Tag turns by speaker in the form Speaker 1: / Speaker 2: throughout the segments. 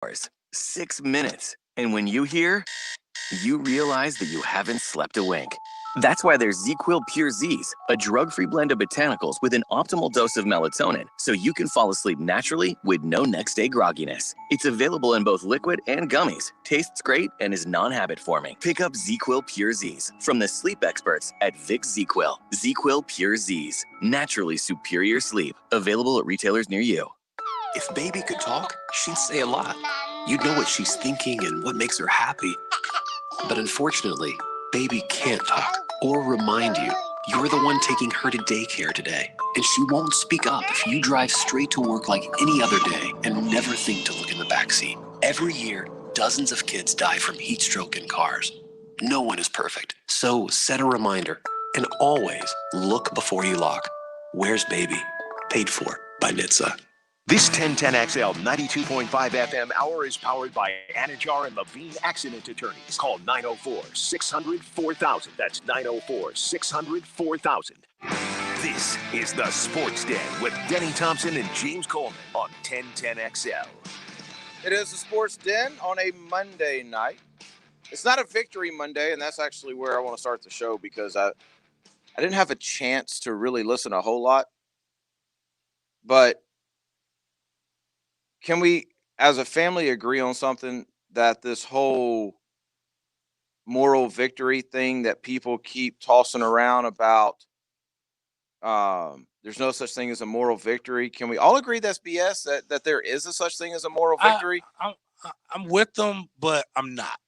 Speaker 1: hours, 6 minutes. And when you hear, you realize that you haven't slept a wink. That's why there's ZzzQuil Pure Z's, a drug-free blend of botanicals with an optimal dose of melatonin, so you can fall asleep naturally with no next-day grogginess. It's available in both liquid and gummies, tastes great, and is non-habit forming. Pick up ZzzQuil Pure Z's from the sleep experts at Vic ZzzQuil. ZzzQuil Pure Z's, naturally superior sleep. Available at retailers near you.
Speaker 2: If baby could talk, she'd say a lot. You'd know what she's thinking and what makes her happy. But unfortunately, baby can't talk or remind you. You're the one taking her to daycare today, and she won't speak up if you drive straight to work like any other day and never think to look in the backseat. Every year, dozens of kids die from heat stroke in cars. No one is perfect, so set a reminder and always look before you lock. Where's baby? Paid for by NHTSA.
Speaker 3: This 1010XL 92.5 FM hour is powered by Anajar and Levine Accident Attorneys. Call 904-600-4000. That's 904-600-4000. This is the Sports Den with Denny Thompson and James Coleman on 1010XL.
Speaker 4: It is the Sports Den on a Monday night. It's not a victory Monday, and that's actually where I want to start the show because I didn't have a chance to really listen a whole lot. But can we, as a family, agree on something that this whole moral victory thing that people keep tossing around about, there's no such thing as a moral victory. Can we all agree that's BS, that there is a such thing as a moral victory?
Speaker 5: I'm with them, but I'm not.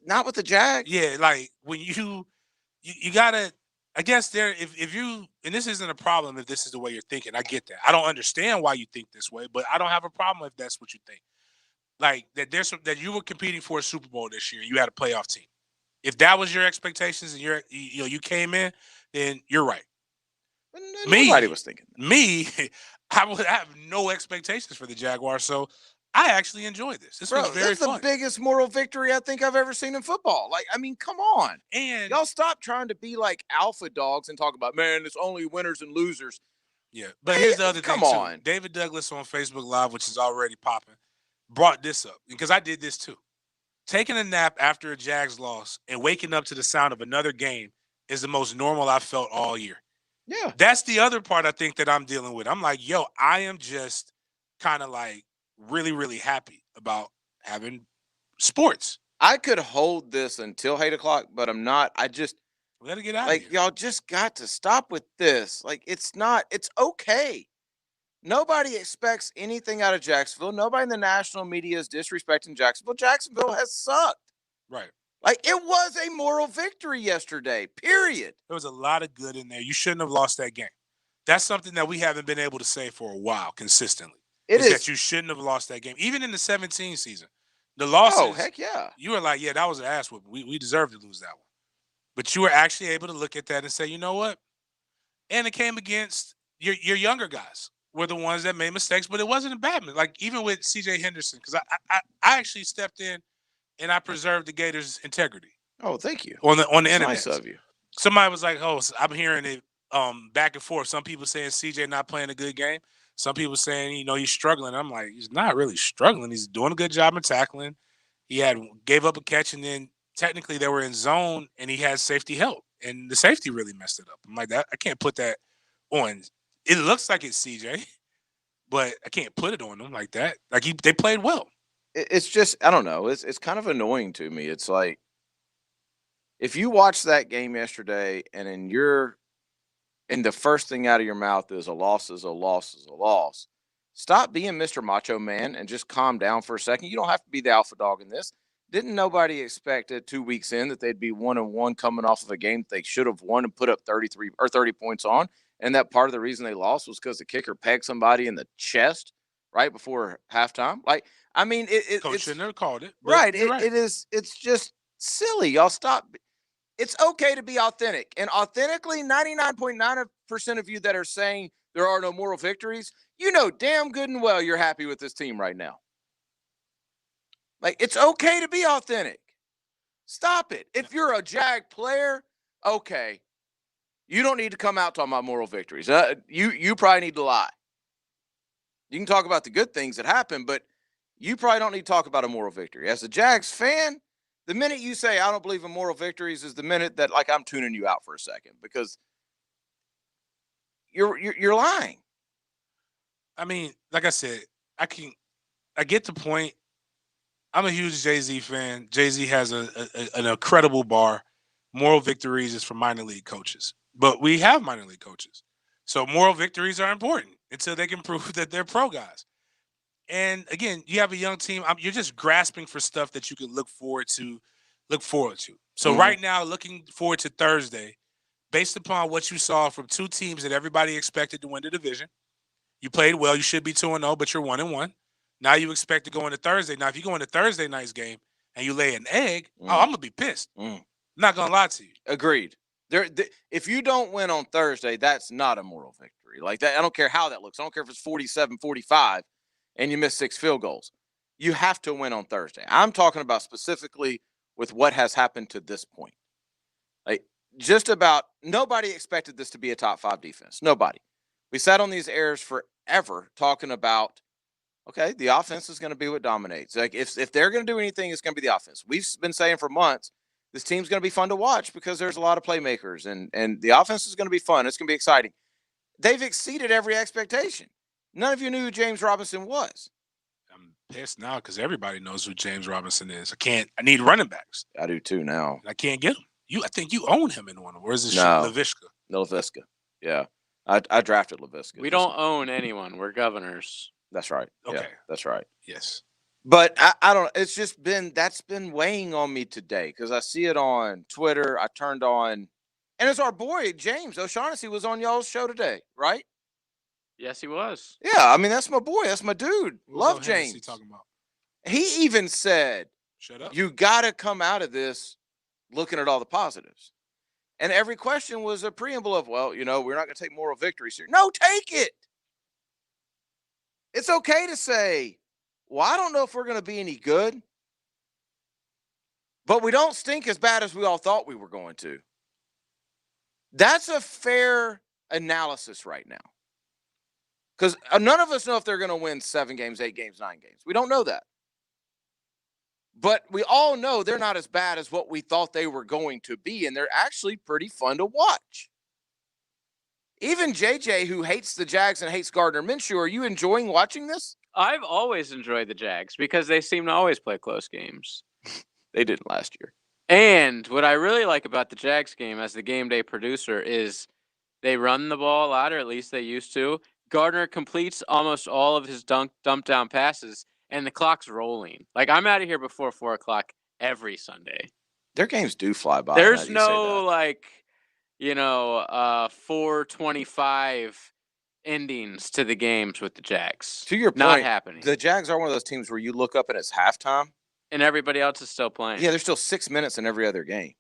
Speaker 4: Not with the Jag.
Speaker 5: Yeah, like when you gotta, I guess if you, and this isn't a problem if this is the way you're thinking. I get that. I don't understand why you think this way, but I don't have a problem if that's what you think. Like that you were competing for a Super Bowl this year, you had a playoff team. If that was your expectations and you came in, then you're right.
Speaker 4: Nobody was thinking that.
Speaker 5: Me, I would have no expectations for the Jaguars, so I actually enjoyed this. This was very fun.
Speaker 4: That's the biggest moral victory I think I've ever seen in football. Like, I mean, come on.
Speaker 5: And
Speaker 4: y'all stop trying to be like alpha dogs and talk about, man, it's only winners and losers.
Speaker 5: Yeah, but here's the other thing,
Speaker 4: come on.
Speaker 5: too. David Douglas on Facebook Live, which is already popping, brought this up because I did this too. Taking a nap after a Jags loss and waking up to the sound of another game is the most normal I've felt all year.
Speaker 4: Yeah.
Speaker 5: That's the other part I think that I'm dealing with. I'm like, yo, I am just kind of like really, really happy about having sports.
Speaker 4: I could hold this until 8 o'clock, but I'm not. I just
Speaker 5: let it get out.
Speaker 4: Like, y'all just got to stop with this. Like, it's okay. Nobody expects anything out of Jacksonville. Nobody in the national media is disrespecting Jacksonville. Jacksonville has sucked.
Speaker 5: Right.
Speaker 4: Like, it was a moral victory yesterday, period.
Speaker 5: There was a lot of good in there. You shouldn't have lost that game. That's something that we haven't been able to say for a while consistently.
Speaker 4: It is
Speaker 5: that you shouldn't have lost that game. Even in the 17 season. The losses.
Speaker 4: Oh, heck yeah.
Speaker 5: You were like, yeah, that was an ass whooping. We deserved to lose that one. But you were actually able to look at that and say, you know what? And it came against your younger guys were the ones that made mistakes, but it wasn't a bad mistake. Like, even with C.J. Henderson, because I actually stepped in and I preserved the Gators' integrity.
Speaker 4: Oh, thank you.
Speaker 5: On the internet.
Speaker 4: Nice of you.
Speaker 5: Somebody was like, oh, I'm hearing it back and forth. Some people saying C.J. not playing a good game. Some people saying, he's struggling. I'm like, he's not really struggling. He's doing a good job of tackling. He gave up a catch, and then technically they were in zone, and he had safety help, and the safety really messed it up. I'm like, I can't put that on. It looks like it's CJ, but I can't put it on them like that. Like they played well.
Speaker 4: It's just, I don't know. It's kind of annoying to me. It's like, if you watch that game yesterday, and the first thing out of your mouth is a loss is a loss is a loss. Stop being Mr. Macho Man and just calm down for a second. You don't have to be the alpha dog in this. Didn't nobody expect it 2 weeks in that they'd be 1-1 coming off of a game they should have won and put up 33 or 30 points on? And that part of the reason they lost was because the kicker pegged somebody in the chest right before halftime. Like, I mean,
Speaker 5: Coach should never called it.
Speaker 4: Right. It's just silly. Y'all stop. It's okay to be authentic. And authentically, 99.9% of you that are saying there are no moral victories, you know damn good and well you're happy with this team right now. Like, it's okay to be authentic. Stop it. If you're a Jag player, okay, you don't need to come out talking about moral victories. You probably need to lie. You can talk about the good things that happen, but you probably don't need to talk about a moral victory. As a Jags fan, the minute you say I don't believe in moral victories is the minute that like I'm tuning you out for a second because you're lying.
Speaker 5: I mean, like I said, I get the point. I'm a huge Jay-Z fan. Jay-Z has an incredible bar. Moral victories is for minor league coaches, but we have minor league coaches. So moral victories are important until they can prove that they're pro guys. And again, you have a young team. You're just grasping for stuff that you can look forward to. So right now, looking forward to Thursday, based upon what you saw from two teams that everybody expected to win the division. You played well. You should be 2-0, but you're 1-1. Now you expect to go into Thursday. Now, if you go into Thursday night's game and you lay an egg, I'm gonna be pissed. I'm not gonna lie to you.
Speaker 4: Agreed. If you don't win on Thursday, that's not a moral victory. Like that, I don't care how that looks. I don't care if it's 47-45 and you miss 6 field goals. You have to win on Thursday. I'm talking about specifically with what has happened to this point. Like just about nobody expected this to be a top 5 defense. Nobody. We sat on these airs forever talking about, okay, the offense is going to be what dominates. Like if they're going to do anything, it's going to be the offense. We've been saying for months, this team's going to be fun to watch because there's a lot of playmakers and the offense is going to be fun. It's going to be exciting. They've exceeded every expectation. None of you knew who James Robinson was.
Speaker 5: I'm pissed now because everybody knows who James Robinson is. I need running backs.
Speaker 4: I do too now.
Speaker 5: I can't get him. I think you own him in one. Or is it
Speaker 4: No.
Speaker 5: Laviska?
Speaker 4: Laviska. Yeah. I drafted Laviska.
Speaker 6: We don't own anyone. We're governors.
Speaker 4: That's right.
Speaker 5: Okay.
Speaker 4: Yeah, that's right.
Speaker 5: Yes.
Speaker 4: But I don't. It's just that's been weighing on me today because I see it on Twitter. I turned on, and it's our boy James O'Shaughnessy was on y'all's show today, right?
Speaker 6: Yes, he was.
Speaker 4: Yeah, I mean that's my boy. That's my dude. Love James.
Speaker 5: He talking about?
Speaker 4: He even said,
Speaker 5: "Shut up."
Speaker 4: You got to come out of this looking at all the positives. And every question was a preamble of, well, we're not going to take moral victories here. No, take it. It's okay to say, well, I don't know if we're going to be any good, but we don't stink as bad as we all thought we were going to. That's a fair analysis right now. Because none of us know if they're going to win 7 games, 8 games, 9 games. We don't know that. But we all know they're not as bad as what we thought they were going to be, and they're actually pretty fun to watch. Even JJ, who hates the Jags and hates Gardner Minshew, are you enjoying watching this?
Speaker 6: I've always enjoyed the Jags because they seem to always play close games.
Speaker 4: They didn't last year.
Speaker 6: And what I really like about the Jags game as the game day producer is they run the ball a lot, or at least they used to. Gardner completes almost all of his dump down passes, and the clock's rolling. Like, I'm out of here before 4 o'clock every Sunday.
Speaker 4: Their games do fly by.
Speaker 6: There's no, 4:25 endings to the games with the Jags.
Speaker 4: To your point,
Speaker 6: not happening.
Speaker 4: The Jags are one of those teams where you look up and it's halftime.
Speaker 6: And everybody else is still playing.
Speaker 4: Yeah, there's still 6 minutes in every other game.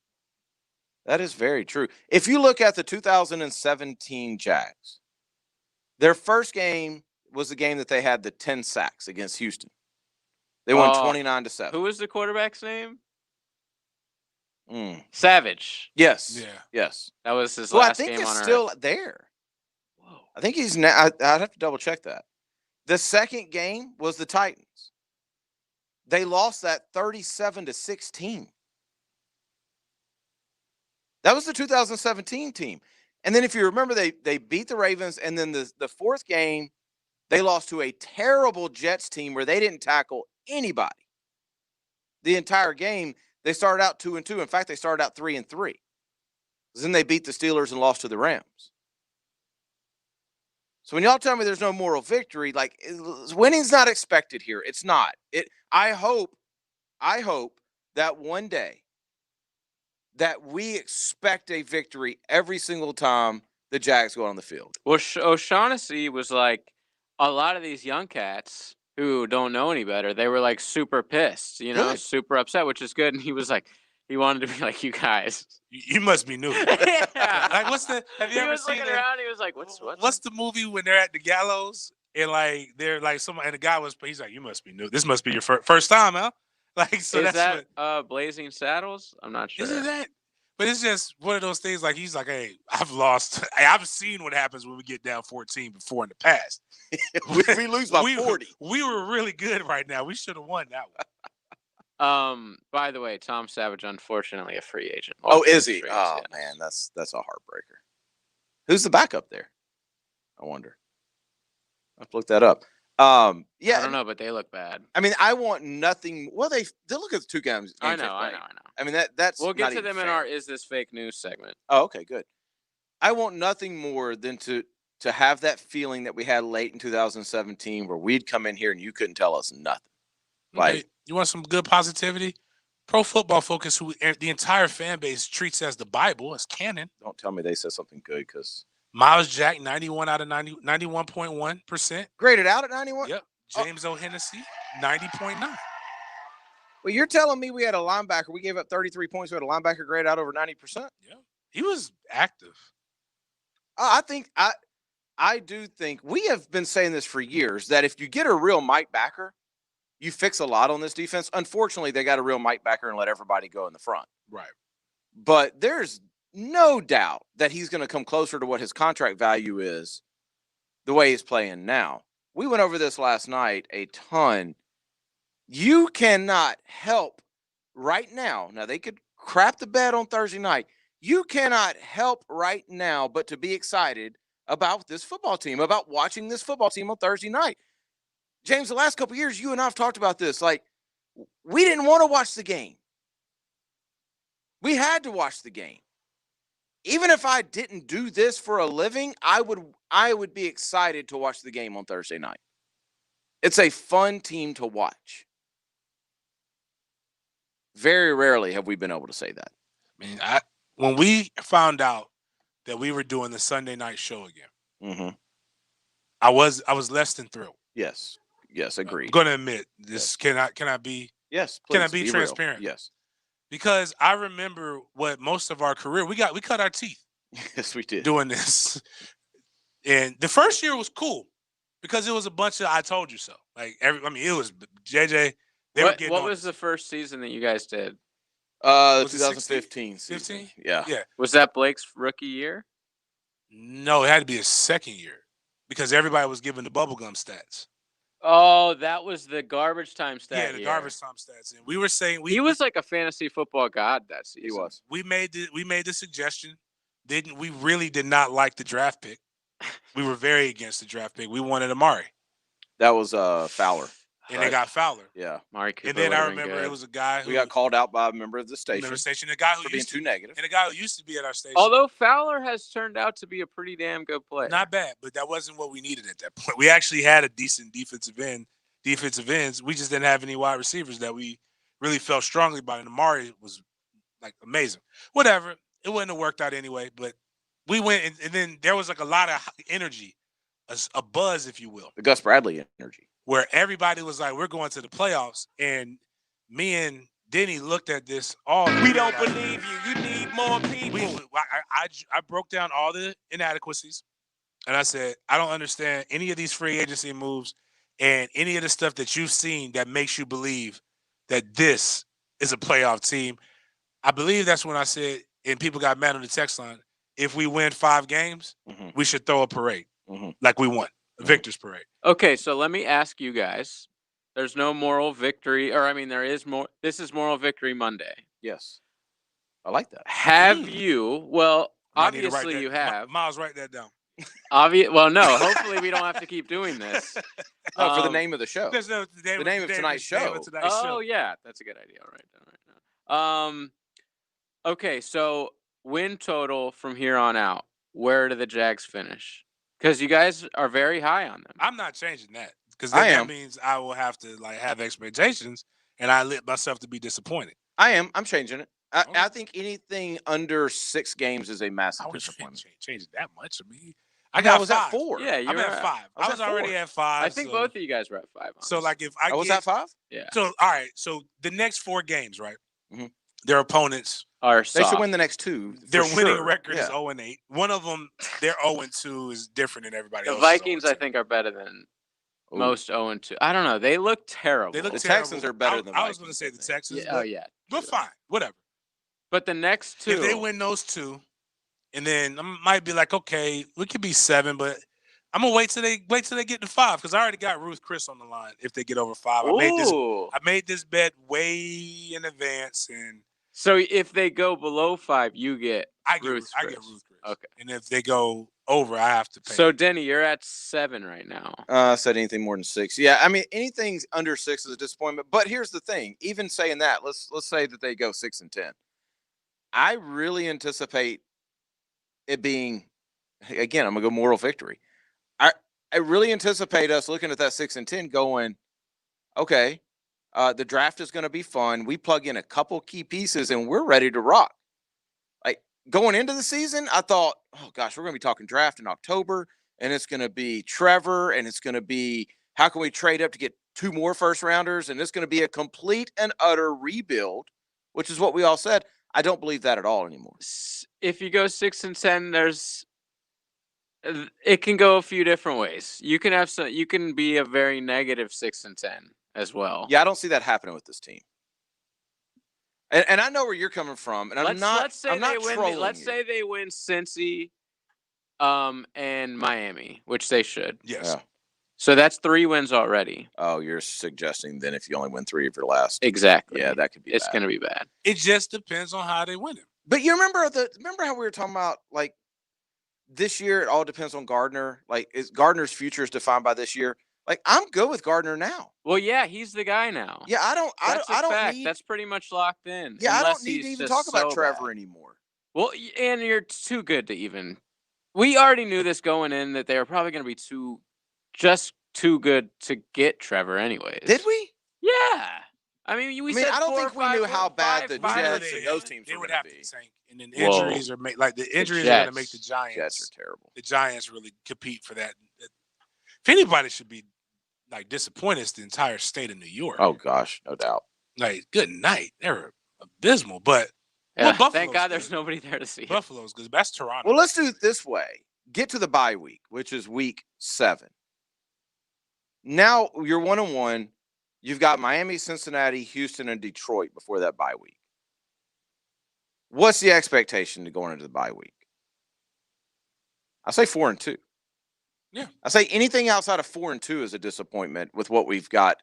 Speaker 4: That is very true. If you look at the 2017 Jags, their first game was the game that they had the 10 sacks against Houston. They won 29-7.
Speaker 6: Who was the quarterback's name? Savage.
Speaker 4: Yes.
Speaker 5: Yeah.
Speaker 4: Yes.
Speaker 6: That was his last game on
Speaker 4: I think
Speaker 6: Earth.
Speaker 4: it's still there.
Speaker 6: Whoa.
Speaker 4: I think he's now. I'd have to double check that. The second game was the Titans. They lost that 37-16. That was the 2017 team. And then if you remember, they beat the Ravens, and then the fourth game, they lost to a terrible Jets team where they didn't tackle anybody. The entire game, they started out 2-2. In fact, they started out 3-3. Then they beat the Steelers and lost to the Rams. So when y'all tell me there's no moral victory, like winning's not expected here. It's not. I hope that one day that we expect a victory every single time the Jags go on the field.
Speaker 6: Well, O'Shaughnessy was like, a lot of these young cats who don't know any better, they were like super pissed,
Speaker 4: Good.
Speaker 6: super upset, which is good. And he was like, he wanted to be like, you guys.
Speaker 5: You must be new.
Speaker 6: Yeah.
Speaker 5: Like, have you
Speaker 6: He
Speaker 5: ever
Speaker 6: was
Speaker 5: seen
Speaker 6: looking
Speaker 5: it?
Speaker 6: around, he was like,
Speaker 5: What's the movie when they're at the gallows and like they're like someone and the guy he's like, you must be new. This must be your first time, huh? Like, so
Speaker 6: is
Speaker 5: that's
Speaker 6: that Blazing Saddles? I'm not sure.
Speaker 5: Isn't that? But it's just one of those things. Like he's like, hey, I've lost. I've seen what happens when we get down 14 before in the past.
Speaker 4: we lose by 40.
Speaker 5: We were really good right now. We should have won that one.
Speaker 6: By the way, Tom Savage, unfortunately, a free agent.
Speaker 4: Oh, is he?
Speaker 6: Streets,
Speaker 4: Oh
Speaker 6: yes.
Speaker 4: man, that's a heartbreaker. Who's the backup there? I wonder. I've looked that up. Yeah,
Speaker 6: I don't know, but they look bad.
Speaker 4: I mean, I want nothing. Well, they look at the two games.
Speaker 6: I know.
Speaker 4: I mean, that's.
Speaker 6: We'll get
Speaker 4: not
Speaker 6: to
Speaker 4: even
Speaker 6: them in
Speaker 4: fair.
Speaker 6: our "Is This Fake News" segment.
Speaker 4: Oh, okay, good. I want nothing more than to have that feeling that we had late in 2017, where we'd come in here and you couldn't tell us nothing. Like,
Speaker 5: okay, you want some good positivity? Pro Football Focus, who the entire fan base treats as the Bible, as canon.
Speaker 4: don't tell me they said something good, because
Speaker 5: Miles Jack, 91 out of 90, 91.1%.
Speaker 4: graded out at 91.
Speaker 5: Yep. James O'Hennessy, 90.9.
Speaker 4: Well, you're telling me we had a linebacker. We gave up 33 points. We had a linebacker grade out over 90%.
Speaker 5: Yeah, he was active.
Speaker 4: I do think we have been saying this for years, that if you get a real Mike backer, you fix a lot on this defense. Unfortunately, they got a real Mike backer and let everybody go in the front.
Speaker 5: Right.
Speaker 4: But there's no doubt that he's going to come closer to what his contract value is the way he's playing now. We went over this last night a ton. You cannot help right now. Now, they could crap the bed on Thursday night. You cannot help right now but to be excited about this football team, about watching this football team on Thursday night. James, the last couple of years, you and I have talked about this. Like, we didn't want to watch the game. We had to watch the game. Even if I didn't do this for a living, I would be excited to watch the game on Thursday night. It's a fun team to watch. Very rarely have we been able to say that.
Speaker 5: I mean, when we found out that we were doing the Sunday night show again, I was less than thrilled.
Speaker 4: Yes, agreed.
Speaker 5: I'm going to admit this. Yes. Can I be?
Speaker 4: Yes,
Speaker 5: please, can I be
Speaker 4: real.
Speaker 5: transparent?
Speaker 4: Yes.
Speaker 5: Because I remember what most of our career we cut our teeth.
Speaker 4: Yes, we did
Speaker 5: doing this. And the first year was cool because it was a bunch of I told you so. Like it was JJ.
Speaker 6: What was the first season that you guys did?
Speaker 4: 2015 season.
Speaker 5: 15?
Speaker 4: Yeah.
Speaker 6: Was that Blake's rookie year?
Speaker 5: No, it had to be his second year because everybody was giving the bubblegum stats.
Speaker 6: Oh, that was the garbage time stat.
Speaker 5: Yeah, the garbage time stats. And we were saying
Speaker 6: he was like a fantasy football god that season.
Speaker 4: He was.
Speaker 5: We made the suggestion. We really did not like the draft pick. We were very against the draft pick. We wanted Amari.
Speaker 4: That was Fowler.
Speaker 5: And they got Fowler.
Speaker 4: Yeah.
Speaker 6: Amari Cooper.
Speaker 5: And then I remember it was a guy who
Speaker 4: we got called out by a member of the station.
Speaker 5: A guy who
Speaker 4: for being too negative.
Speaker 5: And a guy who used to be at our station.
Speaker 6: Although Fowler has turned out to be a pretty damn good player.
Speaker 5: Not bad, but that wasn't what we needed at that point. We actually had a decent defensive ends. We just didn't have any wide receivers that we really felt strongly about. And Amari was like amazing. Whatever. It wouldn't have worked out anyway, but we went and then there was like a lot of energy, a buzz, if you will.
Speaker 4: The Gus Bradley energy. Where
Speaker 5: everybody was like, we're going to the playoffs. And me and Denny looked at this all.
Speaker 3: We don't believe you. You need more people.
Speaker 5: I broke down all the inadequacies. And I said, I don't understand any of these free agency moves and any of the stuff that you've seen that makes you believe that this is a playoff team. I believe that's when I said, and people got mad on the text line, if we win 5 games, we should throw a parade like we won. A victor's parade.
Speaker 6: Okay, so let me ask you guys. There's no moral victory, there is more. This is Moral Victory Monday.
Speaker 4: Yes. I like that.
Speaker 6: Have you? Well, obviously you have.
Speaker 5: Miles, write that down.
Speaker 6: Well, no. Hopefully we don't have to keep doing this.
Speaker 4: No, for the name of the show.
Speaker 5: The
Speaker 4: name of tonight's show.
Speaker 6: Oh, yeah. That's a good idea. All right now. Okay, so win total from here on out. Where do the Jags finish? Because you guys are very high on them.
Speaker 5: I'm not changing that because that means I will have to have expectations, and I let myself to be disappointed.
Speaker 4: I am. I'm changing it. I think anything under 6 games is a massive disappointment.
Speaker 5: Change it that much. I was
Speaker 6: 5.
Speaker 5: at 4.
Speaker 6: Yeah,
Speaker 5: I'm at 5. I was already at 5.
Speaker 6: I think both of you guys were at 5. Honestly.
Speaker 5: So if I
Speaker 4: was at 5.
Speaker 6: Yeah.
Speaker 5: So all right. So the next 4 games, right? Their opponents
Speaker 6: are
Speaker 4: soft. They should win the next 2.
Speaker 5: Their winning record is 0-8. One of them, their 0-2 is different than everybody else.
Speaker 6: The Vikings, I think, are better than most 0-2. I don't know. They look terrible.
Speaker 4: The Texans are better than Vikings.
Speaker 5: I was going to say the Texans.
Speaker 6: Yeah,
Speaker 5: but fine, whatever.
Speaker 6: But the next two,
Speaker 5: if they win those two, and then I might be like, okay, we could be 7, but I'm gonna wait till they get to 5 because I already got Ruth Chris on the line. If they get over 5,
Speaker 6: ooh.
Speaker 5: I made this bet way in advance, and
Speaker 6: So if they go below 5, you get
Speaker 5: I get
Speaker 6: Ruth Chris.
Speaker 5: Ruth Chris.
Speaker 6: Okay.
Speaker 5: And if they go over, I have to pay.
Speaker 6: So Denny, you're at 7 right now.
Speaker 4: I said anything more than 6. Yeah, I mean anything under 6 is a disappointment. But here's the thing: even saying that, let's say that they go 6-10. I really anticipate it being, again, I'm gonna go moral victory. I really anticipate us looking at that 6-10, going, okay, the draft is going to be fun. We plug in a couple key pieces, and we're ready to rock. Like going into the season, I thought, oh gosh, we're going to be talking draft in October, and it's going to be Trevor, and it's going to be how can we trade up to get 2 more first rounders, and it's going to be a complete and utter rebuild, which is what we all said. I don't believe that at all anymore.
Speaker 6: If you go 6-10, it can go a few different ways. You can be a very negative 6-10 as well.
Speaker 4: Yeah, I don't see that happening with this team. And I know where you're coming from, and
Speaker 6: Let's say they win Cincy, and Miami, which they should.
Speaker 5: Yes.
Speaker 4: Yeah.
Speaker 6: So that's 3 wins already.
Speaker 4: Oh, you're suggesting then if you only win 3 of your last.
Speaker 6: Exactly.
Speaker 4: Yeah, that could be.
Speaker 6: It's going to be bad.
Speaker 5: It just depends on how they win it.
Speaker 4: But you remember how we were talking about like this year? It all depends on Gardner. Like, is Gardner's future is defined by this year? Like, I'm good with Gardner now.
Speaker 6: Well, yeah, he's the guy now.
Speaker 4: Yeah, I don't need.
Speaker 6: That's pretty much locked in.
Speaker 4: Yeah, I don't need to even talk about Trevor anymore.
Speaker 6: Well, and you're too good to even. We already knew this going in that they were probably going to be too good to get Trevor, anyways.
Speaker 4: Did we?
Speaker 6: Yeah. I mean, said
Speaker 4: I don't
Speaker 6: 4
Speaker 4: think
Speaker 6: or
Speaker 4: we
Speaker 6: 5
Speaker 4: knew how bad the
Speaker 6: five-
Speaker 4: Jets and those teams
Speaker 5: they
Speaker 4: were
Speaker 5: would
Speaker 4: going
Speaker 5: have
Speaker 4: to be.
Speaker 5: to tank, and then injuries are going to make the Giants.
Speaker 4: Jets are terrible.
Speaker 5: The Giants really compete for that. If anybody should be like disappointed, it's the entire state of New York.
Speaker 4: Oh gosh, no doubt.
Speaker 5: Like, good night. They're abysmal, but
Speaker 6: thank God there's nobody there to see.
Speaker 5: Buffalo's good. That's Toronto.
Speaker 4: Well, let's do it this way. Get to the bye week, which is week 7. Now you're 1-1. You've got Miami, Cincinnati, Houston, and Detroit before that bye week. What's the expectation to going into the bye week? I say 4-2.
Speaker 5: Yeah.
Speaker 4: I say anything outside of 4-2 is a disappointment with what we've got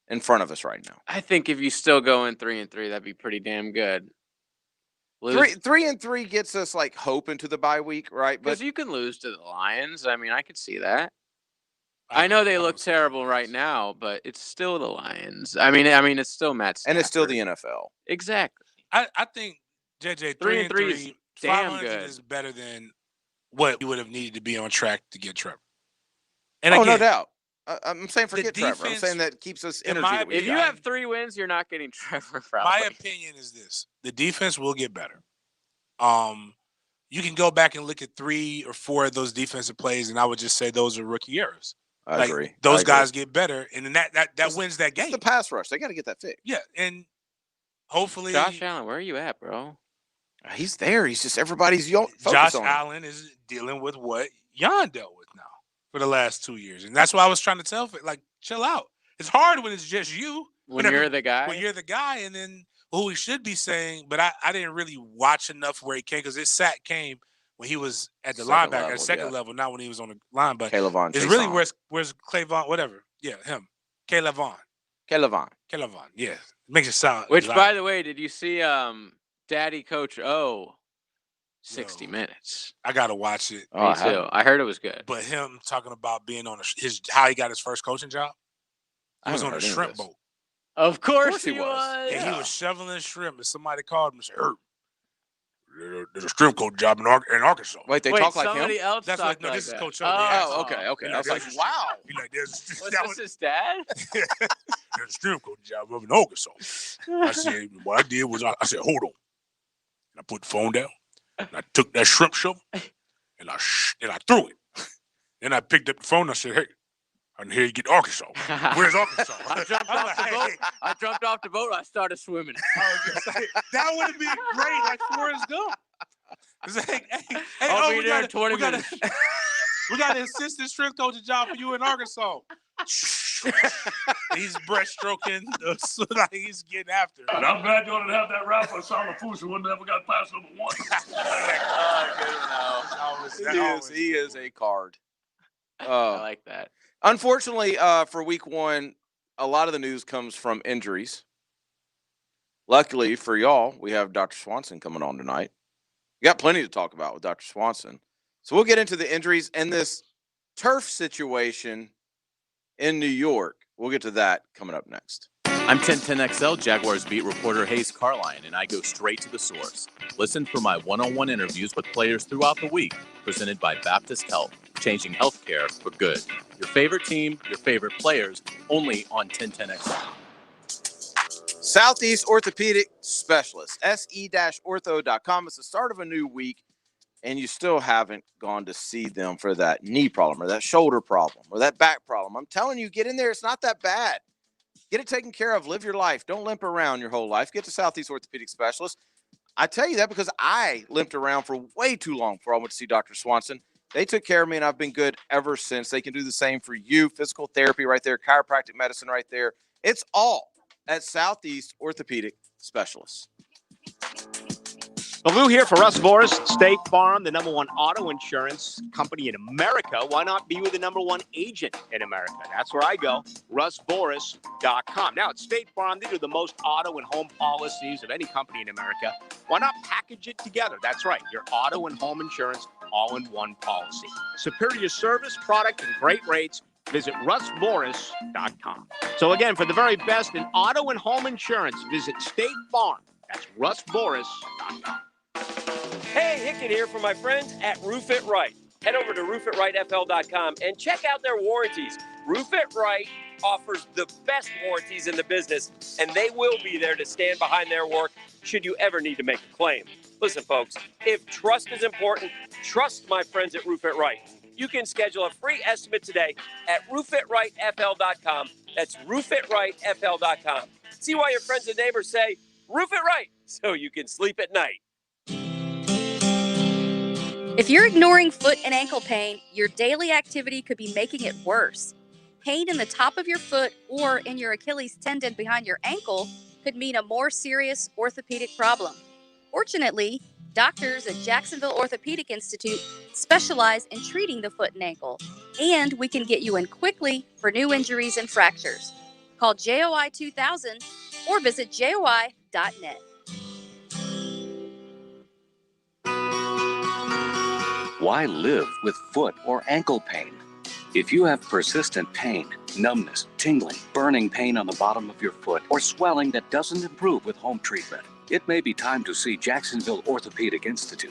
Speaker 4: in front of us right now.
Speaker 6: I think if you still go in 3-3, that'd be pretty damn good.
Speaker 4: 3-3 gets us like hope into the bye week, right?
Speaker 6: Because
Speaker 4: But
Speaker 6: you can lose to the Lions. I mean, I could see that. I know they look terrible right now, but it's still the Lions. I mean, it's still Matt Stafford.
Speaker 4: And it's still the NFL.
Speaker 6: Exactly.
Speaker 5: I think JJ
Speaker 6: 3-3 is damn
Speaker 5: 500
Speaker 6: good.
Speaker 5: is better than what you would have needed to be on track to get Trevor. And
Speaker 4: no
Speaker 5: again,
Speaker 4: doubt. I'm saying forget Trevor. I'm
Speaker 5: defense,
Speaker 4: saying that keeps us
Speaker 5: in
Speaker 4: energy.
Speaker 5: my
Speaker 4: that we
Speaker 6: If you
Speaker 4: got.
Speaker 6: have 3 wins, you're not getting Trevor. Probably.
Speaker 5: My opinion is this: the defense will get better. You can go back and look at 3 or 4 of those defensive plays, and I would just say those are rookie errors.
Speaker 4: I agree.
Speaker 5: Those guys get better, and then that wins that game.
Speaker 4: It's the pass rush. They got to get that fixed.
Speaker 5: Yeah, and hopefully,
Speaker 6: Josh Allen, where are you at, bro?
Speaker 4: He's there. He's just everybody's focused
Speaker 5: Josh
Speaker 4: on him.
Speaker 5: Allen is dealing with what Jan dealt with now for the last 2 years, and that's why I was trying to tell, like, chill out. It's hard when it's just you.
Speaker 6: When you're the guy.
Speaker 5: When you're the guy, and then who he should be saying, but I didn't really watch enough where he came because his sack came when he was at the linebacker at second level, not when he was on the line. But
Speaker 4: Caleb
Speaker 5: it's really where's Clavon, whatever. Yeah, him. Caleb Vaughn. Yeah. Makes it sound.
Speaker 6: Which, by the way, did you see Daddy Coach O 60 Minutes?
Speaker 5: I gotta watch it.
Speaker 6: Me too. I heard it was good.
Speaker 5: But him talking about being on how he got his first coaching job. He was on a shrimp boat.
Speaker 6: Of course he was.
Speaker 5: And he was shoveling shrimp, and somebody called him and said, there's a shrimp coach job in Arkansas.
Speaker 4: Wait, they talk like him?
Speaker 6: Somebody else
Speaker 5: That's
Speaker 6: talked
Speaker 5: no,
Speaker 6: like
Speaker 5: this is
Speaker 6: that.
Speaker 5: Coach O.
Speaker 6: Oh,
Speaker 4: okay.
Speaker 5: And
Speaker 4: I was like, wow.
Speaker 6: Was this his dad?
Speaker 5: There's a shrimp coach job up in Arkansas. I said, what I did was I said, hold on. And I put the phone down, and I took that shrimp shovel, and I threw it. Then I picked up the phone, and I said, hey, I can hear you get to Arkansas. Where's Arkansson?
Speaker 6: I jumped off the boat. I started swimming.
Speaker 5: That would have been great, like Forrest Gump. It's like,
Speaker 6: I'll be there in 20 minutes.
Speaker 5: We got an assistant strength coaching job for you in Arkansas. He's breaststroking. Like he's getting after it.
Speaker 7: And I'm glad you didn't have that route for Salafusa who never got past number 1.
Speaker 4: He is a card.
Speaker 6: I like that.
Speaker 4: Unfortunately, for week 1, a lot of the news comes from injuries. Luckily for y'all, we have Dr. Swanson coming on tonight. We got plenty to talk about with Dr. Swanson. So we'll get into the injuries and this turf situation in New York. We'll get to that coming up next.
Speaker 8: I'm 1010XL Jaguars beat reporter Hayes Carline, and I go straight to the source. Listen for my one-on-one interviews with players throughout the week, presented by Baptist Health, changing healthcare for good. Your favorite team, your favorite players, only on 1010XL.
Speaker 4: Southeast Orthopedic Specialist, se-ortho.com. It's the start of a new week, and you still haven't gone to see them for that knee problem or that shoulder problem or that back problem. I'm telling you, get in there. It's not that bad. Get it taken care of. Live your life. Don't limp around your whole life. Get to Southeast Orthopedic Specialist. I tell you that because I limped around for way too long before I went to see Dr. Swanson. They took care of me, and I've been good ever since. They can do the same for you. Physical therapy right there, chiropractic medicine right there. It's all at Southeast Orthopedic Specialists.
Speaker 9: Well, Lou here for Russ Morris, State Farm, the #1 auto insurance company in America. Why not be with the #1 agent in America? That's where I go, russboris.com. Now, at State Farm, they do the most auto and home policies of any company in America. Why not package it together? That's right, your auto and home insurance all in one policy. Superior service, product, and great rates. Visit russboris.com. So again, for the very best in auto and home insurance, visit State Farm. That's russboris.com.
Speaker 10: Hey, Hickett here for my friends at Roof It Right. Head over to roofitRightFL.com and check out their warranties. Roof It Right offers the best warranties in the business, and they will be there to stand behind their work should you ever need to make a claim. Listen, folks, if trust is important, trust my friends at Roof It Right. You can schedule a free estimate today at roofitRightFL.com. That's roofitRightFL.com. See why your friends and neighbors say, Roof It Right, so you can sleep at night.
Speaker 11: If you're ignoring foot and ankle pain, your daily activity could be making it worse. Pain in the top of your foot or in your Achilles tendon behind your ankle could mean a more serious orthopedic problem. Fortunately, doctors at Jacksonville Orthopedic Institute specialize in treating the foot and ankle, and we can get you in quickly for new injuries and fractures. Call JOI 2000 or visit joi.net.
Speaker 12: Why live with foot or ankle pain? If you have persistent pain, numbness, tingling, burning pain on the bottom of your foot, or swelling that doesn't improve with home treatment, it may be time to see Jacksonville Orthopedic Institute.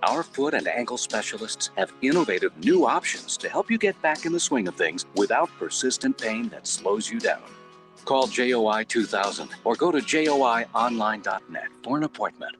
Speaker 12: Our foot and ankle specialists have innovative new options to help you get back in the swing of things without persistent pain that slows you down. Call JOI 2000 or go to joionline.net for an appointment.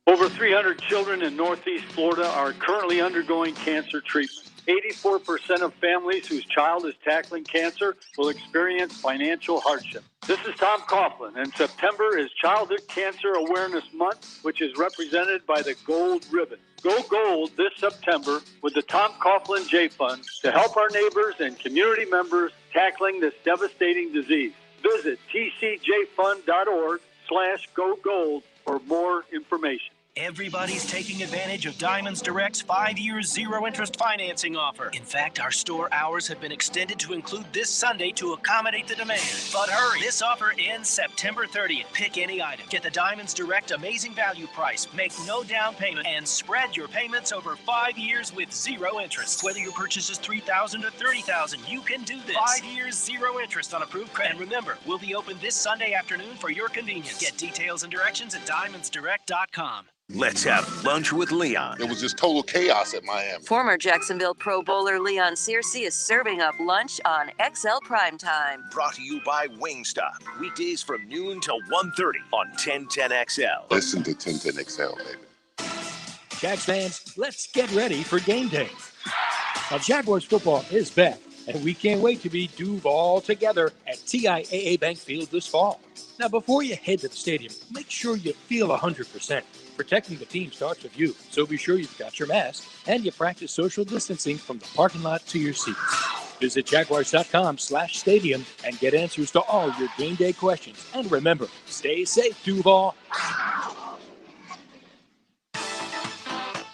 Speaker 13: Over 300 children in Northeast Florida are currently undergoing cancer treatment. 84% of families whose child is tackling cancer will experience financial hardship. This is Tom Coughlin, and September is Childhood Cancer Awareness Month, which is represented by the Gold Ribbon. Go gold this September with the Tom Coughlin J Fund to help our neighbors and community members tackling this devastating disease. Visit tcjfund.org/go gold for more information.
Speaker 14: Everybody's taking advantage of Diamonds Direct's 5-year zero-interest financing offer. In fact, our store hours have been extended to include this Sunday to accommodate the demand. But hurry, this offer ends September 30th. Pick any item. Get the Diamonds Direct amazing value price. Make no down payment and spread your payments over 5 years with zero interest. Whether your purchase is $3,000 or $30,000, you can do this. 5 years, zero interest on approved credit. And remember, we'll be open this Sunday afternoon for your convenience. Get details and directions at diamondsdirect.com.
Speaker 3: Let's have lunch with Leon.
Speaker 15: It was just total chaos at Miami.
Speaker 16: Former Jacksonville Pro Bowler Leon Searcy is serving up lunch on XL Primetime.
Speaker 3: Brought to you by Wingstop. Weekdays from noon till 1:30 on 1010XL.
Speaker 15: Listen to 1010XL, baby.
Speaker 17: Jags fans, let's get ready for game day. Now, Jaguars football is back, and we can't wait to be Duval together at TIAA Bank Field this fall. Now, before you head to the stadium, make sure you feel 100%. Protecting the team starts with you, so be sure you've got your mask and you practice social distancing from the parking lot to your seats. Visit Jaguars.com/stadium and get answers to all your game day questions. And remember, stay safe, Duval.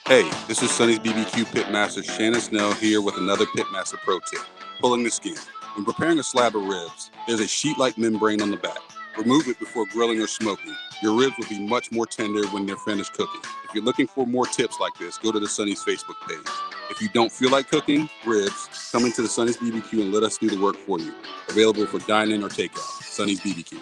Speaker 18: Hey, this is Sonny's BBQ Pitmaster Shannon Snell here with another Pitmaster Pro tip, pulling the skin. When preparing a slab of ribs, there's a sheet-like membrane on the back. Remove it before grilling or smoking. Your ribs will be much more tender when they're finished cooking. If you're looking for more tips like this, go to the Sonny's Facebook page. If you don't feel like cooking ribs, come into the Sonny's BBQ and let us do the work for you. Available for dine-in or takeout. Sonny's BBQ.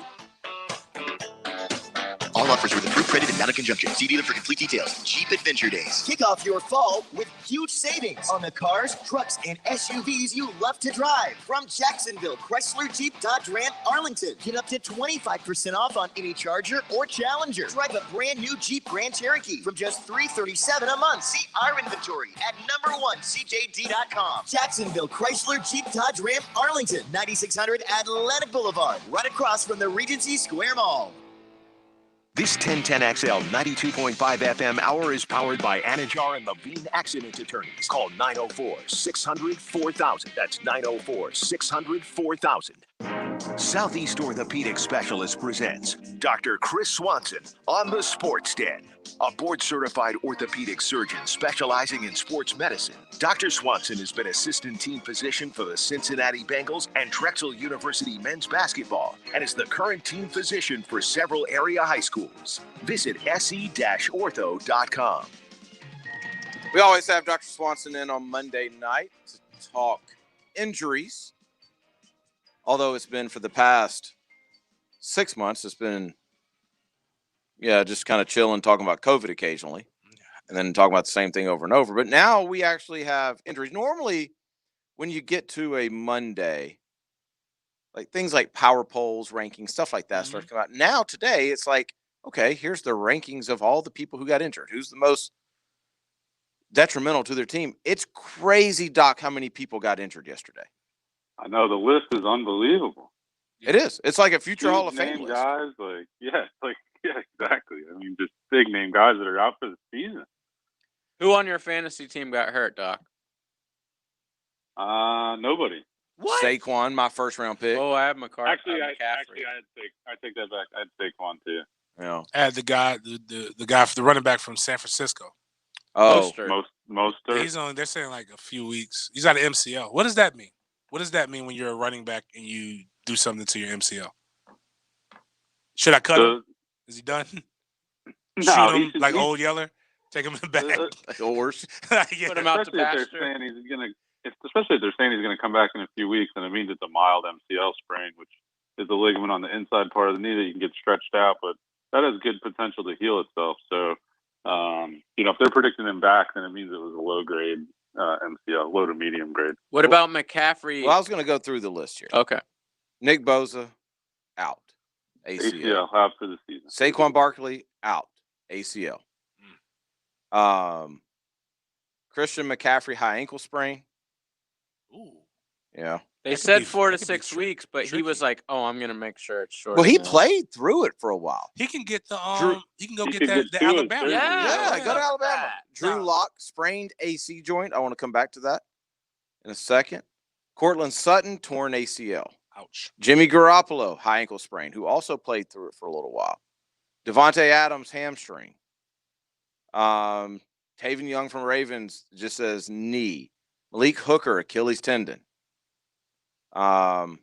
Speaker 19: All offers with approved credit and not in conjunction. See dealer for complete details. Jeep Adventure Days.
Speaker 20: Kick off your fall with huge savings on the cars, trucks, and SUVs you love to drive. From Jacksonville, Chrysler, Jeep, Dodge, Ram, Arlington. Get up to 25% off on any Charger or Challenger. Drive a brand new Jeep Grand Cherokee from just $337 a month. See our inventory at #1CJD.com. Jacksonville, Chrysler, Jeep, Dodge, Ram, Arlington. 9600 Atlantic Boulevard. Right across from the Regency Square Mall.
Speaker 3: This 1010XL 92.5 FM hour is powered by Anajar and Levine Accident Attorneys. Call 904-600-4000. That's 904-600-4000. Southeast Orthopedic Specialist presents Dr. Chris Swanson on the Sports Den. A board-certified orthopedic surgeon specializing in sports medicine, Dr. Swanson has been assistant team physician for the Cincinnati Bengals and Drexel University men's basketball and is the current team physician for several area high schools. Visit se-ortho.com.
Speaker 4: We always have Dr. Swanson in on Monday night to talk injuries. Although it's been for the past 6 months, it's been, just kind of chilling, talking about COVID occasionally, and then talking about the same thing over and over. But now we actually have injuries. Normally, when you get to a Monday, like things like power polls, rankings, stuff like that starts coming out. Now, today, it's like, okay, here's the rankings of all the people who got injured. Who's the most detrimental to their team? It's crazy, Doc, how many people got injured yesterday.
Speaker 21: I know the list is unbelievable.
Speaker 4: It is. It's like a future Hall of Fame
Speaker 21: name
Speaker 4: list.
Speaker 21: guys, exactly. I mean, just big name guys that are out for the season.
Speaker 6: Who on your fantasy team got hurt, Doc?
Speaker 21: Nobody.
Speaker 6: What?
Speaker 4: Saquon, my first round pick.
Speaker 6: Oh, I have McCarthy.
Speaker 21: I take that back. I'd Saquon too.
Speaker 4: Yeah.
Speaker 5: I had the guy, the guy for the running back from San Francisco.
Speaker 4: Oh,
Speaker 21: Mostert.
Speaker 5: He's only, they're saying like a few weeks. He's got an MCL. What does that mean? What does that mean when you're a running back and you do something to your MCL? Should I cut him? Is he done?
Speaker 21: No,
Speaker 5: Shoot him like Old Yeller? Take him in the back?
Speaker 4: Doors.
Speaker 6: Put him out to pasture.
Speaker 21: Especially if they're saying he's going to come back in a few weeks, and it means it's a mild MCL sprain, which is a ligament on the inside part of the knee that you can get stretched out, but that has good potential to heal itself. So, if they're predicting him back, then it means it was a low grade MCL, low to medium grade.
Speaker 6: What about McCaffrey?
Speaker 4: Well, I was going to go through the list here.
Speaker 6: Okay.
Speaker 4: Nick Bosa, out. ACL.
Speaker 21: out for the season.
Speaker 4: Saquon Barkley, out. ACL. Christian McCaffrey, high ankle sprain.
Speaker 5: Ooh.
Speaker 4: Yeah.
Speaker 6: They said 4 to 6 weeks, but he was like, "Oh, I'm gonna make sure it's short."
Speaker 4: Well, he played through it for a while.
Speaker 5: He can get the he can go
Speaker 21: he
Speaker 5: get
Speaker 21: could
Speaker 5: that
Speaker 21: get
Speaker 5: the
Speaker 21: two and
Speaker 5: Alabama.
Speaker 21: three.
Speaker 4: Yeah, go to Alabama. Drew
Speaker 5: No.
Speaker 4: Lock sprained AC joint. I want to come back to that in a second. Cortland Sutton, torn ACL.
Speaker 5: Ouch.
Speaker 4: Jimmy Garoppolo, high ankle sprain, who also played through it for a little while. Devontae Adams, hamstring. Taven Young from Ravens just says knee. Malik Hooker, Achilles tendon.
Speaker 21: The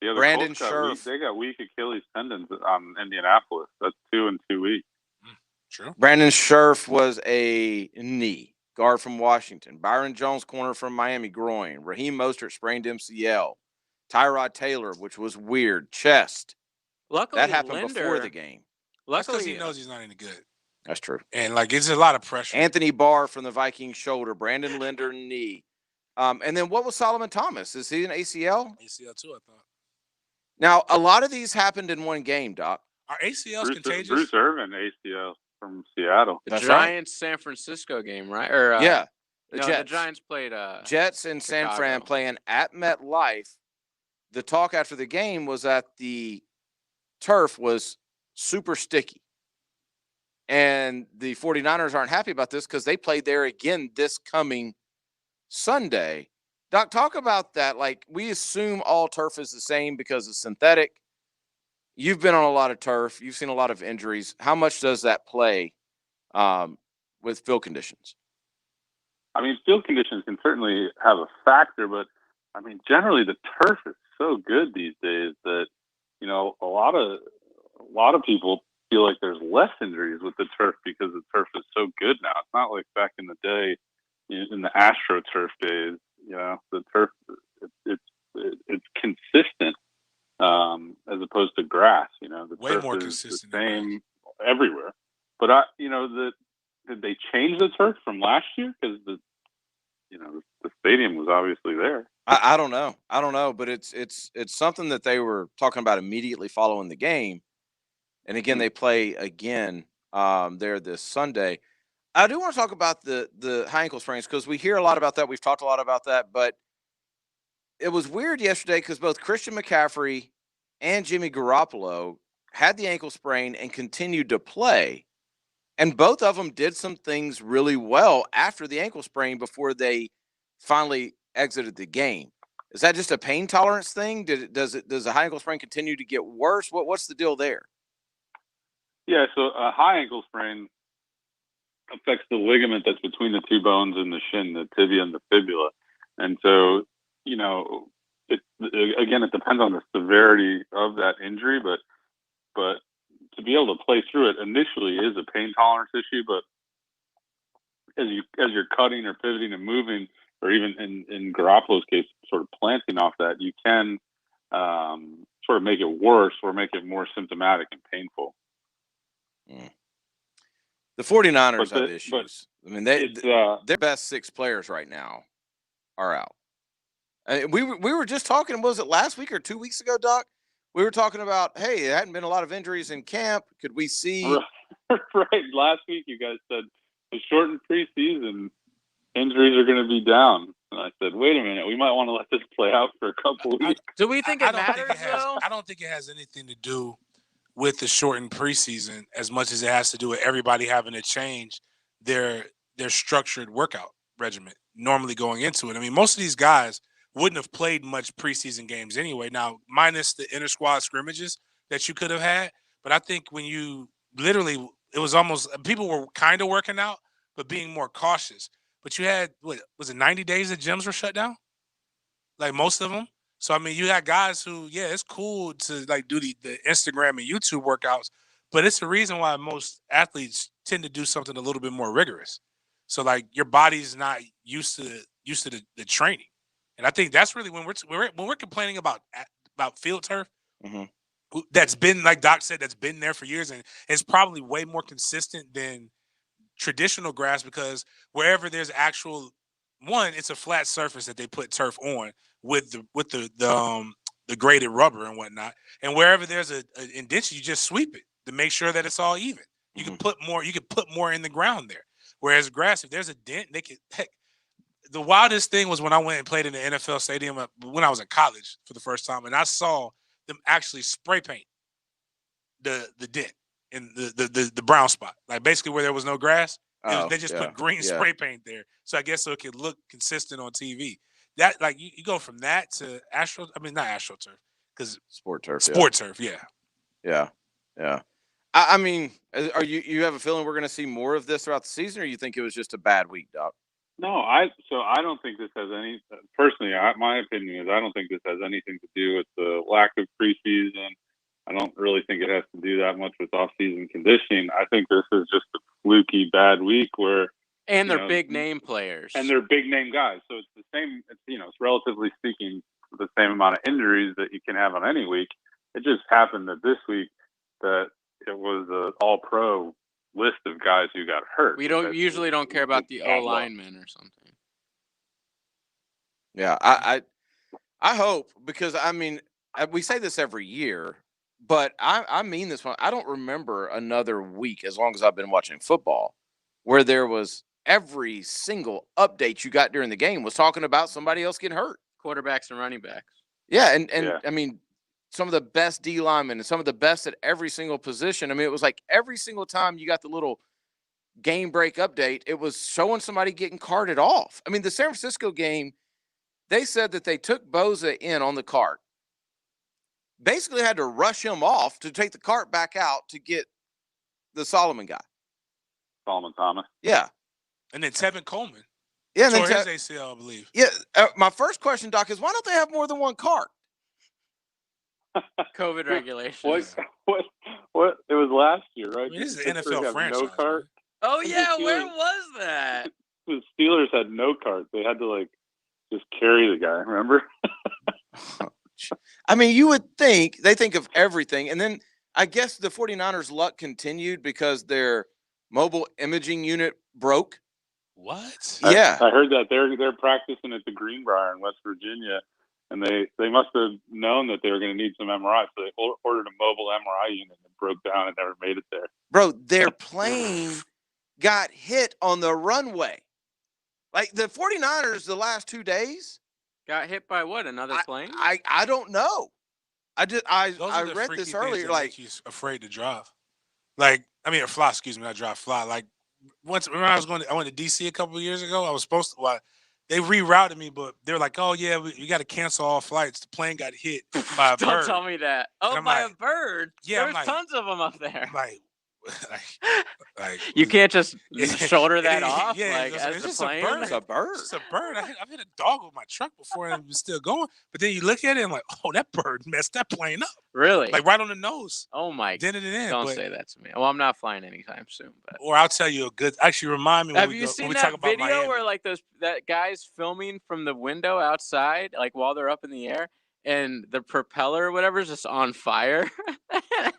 Speaker 4: Brandon
Speaker 21: Colts
Speaker 4: Scherf.
Speaker 21: they got weak Achilles tendons on Indianapolis. That's 2 in 2 weeks.
Speaker 5: True.
Speaker 4: Brandon Scherf was a knee. Guard from Washington. Byron Jones, corner from Miami, groin. Raheem Mostert sprained MCL. Tyrod Taylor, which was weird, chest.
Speaker 6: Luckily,
Speaker 4: That happened
Speaker 6: Linder,
Speaker 4: before the game.
Speaker 5: That's because
Speaker 6: Luckily,
Speaker 5: he knows he's not any good.
Speaker 4: That's true.
Speaker 5: And like it's a lot of pressure.
Speaker 4: Anthony Barr from the Vikings shoulder. Brandon Linder, knee. And then what was Solomon Thomas? Is he an ACL?
Speaker 5: ACL too, I thought.
Speaker 4: Now, a lot of these happened in one game, Doc.
Speaker 5: Are ACLs contagious?
Speaker 21: Bruce Irvin, ACL from Seattle.
Speaker 6: the
Speaker 4: That's
Speaker 6: Giants San Francisco game, right? Or
Speaker 4: Yeah.
Speaker 6: no, the Giants played
Speaker 4: Jets in San
Speaker 6: Chicago.
Speaker 4: Fran playing at MetLife. The talk after the game was that the turf was super sticky. And the 49ers aren't happy about this because they played there again this coming Sunday. Doc, talk about that. Like, we assume all turf is the same because it's synthetic. You've been on a lot of turf. You've seen a lot of injuries. How much does that play with field conditions?
Speaker 21: I mean, field conditions can certainly have a factor, but I mean, generally the turf is so good these days that a lot of people feel like there's less injuries with the turf because the turf is so good now. It's not like back in the day, in the AstroTurf days. The turf it's consistent as opposed to grass. The
Speaker 5: Way
Speaker 21: turf
Speaker 5: more
Speaker 21: is
Speaker 5: consistent
Speaker 21: the
Speaker 5: than
Speaker 21: same everywhere. But did they change the turf from last year? Because the stadium was obviously there.
Speaker 4: I don't know. I don't know, but it's something that they were talking about immediately following the game. And again, they play again there this Sunday. I do want to talk about the high ankle sprains because we hear a lot about that. We've talked a lot about that, but it was weird yesterday because both Christian McCaffrey and Jimmy Garoppolo had the ankle sprain and continued to play. And both of them did some things really well after the ankle sprain before they finally exited the game. Is that just a pain tolerance thing? Does the high ankle sprain continue to get worse? What's the deal there?
Speaker 21: Yeah, so a high ankle sprain affects the ligament that's between the two bones in the shin, the tibia and the fibula. And so, it depends on the severity of that injury, but to be able to play through it initially is a pain tolerance issue, but as you're cutting or pivoting and moving, or even in Garoppolo's case, sort of planting off that, you can sort of make it worse or make it more symptomatic and painful.
Speaker 4: The 49ers have issues. I mean, their best 6 players right now are out. We were just talking, was it last week or 2 weeks ago, Doc? We were talking about, hey, there hadn't been a lot of injuries in camp. Could we see?
Speaker 21: Right. Last week, you guys said the shortened preseason, injuries are going to be down. And I said, wait a minute, we might want to let this play out for a couple weeks.
Speaker 6: Do we think it matters,
Speaker 5: I don't think it has anything to do with the shortened preseason as much as it has to do with everybody having to change their structured workout regimen normally going into it. I mean, most of these guys wouldn't have played much preseason games anyway. Now, minus the inter squad scrimmages that you could have had. But I think when you literally, it was almost, people were kind of working out, but being more cautious. But you had, what was it, 90 days that gyms were shut down? Like most of them. So, I mean, you got guys who, yeah, it's cool to like do the Instagram and YouTube workouts, but it's the reason why most athletes tend to do something a little bit more rigorous. So, like, your body's not used to the training. And I think that's really when we're complaining about field turf, that's been, like Doc said, that's been there for years, and it's probably way more consistent than traditional grass, because wherever there's actual it's a flat surface that they put turf on with the graded rubber and whatnot, and wherever there's a indentation, you just sweep it to make sure that it's all even. You can put more in the ground there. Whereas grass, if there's a dent, they could the wildest thing was when I went and played in the NFL stadium when I was in college for the first time, and I saw them actually spray paint the dent in the brown spot, like basically where there was no grass. They just put green spray paint there, so I guess so it could look consistent on TV. That, like, you go from that to not AstroTurf, because
Speaker 4: sport turf.
Speaker 5: Yeah.
Speaker 4: I mean, are you have a feeling we're going to see more of this throughout the season, or you think it was just a bad week, Doc?
Speaker 21: No, I don't think this has any. Personally, my opinion is I don't think this has anything to do with the lack of preseason. I don't really think it has to do that much with off-season conditioning. I think this is just a fluky bad week where.
Speaker 6: And they're big name players.
Speaker 21: And they're big name guys, so it's the same. It's relatively speaking the same amount of injuries that you can have on any week. It just happened that this week that it was an all-pro list of guys who got hurt.
Speaker 6: We usually don't care about the O linemen or something.
Speaker 4: Yeah, I hope, because I mean, we say this every year, but I mean this one. I don't remember another week, as long as I've been watching football, where there was every single update you got during the game was talking about somebody else getting hurt.
Speaker 6: Quarterbacks and running backs.
Speaker 4: Yeah, and I mean, some of the best D linemen and some of the best at every single position. I mean, it was like every single time you got the little game break update, it was showing somebody getting carted off. I mean, the San Francisco game, They said that they took Boza in on the cart, basically had to rush him off to take the cart back out to get the Solomon guy.
Speaker 21: Solomon Thomas.
Speaker 4: Yeah.
Speaker 5: And then Tevin Coleman.
Speaker 4: Yeah, and
Speaker 5: tore
Speaker 4: then
Speaker 5: his ACL, I believe.
Speaker 4: Yeah, my first question, Doc, is why don't they have more than one cart?
Speaker 6: COVID regulations.
Speaker 21: What? It was last year, right?
Speaker 5: I mean, this is an
Speaker 21: Pittsburgh
Speaker 5: NFL
Speaker 21: had
Speaker 5: franchise.
Speaker 21: no cart.
Speaker 6: Oh
Speaker 21: The
Speaker 6: yeah, where
Speaker 21: Steelers-
Speaker 6: was that?
Speaker 21: The Steelers had no cart. They had to just carry the guy. Remember?
Speaker 4: I mean, you would think they think of everything. And then I guess the 49ers luck continued because their mobile imaging unit broke.
Speaker 5: What?
Speaker 4: Yeah.
Speaker 21: I heard that they're practicing at the Greenbrier in West Virginia, and they must have known that they were going to need some MRI, so they ordered a mobile MRI unit and it broke down and never made it there.
Speaker 4: Bro, their plane got hit on the runway. Like the 49ers the last 2 days.
Speaker 6: Got hit by what? Another plane?
Speaker 4: I don't know. I
Speaker 5: Those are the
Speaker 4: read
Speaker 5: freaky
Speaker 4: this
Speaker 5: things
Speaker 4: earlier.
Speaker 5: that
Speaker 4: Like
Speaker 5: make you afraid to drive. Or fly. Excuse me, not drive. Fly. Like once, remember I went to DC a couple of years ago. I was supposed to. Well, they rerouted me, but they were like, "Oh yeah, you got to cancel all flights." The plane got hit by a bird.
Speaker 6: Don't tell me that. Oh,
Speaker 5: I'm
Speaker 6: by
Speaker 5: like,
Speaker 6: a bird.
Speaker 5: Yeah,
Speaker 6: There's tons of them up there.
Speaker 5: Like
Speaker 6: You can't just shoulder that off.
Speaker 5: Yeah,
Speaker 6: like
Speaker 5: it's
Speaker 6: as the
Speaker 5: just
Speaker 6: plane.
Speaker 5: a bird.
Speaker 4: It's a bird.
Speaker 5: It's just a bird. I've hit a dog with my truck before and it was still going. But then you look at it and like, oh, that bird messed that plane up.
Speaker 6: Really?
Speaker 5: Like right on the nose.
Speaker 6: Oh my!
Speaker 5: Dented it in.
Speaker 6: Don't
Speaker 5: but-
Speaker 6: say that to me. Well, I'm not flying anytime soon. But
Speaker 5: Or I'll tell you a good. Actually, remind me.
Speaker 6: have
Speaker 5: when
Speaker 6: you
Speaker 5: when
Speaker 6: seen
Speaker 5: we
Speaker 6: that
Speaker 5: talk about
Speaker 6: video
Speaker 5: Miami.
Speaker 6: where like that guy's filming from the window outside, like while they're up in the air, and the propeller or whatever is just on fire?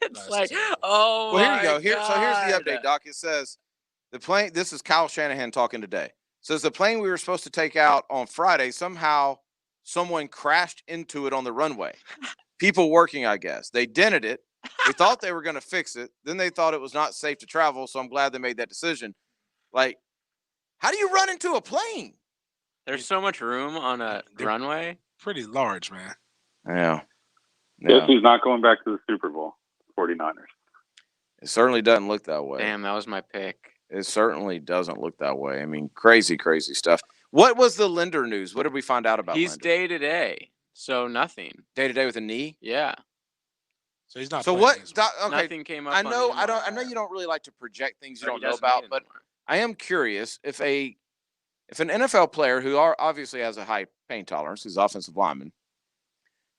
Speaker 6: It's like, oh,
Speaker 4: well, here you
Speaker 6: my
Speaker 4: go. Here's the
Speaker 6: God.
Speaker 4: update, Doc. It says the plane. This is Kyle Shanahan talking today. Says the plane we were supposed to take out on Friday, somehow someone crashed into it on the runway. People working, I guess. They dented it. They thought they were going to fix it. Then they thought it was not safe to travel. So I'm glad they made that decision. Like, how do you run into a plane?
Speaker 6: There's so much room on a runway.
Speaker 5: Pretty large, man.
Speaker 4: Yeah.
Speaker 21: Guess who's not going back to the Super Bowl? 49ers.
Speaker 4: It certainly doesn't look that way.
Speaker 6: Damn, that was my pick.
Speaker 4: It certainly doesn't look that way. I mean, crazy stuff. What was the Linder news? What did we find out about
Speaker 6: He's
Speaker 4: Linder?
Speaker 6: day to day, so nothing.
Speaker 4: Day to day with a knee?
Speaker 6: Yeah.
Speaker 5: So he's not.
Speaker 4: So
Speaker 5: playing
Speaker 4: what?
Speaker 5: this
Speaker 4: Doc, okay,
Speaker 6: Nothing came up.
Speaker 4: I
Speaker 6: on
Speaker 4: know.
Speaker 6: the
Speaker 4: I know you don't really like to project things you
Speaker 6: Or
Speaker 4: don't
Speaker 6: he
Speaker 4: know
Speaker 6: doesn't
Speaker 4: about,
Speaker 6: need
Speaker 4: but I am curious if an NFL player who obviously has a high pain tolerance, who's offensive lineman,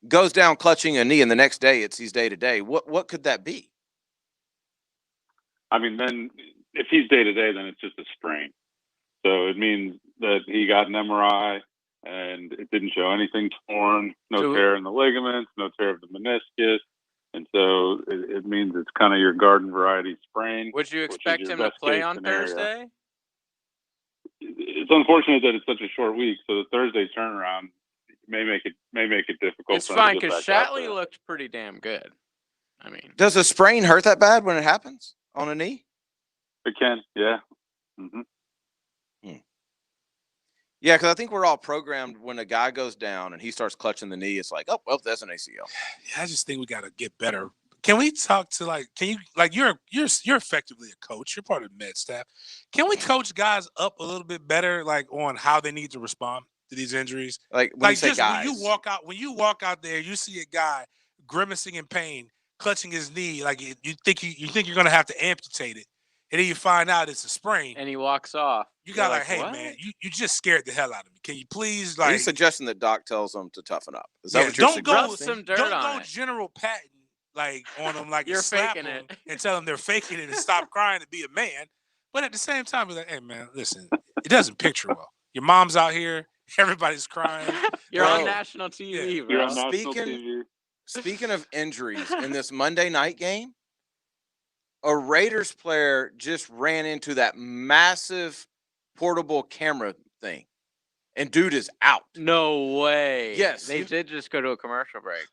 Speaker 4: goes down clutching a knee, and the next day he's day to day. What could that be?
Speaker 21: I mean, then if he's day to day, then it's just a sprain. So it means that he got an MRI and it didn't show anything torn, no tear in the ligaments, no tear of the meniscus. And so it means it's kind of your garden variety sprain.
Speaker 6: Would you
Speaker 21: which is
Speaker 6: expect
Speaker 21: your
Speaker 6: him to
Speaker 21: best
Speaker 6: play
Speaker 21: case
Speaker 6: on
Speaker 21: scenario.
Speaker 6: Thursday?
Speaker 21: It's unfortunate that it's such a short week, so the Thursday turnaround may make it difficult.
Speaker 6: It's
Speaker 21: for him to
Speaker 6: fine
Speaker 21: get
Speaker 6: because
Speaker 21: back out
Speaker 6: Shatley
Speaker 21: there.
Speaker 6: looked pretty damn good. I mean,
Speaker 4: Does a sprain hurt that bad when it happens on a knee?
Speaker 21: It can, yeah. Mm-hmm.
Speaker 4: Yeah, because I think we're all programmed when a guy goes down and he starts clutching the knee. It's like, oh, well, that's an ACL.
Speaker 5: Yeah, I just think we got to get better. Can we talk to you're effectively a coach. You're part of the med staff. Can we coach guys up a little bit better, like on how they need to respond to these injuries?
Speaker 4: Like when you say
Speaker 5: just
Speaker 4: guys,
Speaker 5: when you walk out there, you see a guy grimacing in pain, clutching his knee, like you think you're gonna have to amputate it, and then you find out it's a sprain,
Speaker 6: and he walks off.
Speaker 5: You got
Speaker 6: You're
Speaker 5: like, hey
Speaker 6: what?
Speaker 5: man, you just scared the hell out of me. Can you please
Speaker 4: are
Speaker 5: like?
Speaker 4: you suggesting that Doc tells them to toughen up? Is that
Speaker 5: Yeah,
Speaker 4: what you're
Speaker 5: don't go
Speaker 4: suggesting?
Speaker 5: don't go General Patton like on them like
Speaker 6: You're
Speaker 5: slap
Speaker 6: faking
Speaker 5: them
Speaker 6: it.
Speaker 5: and tell them they're faking it and stop crying and be a man. But at the same time, be like, hey man, listen, it doesn't picture well. Your mom's out here, everybody's crying.
Speaker 6: You're
Speaker 4: Bro.
Speaker 6: on national TV,
Speaker 5: Yeah.
Speaker 6: bro.
Speaker 21: You're on national TV.
Speaker 4: Speaking of injuries, in this Monday night game, a Raiders player just ran into that massive portable camera thing, and dude is out.
Speaker 6: No way.
Speaker 4: Yes,
Speaker 6: they
Speaker 4: you-
Speaker 6: did just go to a commercial break.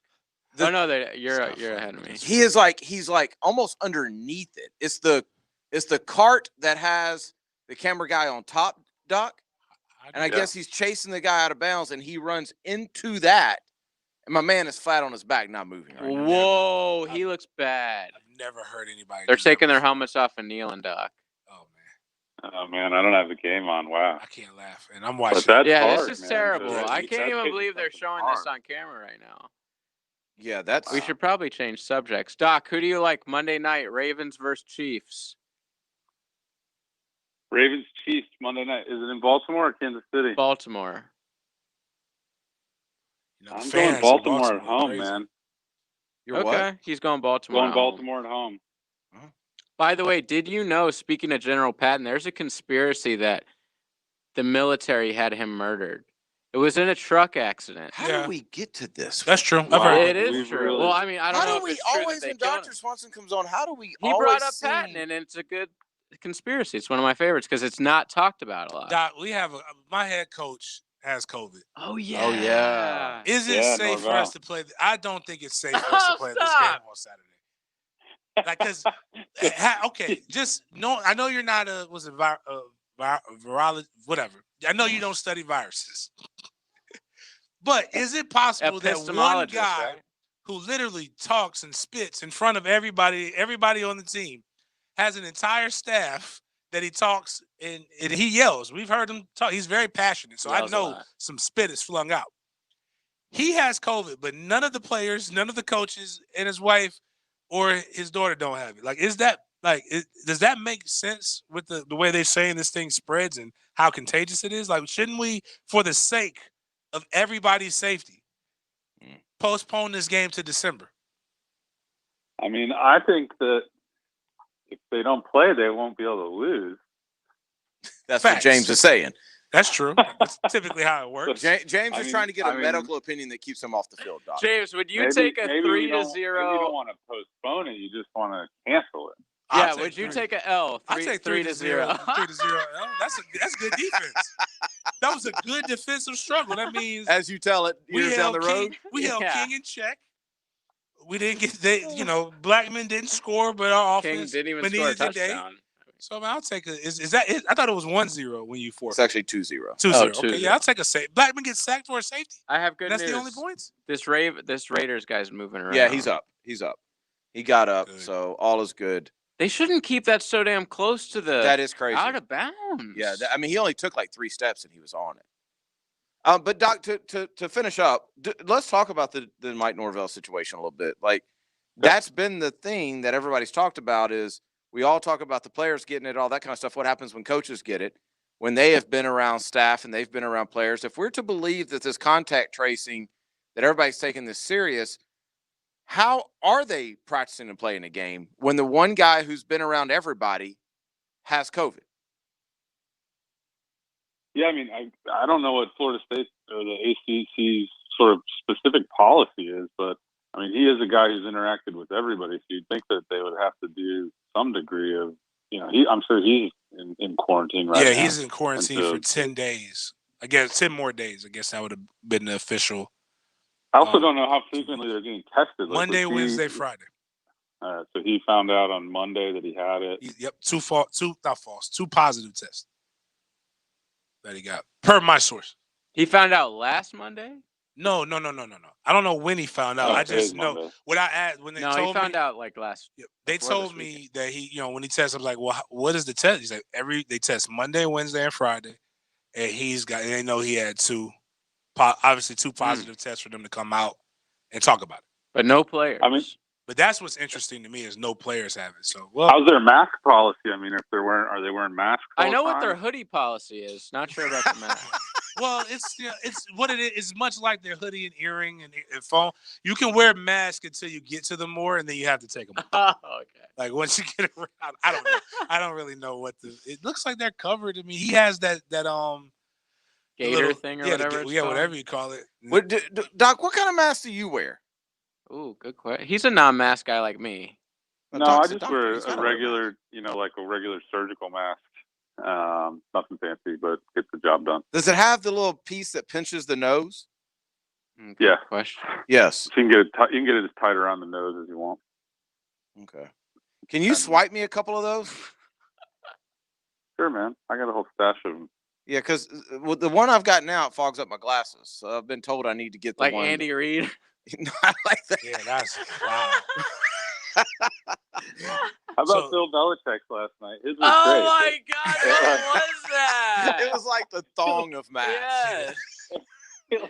Speaker 4: The-
Speaker 6: Oh no, you're ahead of me.
Speaker 4: He's like almost underneath it. It's the cart that has the camera guy on top, Doc. And I guess he's chasing the guy out of bounds, and he runs into that. And my man is flat on his back, not moving. Right now.
Speaker 6: Whoa, he looks bad.
Speaker 5: I've never heard anybody.
Speaker 6: They're
Speaker 5: do
Speaker 6: taking
Speaker 5: that
Speaker 6: their
Speaker 5: before.
Speaker 6: helmets off and kneeling, Doc.
Speaker 5: Oh man,
Speaker 21: Oh man, I don't have the game on. Wow.
Speaker 5: I can't laugh, and I'm
Speaker 21: But
Speaker 5: watching.
Speaker 21: that's
Speaker 6: Yeah,
Speaker 21: hard,
Speaker 6: this is
Speaker 21: man,
Speaker 6: terrible.
Speaker 21: to-
Speaker 6: I
Speaker 21: that's
Speaker 6: can't even
Speaker 21: taking
Speaker 6: believe they're
Speaker 21: something
Speaker 6: showing
Speaker 21: hard.
Speaker 6: this on camera right now.
Speaker 4: Yeah, that's.
Speaker 6: We should probably change subjects. Doc, who do you like Monday night? Ravens versus Chiefs.
Speaker 21: Ravens Chiefs Monday night. Is it in Baltimore or Kansas City?
Speaker 6: Baltimore.
Speaker 21: I'm
Speaker 5: fans
Speaker 21: going
Speaker 5: in
Speaker 21: Baltimore at
Speaker 5: Baltimore
Speaker 21: home,
Speaker 5: crazy.
Speaker 21: man.
Speaker 4: You're
Speaker 6: Okay,
Speaker 4: what?
Speaker 6: he's going Baltimore.
Speaker 21: Going
Speaker 6: at home.
Speaker 21: Baltimore at home.
Speaker 6: By the way, did you know, speaking of General Patton, there's a conspiracy that the military had him murdered. It was in a truck accident.
Speaker 4: How do we get to this?
Speaker 5: That's true. I've heard
Speaker 6: It is
Speaker 21: We've
Speaker 6: true.
Speaker 21: really-
Speaker 6: Well, I mean, I don't
Speaker 4: How
Speaker 6: know
Speaker 4: do
Speaker 6: if
Speaker 4: we
Speaker 6: it's true that
Speaker 4: always,
Speaker 6: they
Speaker 4: when
Speaker 6: killed
Speaker 4: Dr.
Speaker 6: him.
Speaker 4: Swanson comes on, how do we
Speaker 6: He
Speaker 4: always
Speaker 6: brought up
Speaker 4: seem...
Speaker 6: Patton, and it's a good conspiracy. It's one of my favorites because it's not talked about a lot.
Speaker 5: Doc, we have my head coach has COVID.
Speaker 6: Oh yeah.
Speaker 4: Oh, yeah.
Speaker 5: Is it
Speaker 21: Yeah,
Speaker 5: safe for
Speaker 21: Norvell.
Speaker 5: us to play? I don't think it's safe for us to play this game on Saturday. Like, cause okay, just no. I know you're not a virologist, whatever. I know you don't study viruses, but is it possible that one
Speaker 6: Epistemologist,
Speaker 5: guy
Speaker 6: right?
Speaker 5: who literally talks and spits in front of everybody on the team has an entire staff that he talks and he yells? We've heard him talk. He's very passionate, so I
Speaker 6: Yells a
Speaker 5: know
Speaker 6: lot.
Speaker 5: some spit is flung out. He has COVID, but none of the players, none of the coaches, and his wife or his daughter don't have it. Like, is that does that make sense with the way they're saying this thing spreads and how contagious it is? Like, shouldn't we, for the sake of everybody's safety, postpone this game to December?
Speaker 21: I mean, I think that if they don't play, they won't be able to lose.
Speaker 4: That's
Speaker 5: Facts.
Speaker 4: what James is saying.
Speaker 5: That's true. That's typically how it works.
Speaker 4: James is trying to get a medical opinion that keeps him off the field, Doc.
Speaker 6: James, would you
Speaker 21: Maybe-
Speaker 6: take a
Speaker 21: maybe
Speaker 6: 3-0?
Speaker 21: Maybe you don't want to postpone it. You just want to cancel it.
Speaker 6: Yeah, would you take a L?
Speaker 5: I take 3-0. 3-0 L. That's good defense. That was a good defensive struggle. That means
Speaker 4: As you tell it, years down the road.
Speaker 5: King, we held
Speaker 6: Yeah.
Speaker 5: King in check. We didn't get Blackman didn't score, but our
Speaker 6: King
Speaker 5: offense
Speaker 6: didn't even
Speaker 5: but
Speaker 6: score a
Speaker 5: neither did they.
Speaker 6: touchdown.
Speaker 5: So I'll take a. Is that it? I thought it was 1-0 when you
Speaker 4: It's
Speaker 5: forfeit.
Speaker 4: actually 2-0.
Speaker 5: 2-0.
Speaker 6: Oh,
Speaker 5: Okay,
Speaker 6: 2-0.
Speaker 5: yeah, I'll take a save. Blackman gets sacked for a safety.
Speaker 6: I have good
Speaker 5: That's
Speaker 6: news.
Speaker 5: the only points.
Speaker 6: This Raiders guy's moving around.
Speaker 4: Yeah, he's up. He got up,
Speaker 5: Good.
Speaker 4: so all is good.
Speaker 6: They shouldn't keep that so damn close to the
Speaker 4: That is crazy.
Speaker 6: out of bounds.
Speaker 4: Yeah, I mean, he only took like 3 steps and he was on it. But Doc, to finish up, let's talk about the Mike Norvell situation a little bit. Like, that's been the thing that everybody's talked about is we all talk about the players getting it, all that kind of stuff. What happens when coaches get it, when they have been around staff and they've been around players? If we're to believe that this contact tracing, that everybody's taking this serious, how are they practicing and playing a game when the one guy who's been around everybody has COVID?
Speaker 21: Yeah, I mean, I don't know what Florida State or the ACC's sort of specific policy is, but I mean, he is a guy who's interacted with everybody, so you'd think that they would have to do some degree of, I'm sure he's in quarantine right now.
Speaker 5: Yeah, he's in quarantine
Speaker 21: And
Speaker 5: for 10 days. I guess 10 more days. I guess that would have been the official.
Speaker 21: I also don't know how frequently they're getting tested. Like,
Speaker 5: Monday,
Speaker 21: was he-
Speaker 5: Wednesday, Friday.
Speaker 21: So he found out on Monday that he had it.
Speaker 5: Yep, two positive tests that he got per my source.
Speaker 6: He found out last Monday.
Speaker 5: No. I don't know when he found out.
Speaker 21: Oh,
Speaker 5: I
Speaker 21: today's
Speaker 5: just know
Speaker 21: Monday.
Speaker 5: what I asked when they
Speaker 6: No,
Speaker 5: told
Speaker 6: he found
Speaker 5: me.
Speaker 6: out like last.
Speaker 5: They
Speaker 6: before
Speaker 5: told
Speaker 6: this
Speaker 5: me that he, when he tests, I was like, well, what is the test? He's like, they test Monday, Wednesday, and Friday, and they know he had two positive tests for them to come out and talk about it.
Speaker 6: But no players.
Speaker 21: I mean,
Speaker 5: But that's what's interesting to me is no players have it. So
Speaker 21: how's their mask policy? I mean, if are they wearing masks? all
Speaker 6: I know
Speaker 21: the
Speaker 6: what
Speaker 21: time?
Speaker 6: their hoodie policy is. Not sure about the mask.
Speaker 5: Well, it's what it is. It's much like their hoodie and earring and phone. You can wear a mask until you get to them more, and then you have to take them off.
Speaker 6: Oh, okay.
Speaker 5: Like once you get around, I don't know. I don't really know what it looks like. They're covered. I mean, he has that
Speaker 6: Gator
Speaker 5: little,
Speaker 6: thing or
Speaker 5: yeah,
Speaker 6: whatever. it's called?
Speaker 5: whatever you call it.
Speaker 4: What, Doc, what kind of mask do you wear?
Speaker 6: Ooh, good question. He's a non-mask guy like me.
Speaker 21: No, I just wear a regular, like a regular surgical mask. Nothing fancy, but gets the job done.
Speaker 4: Does it have the little piece that pinches the nose?
Speaker 21: Yeah.
Speaker 6: Question.
Speaker 4: Yes.
Speaker 21: So you can get it as tight around the nose as you want.
Speaker 4: Okay. Can you swipe me a couple of those?
Speaker 21: Sure, man. I got a whole stash of them.
Speaker 4: Yeah, because the one I've got now, it fogs up my glasses. So I've been told I need to get the
Speaker 6: Like
Speaker 4: one.
Speaker 6: Andy Reid.
Speaker 4: Not like that.
Speaker 5: Yeah, that's wow.
Speaker 21: How about
Speaker 5: So-
Speaker 21: Bill Belichick's last night? His was
Speaker 6: Oh
Speaker 21: great.
Speaker 6: my God, what was that?
Speaker 4: It was like the thong of math.
Speaker 6: Yes.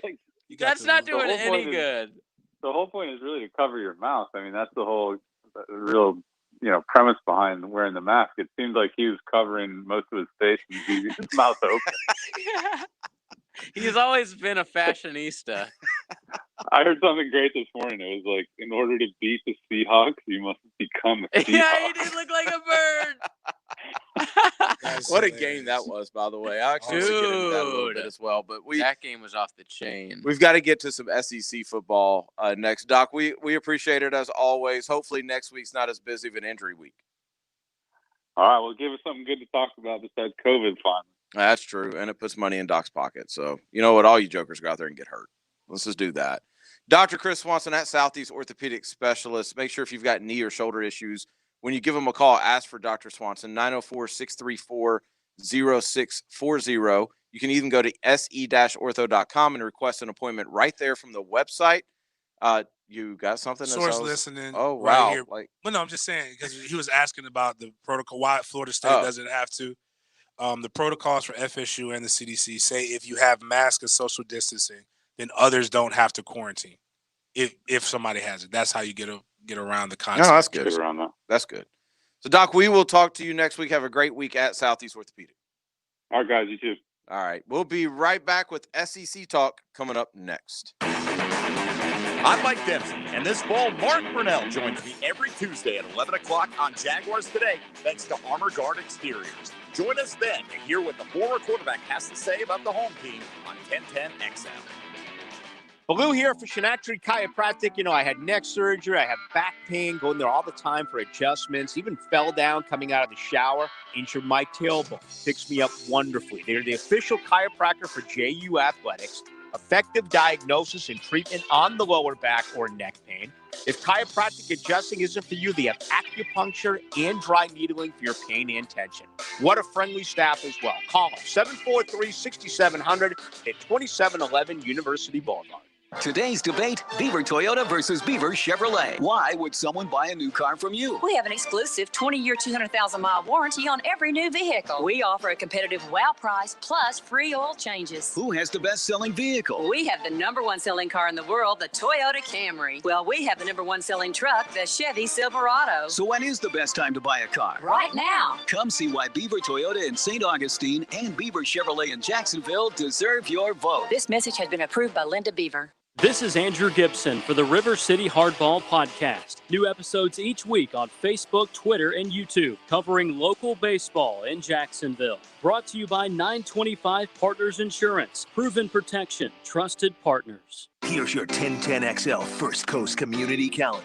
Speaker 21: Like,
Speaker 6: That's not
Speaker 21: the
Speaker 6: doing
Speaker 21: whole
Speaker 6: any
Speaker 21: point is-
Speaker 6: good.
Speaker 21: The whole point is really to cover your mouth. I mean, that's the whole real, premise behind wearing the mask. It seemed like he was covering most of his face and leaving his mouth open.
Speaker 6: Yeah. He's always been a fashionista.
Speaker 21: I heard something great this morning. It was like, in order to beat the Seahawks, you must become a Seahawk.
Speaker 6: Yeah, he did look like a bird.
Speaker 4: What a game that was, by the way. I actually want to get into that a little bit as well. But
Speaker 6: that game was off the chain.
Speaker 4: We've got to get to some SEC football next. Doc, we appreciate it as always. Hopefully next week's not as busy of an injury week.
Speaker 21: All right, well, give us something good to talk about besides COVID finally.
Speaker 4: That's true, and it puts money in Doc's pocket. So, you know what? All you jokers go out there and get hurt. Let's just do that. Dr. Chris Swanson at Southeast Orthopedic Specialist. Make sure if you've got knee or shoulder issues, when you give them a call, ask for Dr. Swanson, 904-634-0640. You can even go to se-ortho.com and request an appointment right there from the website. You got something?
Speaker 5: Source listening.
Speaker 4: Oh, wow.
Speaker 5: Right here. Well, no, I'm just saying, because he was asking about the protocol, why Florida State doesn't have to. The protocols for FSU and the CDC say if you have mask and social distancing, then others don't have to quarantine. If somebody has it, that's how you get around the concept.
Speaker 4: No, that's good.
Speaker 21: Get around that.
Speaker 4: That's good. So, Doc, we will talk to you next week. Have a great week at Southeast Orthopedic.
Speaker 21: All right, guys, you too.
Speaker 4: All right. We'll be right back with SEC Talk coming up next.
Speaker 1: I'm Mike Dempsey, and this fall, Mark Brunell joins me every Tuesday at 11 o'clock on Jaguars Today, thanks to Armor Guard Exteriors. Join us then to hear what the former quarterback has to say about the home team on 1010XL.
Speaker 9: Baloo here for Shinatri Chiropractic. I had neck surgery. I have back pain, going there all the time for adjustments. Even fell down coming out of the shower, injured my tailbone. Fixed me up wonderfully. They're the official chiropractor for JU Athletics. Effective diagnosis and treatment on the lower back or neck pain. If chiropractic adjusting isn't for you, they have acupuncture and dry needling for your pain and tension. What a friendly staff as well. Call them 743-6700 at 2711 University Boulevard.
Speaker 22: Today's debate, Beaver Toyota versus Beaver Chevrolet. Why would someone buy a new car from you?
Speaker 23: We have an exclusive 20-year, 200,000-mile warranty on every new vehicle. We offer a competitive wow price plus free oil changes.
Speaker 22: Who has the best-selling vehicle?
Speaker 23: We have the #1 selling car in the world, the Toyota Camry. Well, we have the #1 selling truck, the Chevy Silverado.
Speaker 22: So when is the best time to buy a car?
Speaker 23: Right now.
Speaker 22: Come see why Beaver Toyota in St. Augustine and Beaver Chevrolet in Jacksonville deserve your vote.
Speaker 23: This message has been approved by Linda Beaver.
Speaker 24: This is Andrew Gibson for the River City Hardball Podcast. New episodes each week on Facebook, Twitter, and YouTube, covering local baseball in Jacksonville. Brought to you by 925 Partners Insurance. Proven protection, trusted partners.
Speaker 3: Here's your 1010XL First Coast Community Calendar.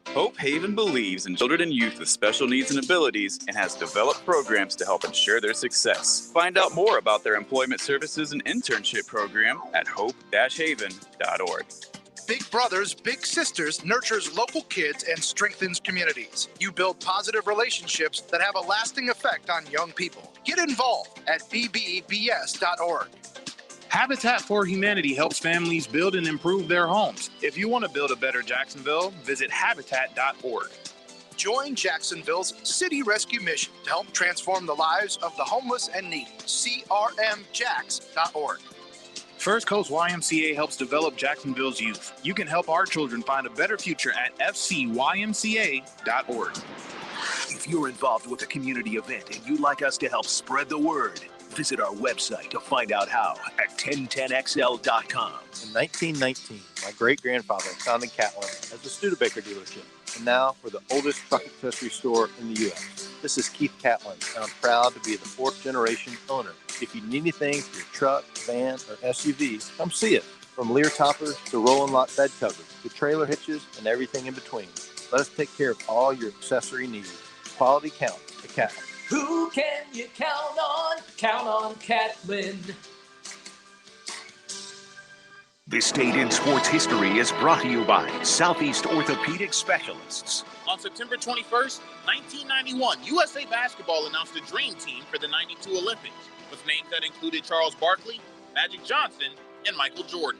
Speaker 25: Hope Haven believes in children and youth with special needs and abilities and has developed programs to help ensure their success. Find out more about their employment services and internship program at hope-haven.org.
Speaker 26: Big Brothers Big Sisters nurtures local kids and strengthens communities. You build positive relationships that have a lasting effect on young people. Get involved at bbbs.org.
Speaker 27: Habitat for Humanity helps families build and improve their homes. If you want to build a better Jacksonville, visit habitat.org.
Speaker 26: Join Jacksonville's City Rescue Mission to help transform the lives of the homeless and needy. crmjax.org.
Speaker 27: First Coast YMCA helps develop Jacksonville's youth. You can help our children find a better future at fcymca.org.
Speaker 3: If you're involved with a community event and you'd like us to help spread the word, visit our website to find out how at 1010XL.com.
Speaker 28: In 1919, my great-grandfather founded Catlin as the Studebaker dealership, and now we're the oldest truck accessory store in the U.S. This is Keith Catlin, and I'm proud to be the fourth-generation owner. If you need anything for your truck, van, or SUV, come see us. From Lear toppers to rolling lot bed covers to trailer hitches and everything in between. Let us take care of all your accessory needs. Quality counts at Catlin.
Speaker 29: Who can you count on? Count on Catlin.
Speaker 3: This date in sports history is brought to you by Southeast Orthopedic Specialists.
Speaker 30: On September 21st, 1991, USA Basketball announced a dream team for the 92 Olympics, with names that included Charles Barkley, Magic Johnson, and Michael Jordan.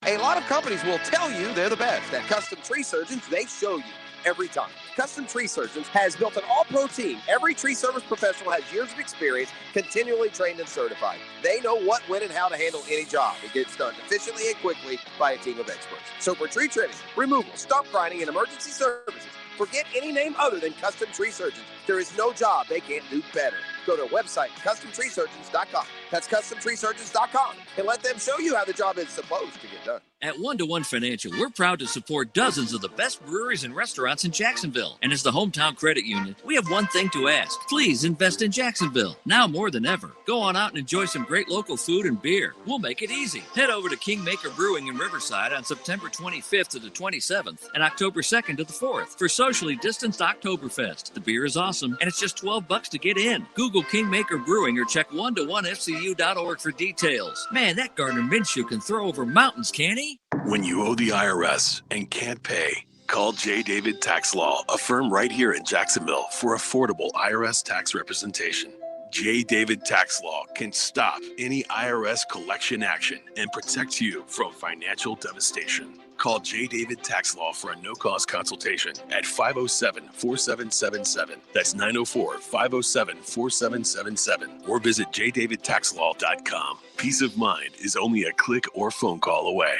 Speaker 31: A lot of companies will tell you they're the best. At Custom Tree Surgeons, they show you.
Speaker 2: every time. Custom Tree Surgeons has built an all-pro team. Every tree service professional has years of experience, continually trained and certified. They know what, when, and how to handle any job. It gets done efficiently and quickly by a team of experts. So for tree trimming, removal, stump grinding, and emergency services, forget any name other than Custom Tree Surgeons. There is no job they can't do better. Go to our website, CustomTreeSurgeons.com. That's CustomTreeSurgeons.com, and let them show you how the job is supposed to get done.
Speaker 7: At 1-to-1 Financial, we're proud to support dozens of the best breweries and restaurants in Jacksonville. And as the hometown credit union, we have one thing to ask. Please invest in Jacksonville, now more than ever. Go on out and enjoy some great local food and beer. We'll make it easy. Head over to Kingmaker Brewing in Riverside on September 25th to the 27th and October 2nd to the 4th for socially distanced Oktoberfest. The beer is awesome, and it's just $12 to get in. Google Kingmaker Brewing or check 1to1fcu.org for details. Man, that Gardner Minshew can throw over mountains, can he?
Speaker 8: When you owe the IRS and can't pay, call J. David Tax Law, a firm right here in Jacksonville, for affordable IRS tax representation. J. David Tax Law can stop any IRS collection action and protect you from financial devastation. Call J. David Tax Law for a no-cost consultation at 507-4777. That's 904-507-4777. Or visit jdavidtaxlaw.com. Peace of mind is only a click or phone call away.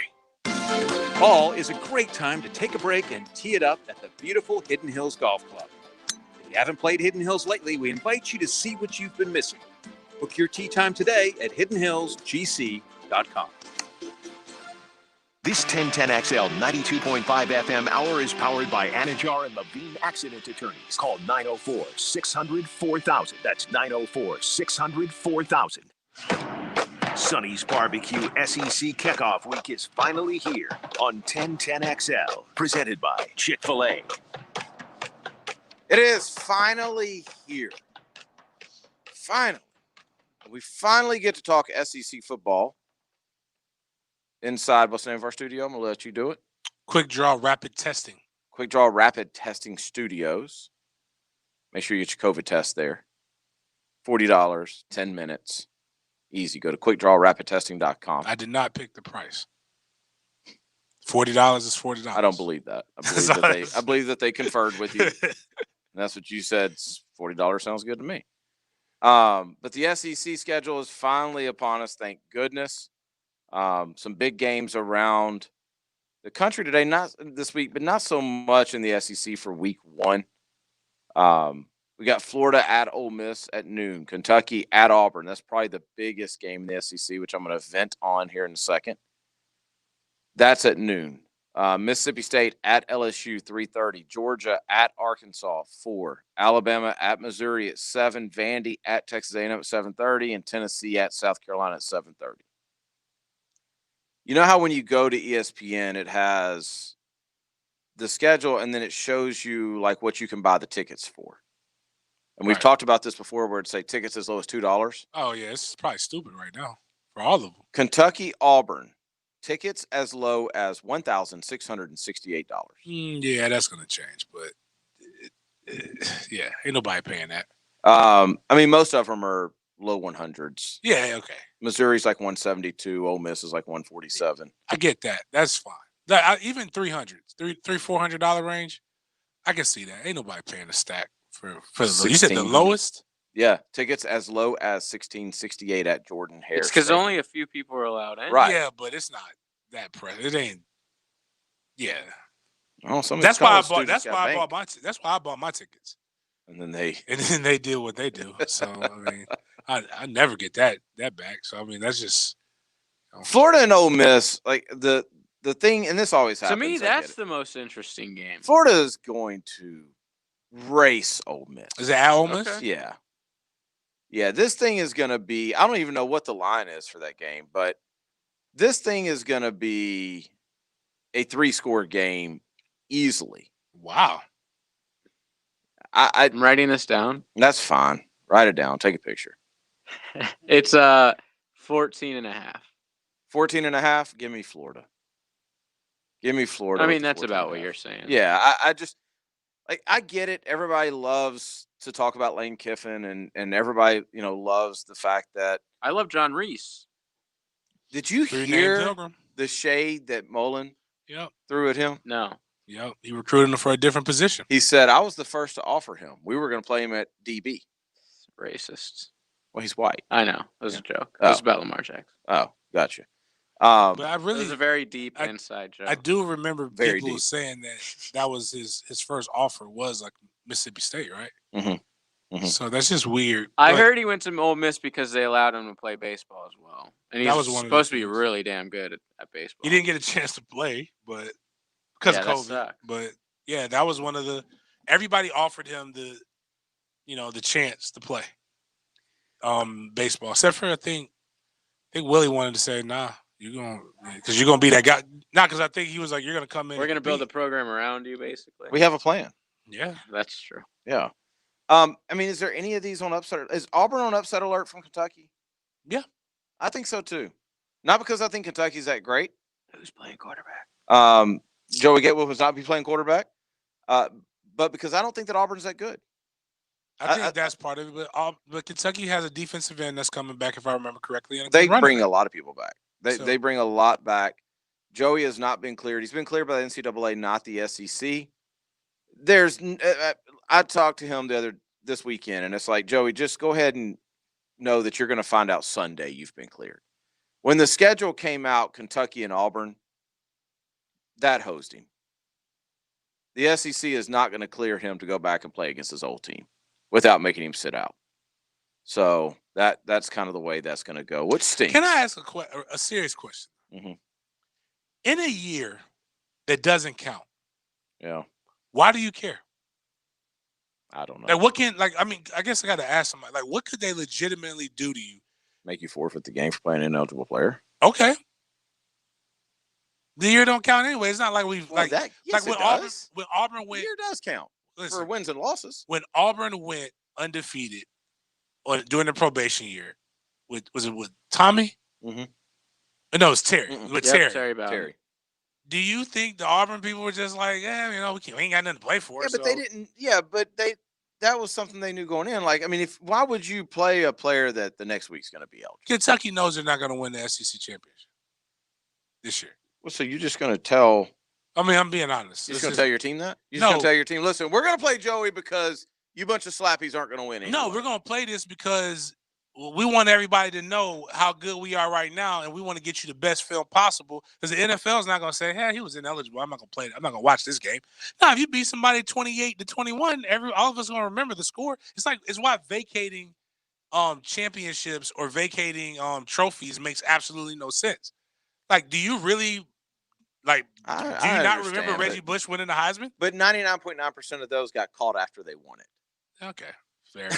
Speaker 10: Fall is a great time to take a break and tee it up at the beautiful Hidden Hills Golf Club. If you haven't played Hidden Hills lately, we invite you to see what you've been missing. Book your tee time today at hiddenhillsgc.com.
Speaker 3: This 1010XL 92.5 FM hour is powered by Anajar and Levine Accident Attorneys. Call 904-600-4000. That's 904-600-4000. Sonny's Barbecue SEC Kickoff Week is finally here on 1010XL. Presented by Chick-fil-A.
Speaker 4: It is finally here. Finally. We finally get to talk SEC football. Inside, what's the name of our studio? I'm going to let you do it.
Speaker 5: Quick Draw Rapid Testing.
Speaker 4: Quick Draw Rapid Testing Studios. Make sure you get your COVID test there. $40, 10 minutes. Easy. Go to quickdrawrapidtesting.com.
Speaker 5: I did not pick the price. $40 is $40.
Speaker 4: I don't believe that. I believe that they conferred with you. And that's what you said. $40 sounds good to me. But the SEC schedule is finally upon us. Thank goodness. Some big games around the country today, not this week, but not so much in the SEC for week one. We got Florida at Ole Miss at noon, Kentucky at Auburn. That's probably the biggest game in the SEC, which I'm going to vent on here in a second. That's at noon. Mississippi State at LSU, 3:30. Georgia at Arkansas, 4. Alabama at Missouri at 7. Vandy at Texas A&M at 7:30. And Tennessee at South Carolina at 7:30. You know how when you go to ESPN, it has the schedule and then it shows you like what you can buy the tickets for. And we've talked about this before where it's like tickets as low as $2.
Speaker 5: Oh, yeah. It's probably stupid right now for all of them.
Speaker 4: Kentucky, Auburn, tickets as low as $1,668.
Speaker 5: Yeah, that's going to change. But, yeah, ain't nobody paying that.
Speaker 4: I mean, most of them are low 100s.
Speaker 5: Yeah, okay.
Speaker 4: Missouri's like 172. Ole Miss is like 147.
Speaker 5: I get that. That's fine. Even $300, $400 range, I can see that. Ain't nobody paying a stack for the. You said the lowest?
Speaker 4: Yeah, tickets as low as $1,668 at Jordan Hare.
Speaker 6: It's because only a few people are allowed in.
Speaker 4: Right.
Speaker 5: Yeah, but it's not that pressure. It ain't. Yeah.
Speaker 4: Oh,
Speaker 5: that's why I bought. That's why I bought my tickets.
Speaker 4: And then they
Speaker 5: did what they do. So I mean, I never get that back. So I mean, that's just
Speaker 4: Florida and Ole Miss. Like the thing, and this always happens.
Speaker 6: To me, that's the most interesting game.
Speaker 4: Florida is going to race Ole Miss.
Speaker 5: Is it at Ole Miss?
Speaker 4: Okay. Yeah. Yeah, this thing is going to be, I don't even know what the line is for that game, but this thing is going to be a 3-score game easily.
Speaker 5: Wow.
Speaker 6: I'm writing this down.
Speaker 4: That's fine. Write it down. Take a picture.
Speaker 6: It's 14.5.
Speaker 4: 14.5. Give me Florida. Give me Florida.
Speaker 6: I mean, that's about what you're saying.
Speaker 4: Yeah, I just like I get it. Everybody loves to talk about Lane Kiffin, and everybody loves the fact that
Speaker 6: I love John Reese.
Speaker 4: Did you hear the shade that Mullen threw at him?
Speaker 6: No.
Speaker 5: Yep, he recruited him for a different position.
Speaker 4: He said, I was the first to offer him. We were going to play him at DB.
Speaker 6: Racist.
Speaker 4: Well, he's white.
Speaker 6: I know. It was a joke. It was about Lamar Jackson.
Speaker 4: Oh, gotcha.
Speaker 5: But I
Speaker 6: It was
Speaker 5: really,
Speaker 6: a very deep inside joke.
Speaker 5: I do remember
Speaker 4: Very
Speaker 5: people
Speaker 4: deep.
Speaker 5: saying that was his first offer was like Mississippi State, right?
Speaker 4: Mm-hmm.
Speaker 5: So that's just weird.
Speaker 6: I
Speaker 5: But
Speaker 6: heard he went to Ole Miss because they allowed him to play baseball as well. And
Speaker 5: That
Speaker 6: he's
Speaker 5: was one of the
Speaker 6: supposed to be
Speaker 5: things.
Speaker 6: really damn good at baseball.
Speaker 5: he didn't get a chance to play, but because
Speaker 6: Yeah,
Speaker 5: of
Speaker 6: that
Speaker 5: COVID.
Speaker 6: sucks.
Speaker 5: But yeah, that was one of the. Everybody offered him the chance to play baseball, except for I think Willie wanted to say, nah, you're gonna be that guy. Not because I think he was like, you're gonna come in.
Speaker 6: We're
Speaker 5: and
Speaker 6: gonna build a
Speaker 5: compete.
Speaker 6: program around you, basically.
Speaker 4: We have a plan.
Speaker 5: Yeah,
Speaker 6: that's true.
Speaker 4: Yeah. I mean, is there any of these on upset? Is Auburn on upset alert from Kentucky?
Speaker 5: Yeah.
Speaker 4: I think so too. Not because I think Kentucky's that great.
Speaker 6: Who's playing quarterback?
Speaker 4: Joey Gatewood was not be playing quarterback. But because I don't think that Auburn's that good.
Speaker 5: I think that's part of it. But Kentucky has a defensive end that's coming back, if I remember correctly. And
Speaker 4: They bring a lot of people back. They bring a lot back. Joey has not been cleared. He's been cleared by the NCAA, not the SEC. I talked to him this weekend, and it's like, Joey, just go ahead and know that you're going to find out Sunday you've been cleared. When the schedule came out, Kentucky and Auburn, that hosed him. The SEC is not going to clear him to go back and play against his old team without making him sit out. So that's kind of the way that's going to go, which stinks.
Speaker 5: Can I ask a serious question?
Speaker 4: Mm-hmm.
Speaker 5: In a year that doesn't count,
Speaker 4: Yeah.
Speaker 5: why do you care?
Speaker 4: I don't know.
Speaker 5: I guess I got to ask somebody, what could they legitimately do to you?
Speaker 4: Make you forfeit the game for playing an ineligible player.
Speaker 5: Okay. The year don't count anyway. It's not like we've
Speaker 4: When
Speaker 5: Auburn went.
Speaker 4: The year does count for wins and losses.
Speaker 5: When Auburn went undefeated during the probation year, was it with Tommy?
Speaker 4: Mm-hmm.
Speaker 5: No, it's Terry. With
Speaker 6: Terry.
Speaker 5: Do you think the Auburn people were just like, we ain't got nothing to play for?
Speaker 4: Yeah, but they didn't. Yeah, but that was something they knew going in. Like, I mean, why would you play a player that the next week's going to be eligible?
Speaker 5: Kentucky knows they're not going to win the SEC championship this year.
Speaker 4: Well, so you're just going to tell?
Speaker 5: I mean, I'm being honest.
Speaker 4: You're just going to tell your team that? You're just going to tell your team, listen, we're going to play Joey because you bunch of slappies aren't going to win anyway.
Speaker 5: No, we're going to play this because we want everybody to know how good we are right now, and we want to get you the best film possible. Because the NFL is not going to say, "Hey, he was ineligible. I'm not going to play. I'm not going to watch this game." No, if you beat somebody 28-21, all of us are going to remember the score. It's why vacating championships or vacating trophies makes absolutely no sense. Like, do you really do you not remember Reggie Bush winning the Heisman?
Speaker 4: But 99.9% of those got caught after they won it.
Speaker 5: Okay. Fair.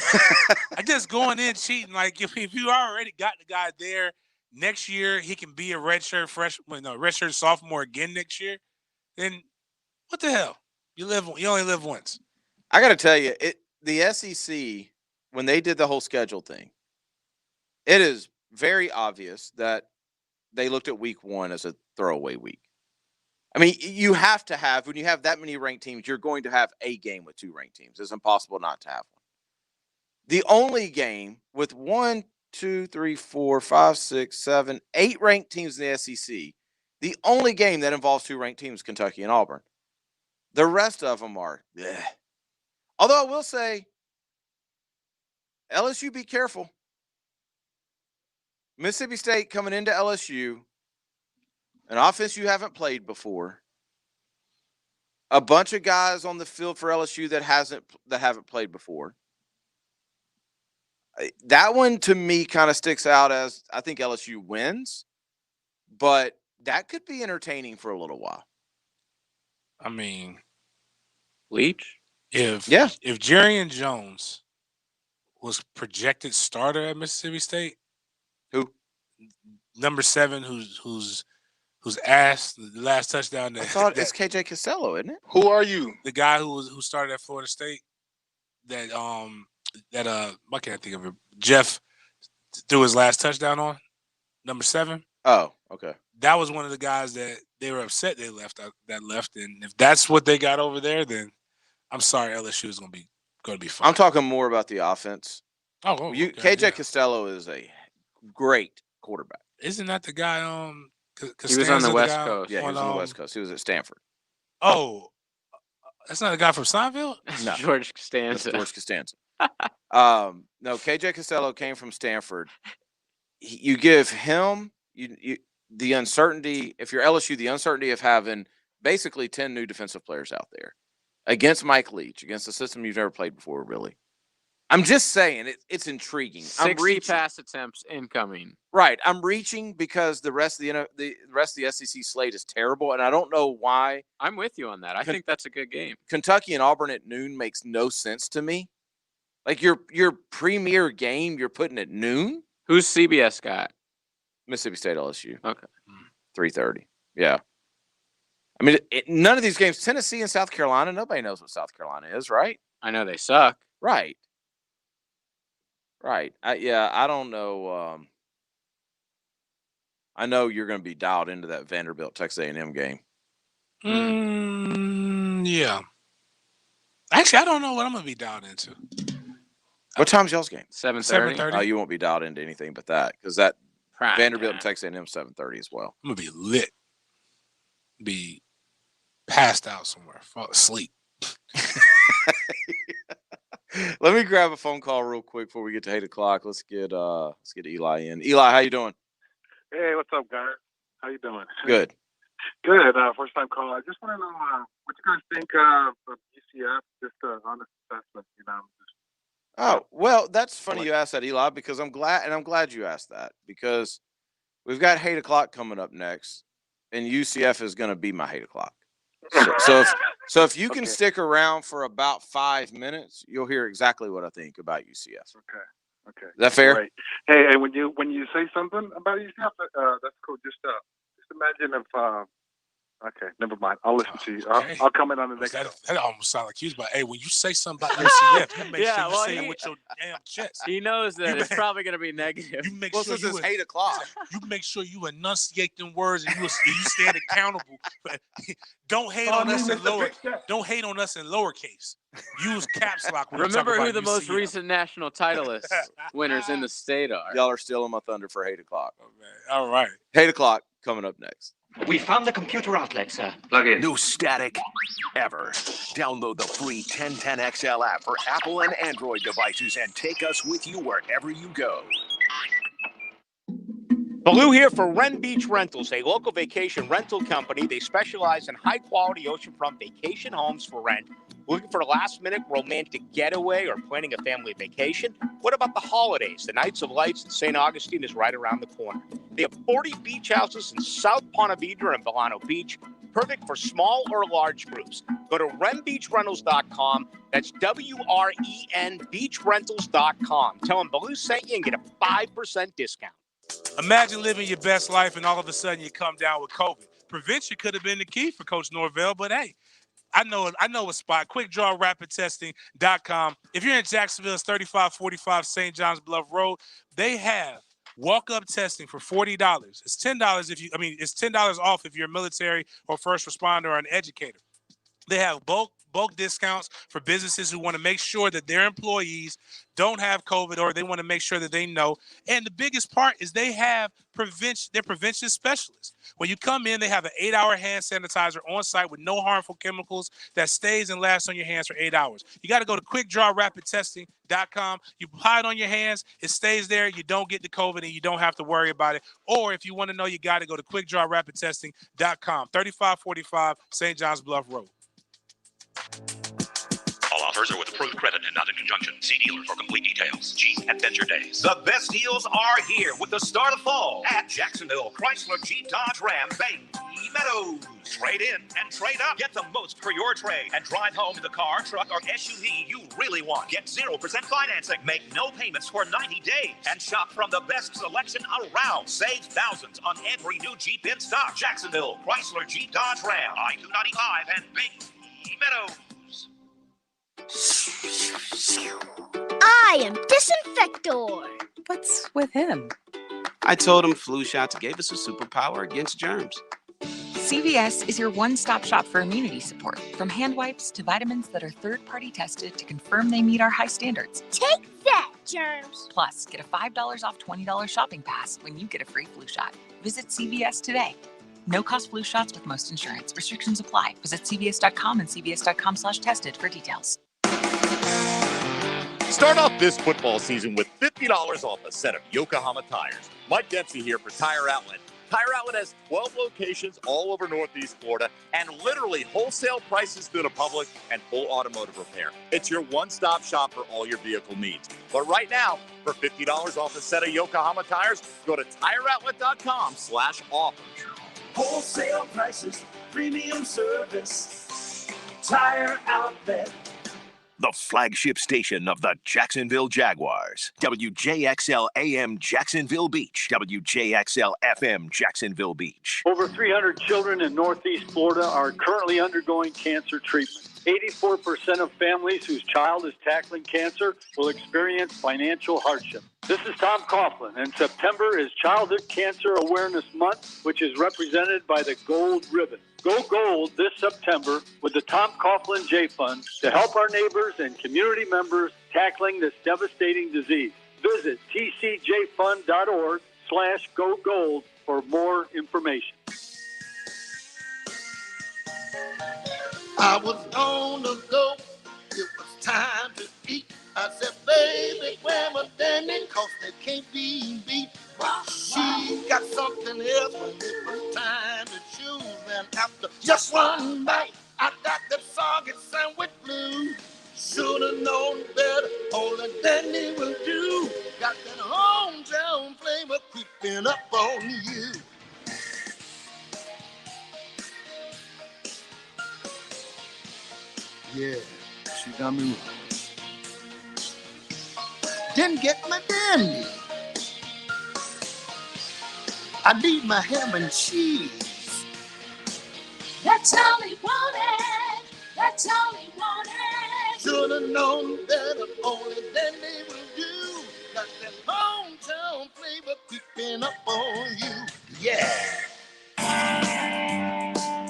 Speaker 5: I just going in cheating. Like if you already got the guy there, next year he can be a redshirt sophomore again next year. Then what the hell? You only live once.
Speaker 4: I got to tell you, the SEC, when they did the whole schedule thing, it is very obvious that they looked at week one as a throwaway week. I mean, you have to have, when you have that many ranked teams, you're going to have a game with two ranked teams. It's impossible not to have one. The only game with 1, 2, 3, 4, 5, 6, 7, 8 ranked teams in the SEC, the only game that involves two ranked teams, Kentucky and Auburn. The rest of them are, bleh. Although I will say, LSU, be careful. Mississippi State coming into LSU, an offense you haven't played before. A bunch of guys on the field for LSU that haven't played before. That one to me kind of sticks out as I think LSU wins, but that could be entertaining for a little while.
Speaker 5: I mean,
Speaker 6: Leach?
Speaker 5: If Jarian Jones was projected starter at Mississippi State,
Speaker 4: who
Speaker 5: number 7, who's asked the last touchdown.
Speaker 4: I thought it's KJ Costello, isn't it?
Speaker 5: Who are you? The guy who started at Florida State. Why can't I think of it? Jeff threw his last touchdown on number 7.
Speaker 4: Oh, okay.
Speaker 5: That was one of the guys that they were upset they left. And if that's what they got over there, then I'm sorry, LSU is going to be fine.
Speaker 4: I'm talking more about the offense.
Speaker 5: Okay,
Speaker 4: KJ Costello is a great quarterback.
Speaker 5: Isn't that the guy?
Speaker 6: He was on the West Coast.
Speaker 4: Yeah, he was on the West Coast. He was at Stanford.
Speaker 5: Oh, That's not a guy from Seinfeld?
Speaker 4: No.
Speaker 6: George Costanza.
Speaker 4: That's George Costanza. No, KJ Costello came from Stanford. You give him the uncertainty, if you're LSU, the uncertainty of having basically 10 new defensive players out there against Mike Leach, against a system you've never played before, really. I'm just saying it's intriguing.
Speaker 6: 60 pass attempts incoming.
Speaker 4: Right. I'm reaching because the rest of the SEC slate is terrible, and I don't know why.
Speaker 6: I'm with you on that. I think that's a good game.
Speaker 4: Kentucky and Auburn at noon makes no sense to me. Like your premier game, you're putting at noon.
Speaker 6: Who's CBS got?
Speaker 4: Mississippi State LSU.
Speaker 6: Okay.
Speaker 4: 3:30. Yeah. I mean, none of these games, Tennessee and South Carolina, nobody knows what South Carolina is, right?
Speaker 6: I know they suck.
Speaker 4: Right. Right. I don't know. I know you're going to be dialed into that Vanderbilt Texas A&M game.
Speaker 5: Yeah. Actually, I don't know what I'm going to be dialed into.
Speaker 4: What time's y'all's game?
Speaker 6: 7:30.
Speaker 4: Oh, you won't be dialed into anything but that because that
Speaker 6: Prime
Speaker 4: Vanderbilt
Speaker 6: time.
Speaker 4: and Texas A&M 7:30 as well.
Speaker 5: I'm going to be lit. Be passed out somewhere. Fall asleep.
Speaker 4: Let me grab a phone call real quick before we get to 8 o'clock. Let's get Eli in. Eli, how you doing?
Speaker 11: Hey, what's up, guys? How you doing?
Speaker 4: Good.
Speaker 11: Good. First time call. I just want to know what you guys think of UCF. Just honest assessment.
Speaker 4: Oh, well, that's funny you asked that, Eli, because I'm glad you asked that because we've got 8 o'clock coming up next, and UCF is going to be my 8 o'clock. So if you can stick around for about 5 minutes, you'll hear exactly what I think about UCF.
Speaker 11: Okay.
Speaker 4: Is that fair?
Speaker 11: Right. Hey, and when you say something about UCF, that's cool. Just imagine if. Okay, never mind. I'll listen to you. I'll comment on the next.
Speaker 5: That almost sounded like he was about, hey, when you say something about UCF, you make sure you say it with your damn chest.
Speaker 6: He knows that it's probably going to be negative.
Speaker 5: You make
Speaker 4: Well,
Speaker 5: sure
Speaker 4: since it's 8 o'clock.
Speaker 5: You make sure you enunciate them words and you stand accountable. Don't hate on us in lowercase. Use caps lock. When
Speaker 6: Remember
Speaker 5: you talk
Speaker 6: who
Speaker 5: about
Speaker 6: the most
Speaker 5: UCF.
Speaker 6: recent national titleist winners in the state are.
Speaker 4: Y'all are stealing my thunder for 8 o'clock.
Speaker 5: All right.
Speaker 4: 8 o'clock coming up next.
Speaker 12: We found the computer outlet, sir.
Speaker 3: Plug in. No static ever. Download the free 1010XL app for Apple and Android devices and take us with you wherever you go.
Speaker 9: Baloo here for Wren Beach Rentals, a local vacation rental company. They specialize in high-quality oceanfront vacation homes for rent. Looking for a last-minute romantic getaway or planning a family vacation? What about the holidays? The Nights of Lights in St. Augustine is right around the corner. They have 40 beach houses in South Ponte Vedra and Volano Beach, perfect for small or large groups. Go to renbeachrentals.com. That's WREN beachrentals.com. Tell them Baloo sent you and get a 5% discount.
Speaker 5: Imagine living your best life and all of a sudden you come down with COVID. Prevention could have been the key for Coach Norvell, but hey, I know a spot. QuickDrawRapidTesting.com. If you're in Jacksonville, it's 3545 St. John's Bluff Road. They have walk-up testing for $40. It's $10 it's $10 off if you're a military or first responder or an educator. They have bulk discounts for businesses who want to make sure that their employees don't have COVID or they want to make sure that they know. And the biggest part is they have their prevention specialists. When you come in, they have an 8-hour hand sanitizer on site with no harmful chemicals that stays and lasts on your hands for 8 hours. You got to go to QuickDrawRapidTesting.com. You apply it on your hands. It stays there. You don't get the COVID and you don't have to worry about it. Or if you want to know, you got to go to QuickDrawRapidTesting.com. 3545 St. John's Bluff Road.
Speaker 13: All offers are with approved credit and not in conjunction. See dealer for complete details. Jeep Adventure Days.
Speaker 3: The best deals are here with the start of fall at Jacksonville Chrysler Jeep Dodge Ram Bay Meadows. Trade in and trade up. Get the most for your trade and drive home the car, truck, or SUV you really want. Get 0% financing. Make no payments for 90 days and shop from the best selection around. Save thousands on every new Jeep in stock. Jacksonville Chrysler Jeep Dodge Ram. I-295 and Bay Meadows.
Speaker 14: I am Disinfector.
Speaker 15: What's with him?
Speaker 16: I told him flu shots gave us a superpower against germs.
Speaker 15: CVS is your one-stop shop for immunity support, from hand wipes to vitamins that are third-party tested to confirm they meet our high standards.
Speaker 14: Take that, germs.
Speaker 15: Plus, get a $5 off $20 shopping pass when you get a free flu shot. Visit CVS today. No cost flu shots with most insurance. Restrictions apply. Visit cvs.com and cvs.com/tested for details.
Speaker 1: Start off this football season with $50 off a set of Yokohama tires. Mike Dempsey here for Tire Outlet. Tire Outlet has 12 locations all over Northeast Florida and literally wholesale prices to the public and full automotive repair. It's your one-stop shop for all your vehicle needs. But right now, for $50 off a set of Yokohama tires, go to tireoutlet.com/offers.
Speaker 29: Wholesale prices, premium service. Tire Outlet.
Speaker 3: The flagship station of the Jacksonville Jaguars. WJXL AM Jacksonville Beach. WJXL FM Jacksonville Beach.
Speaker 17: Over 300 children in Northeast Florida are currently undergoing cancer treatment. 84% of families whose child is tackling cancer will experience financial hardship. This is Tom Coughlin, and September is Childhood Cancer Awareness Month, which is represented by the Gold Ribbon. Go gold this September with the Tom Coughlin J Fund to help our neighbors and community members tackling this devastating disease. Visit tcjfund.org/go gold for more information.
Speaker 18: I was on the go. It was time to eat. I said, baby, where my Danny? Cause they can't be beat. She got something else when it was time to choose. And after just one bite, I got that soggy sandwich blue. Should've known better, only Danny will do. Got that hometown flavor creeping up on you. Yeah, she got me wrong. Didn't get my dandy. I need my ham and cheese.
Speaker 29: That's all he wanted. That's all he wanted.
Speaker 18: Should've known better, only Danny will do. Got that hometown flavor creeping up on you. Yeah.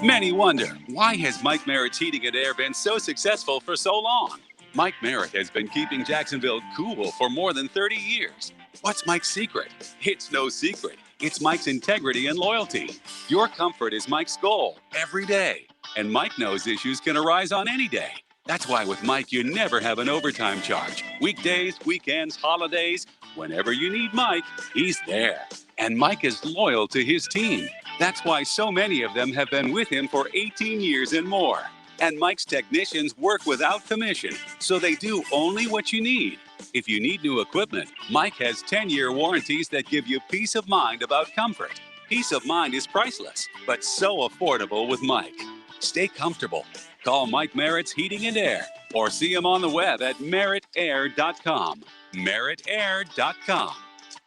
Speaker 10: Many wonder, why has Mike Merritt's Heating and Air been so successful for so long? Mike Merritt has been keeping Jacksonville cool for more than 30 years. What's Mike's secret? It's no secret. It's Mike's integrity and loyalty. Your comfort is Mike's goal every day. And Mike knows issues can arise on any day. That's why with Mike, you never have an overtime charge. Weekdays, weekends, holidays, whenever you need Mike, he's there. And Mike is loyal to his team. That's why so many of them have been with him for 18 years and more. And Mike's technicians work without commission, so they do only what you need. If you need new equipment, Mike has 10-year warranties that give you peace of mind about comfort. Peace of mind is priceless, but so affordable with Mike. Stay comfortable. Call Mike Merritt's Heating and Air or see him on the web at merrittair.com. merrittair.com.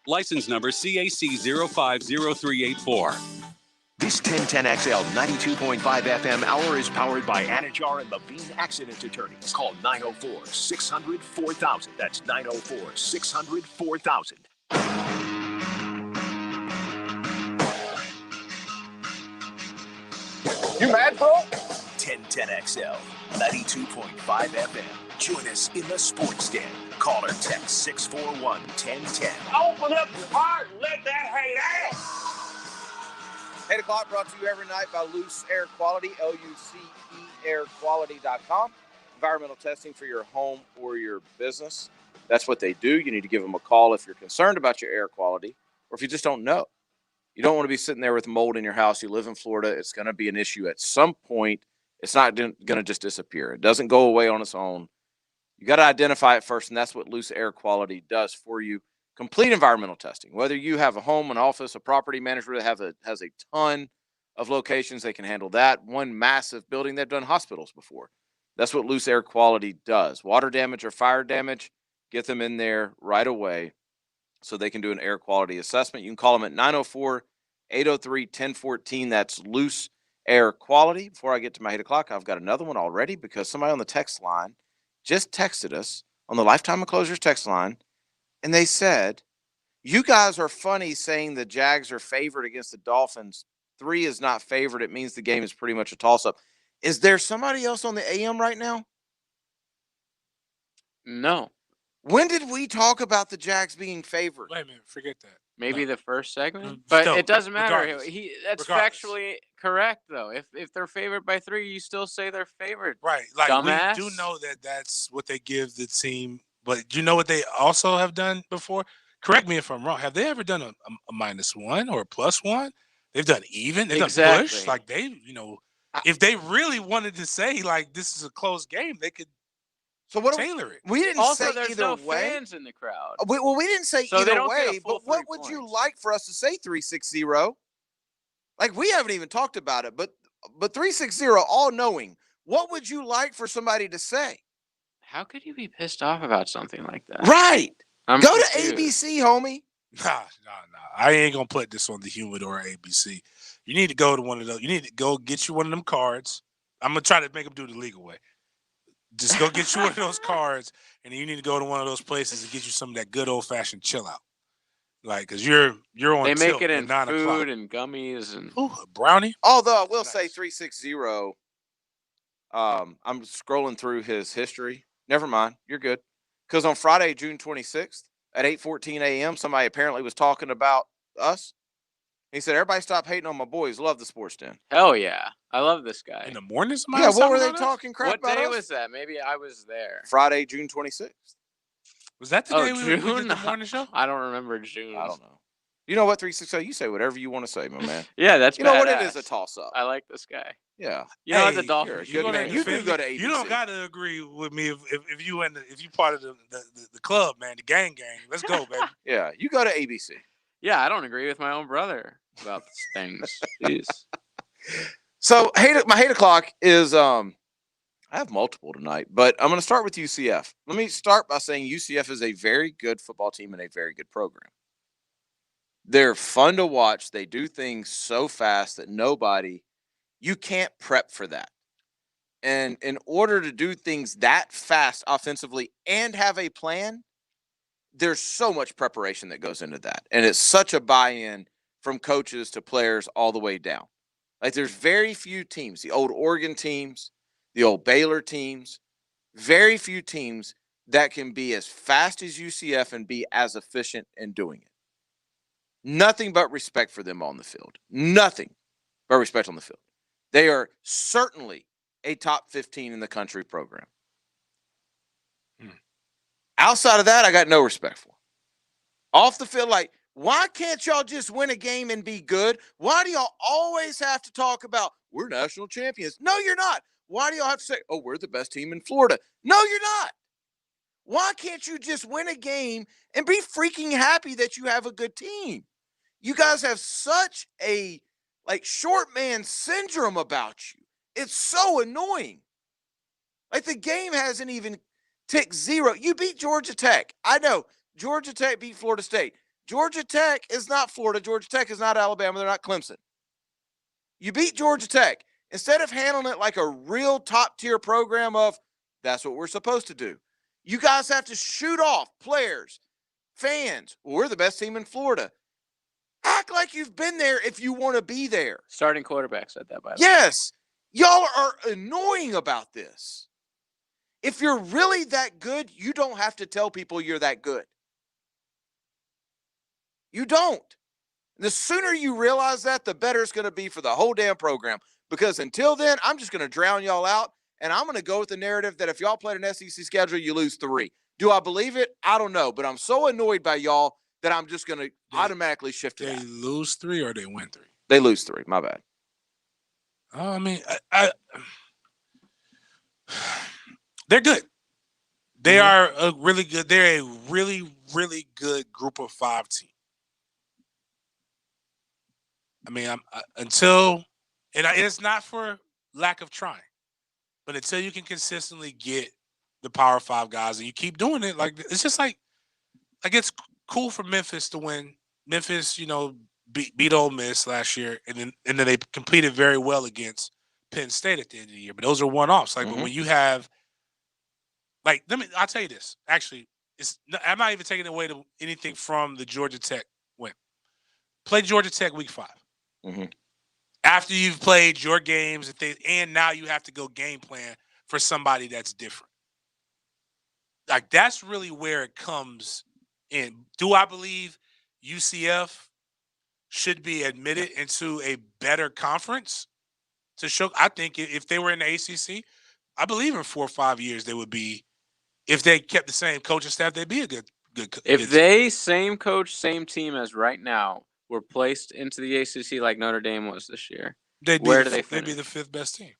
Speaker 10: License number CAC 050384.
Speaker 3: This 1010XL 92.5 FM hour is powered by Anajar and Levine Accident Attorneys. Call 904-600-4000. That's 904-600-4000.
Speaker 2: You mad, bro?
Speaker 3: 1010XL 92.5 FM. Join us in the Sports Den. Call or text 641-1010.
Speaker 30: Open up your heart and let that hate out.
Speaker 4: 8 o'clock brought to you every night by Loose Air Quality, LUCEairquality.com. Environmental testing for your home or your business. That's what they do. You need to give them a call if you're concerned about your air quality or if you just don't know. You don't want to be sitting there with mold in your house. You live in Florida. It's going to be an issue at some point. It's not going to just disappear. It doesn't go away on its own. You got to identify it first, and that's what Loose Air Quality does for you. Complete environmental testing. Whether you have a home, an office, a property manager that has a ton of locations, they can handle that. One massive building, they've done hospitals before. That's what Loose Air Quality does. Water damage or fire damage, get them in there right away so they can do an air quality assessment. You can call them at 904-803-1014. That's Loose Air Quality. Before I get to my 8 o'clock, I've got another one already because somebody on the text line just texted us on the Lifetime Enclosures text line. And they said, you guys are funny saying the Jags are favored against the Dolphins. 3 is not favored. It means the game is pretty much a toss-up. Is there somebody else on the AM right now?
Speaker 6: No.
Speaker 4: When did we talk about the Jags being favored?
Speaker 5: Wait a minute. Forget that.
Speaker 6: maybe the first segment, but
Speaker 5: Still,
Speaker 6: it doesn't matter.
Speaker 5: regardless.
Speaker 6: That's
Speaker 5: Regardless.
Speaker 6: factually correct, though. If they're favored by 3, you still say they're favored.
Speaker 5: Right. Like,
Speaker 6: dumbass.
Speaker 5: we do know that that's what they give the team. But you know what they also have done before? Correct me if I'm wrong. Have they ever done a -1 or a +1? They've done even. They've done push.
Speaker 6: Exactly.
Speaker 5: Like, they, if they really wanted to say, like, this is a close game, they could
Speaker 4: So what
Speaker 5: tailor it.
Speaker 4: we didn't
Speaker 6: Also,
Speaker 4: say
Speaker 6: there's
Speaker 4: either
Speaker 6: no
Speaker 4: way.
Speaker 6: fans in the crowd.
Speaker 4: We didn't say
Speaker 6: So they
Speaker 4: either
Speaker 6: don't get a
Speaker 4: way,
Speaker 6: full
Speaker 4: but what
Speaker 6: 3
Speaker 4: would you
Speaker 6: points.
Speaker 4: like for us to say 360? Like, we haven't even talked about it, but 360, all knowing. What would you like for somebody to say?
Speaker 6: How could you be pissed off about something like that?
Speaker 4: Right.
Speaker 6: I'm
Speaker 4: Go to
Speaker 6: confused.
Speaker 4: ABC, homie.
Speaker 5: Nah. I ain't gonna put this on the Humidor or ABC. You need to go to one of those. You need to go get you one of them cards. I'm gonna try to make them do it the legal way. Just go get you one of those cards, and then you need to go to one of those places and get you some of that good old fashioned chill out. Like, cause you're on.
Speaker 6: They make
Speaker 5: tilt
Speaker 6: it
Speaker 5: at
Speaker 6: in
Speaker 5: 9
Speaker 6: food
Speaker 5: o'clock.
Speaker 6: and gummies and
Speaker 5: Ooh, a brownie.
Speaker 4: Although I will say 360. I'm scrolling through his history. Never mind, you're good. Because on Friday, June 26th at 8:14 a.m., somebody apparently was talking about us. He said, "Everybody stop hating on my boys. Love the Sports Den."
Speaker 6: hell yeah, I love this guy.
Speaker 5: In the morning,
Speaker 4: Yeah, what were they talking crap
Speaker 6: What
Speaker 4: about
Speaker 6: day
Speaker 4: us?
Speaker 6: was that? Maybe I was there.
Speaker 4: Friday, June 26th.
Speaker 5: Was that the
Speaker 6: Oh,
Speaker 5: day we
Speaker 6: June?
Speaker 5: did the morning show?
Speaker 6: I don't remember June.
Speaker 4: I don't know. You know what, 360? You say whatever you want to say, my man.
Speaker 6: Yeah, that's
Speaker 4: You know what? It
Speaker 6: badass.
Speaker 4: is a toss-up.
Speaker 6: I like this guy.
Speaker 4: Yeah.
Speaker 6: You know what?
Speaker 5: Hey,
Speaker 6: The Dolphins.
Speaker 4: you're a good man. You do go to ABC.
Speaker 5: You don't gotta agree with me if you part of the club, man, the gang. Let's go, baby.
Speaker 4: Yeah, you go to ABC.
Speaker 6: Yeah, I don't agree with my own brother about these things. Jeez.
Speaker 4: So my hate o'clock is I have multiple tonight, but I'm going to start with UCF. Let me start by saying UCF is a very good football team and a very good program. They're fun to watch. They do things so fast that you can't prep for that. And in order to do things that fast offensively and have a plan, there's so much preparation that goes into that. And it's such a buy-in from coaches to players all the way down. Like, there's very few teams, the old Oregon teams, the old Baylor teams, very few teams that can be as fast as UCF and be as efficient in doing it. Nothing but respect for them on the field. Nothing but respect on the field. They are certainly a top 15 in the country program. Outside of that, I got no respect for them. Off the field, like, why can't y'all just win a game and be good? Why do y'all always have to talk about we're national champions? No, you're not. Why do y'all have to say, oh, we're the best team in Florida? No, you're not. Why can't you just win a game and be freaking happy that you have a good team? You guys have such a short man syndrome about you. It's so annoying. Like, the game hasn't even ticked 0. You beat Georgia Tech. I know Georgia Tech beat Florida State. Georgia Tech is not Florida. Georgia Tech is not Alabama. They're not Clemson. You beat Georgia Tech. Instead of handling it like a real top-tier program of that's what we're supposed to do, you guys have to shoot off players, fans. We're the best team in Florida. Act like you've been there if you want to be there.
Speaker 6: Starting quarterback said that, by the way.
Speaker 4: Yes. Y'all are annoying about this. If you're really that good, you don't have to tell people you're that good. You don't. The sooner you realize that, the better it's going to be for the whole damn program. Because until then, I'm just going to drown y'all out, and I'm going to go with the narrative that if y'all played an SEC schedule, you lose 3. Do I believe it? I don't know. But I'm so annoyed by y'all that I'm just going to automatically shift to that.
Speaker 5: They lose 3 or they win 3?
Speaker 4: They lose 3. My bad.
Speaker 5: I mean, they're good. They are a really good. They're a really, really good group of 5 team. I mean, it's not for lack of trying, but until you can consistently get the Power 5 guys and you keep doing it, like, it's just like it's cool for Memphis to win. Memphis, beat Ole Miss last year, and then they competed very well against Penn State at the end of the year. But those are one-offs. Like, but when you have, I'll tell you this. Actually, I'm not even taking away anything from the Georgia Tech win. Play Georgia Tech week 5.
Speaker 4: Mm-hmm.
Speaker 5: After you've played your games and now you have to go game plan for somebody that's different. Like, that's really where it comes in. Do I believe UCF should be admitted into a better conference to show. I think if they were in the ACC, I believe in 4 or 5 years they would be. If they kept the same coaching staff, they'd be a good.
Speaker 6: If they same coach, same team as right now were placed into the ACC like Notre Dame was this year, where do they finish?
Speaker 5: They'd be the 5th best team.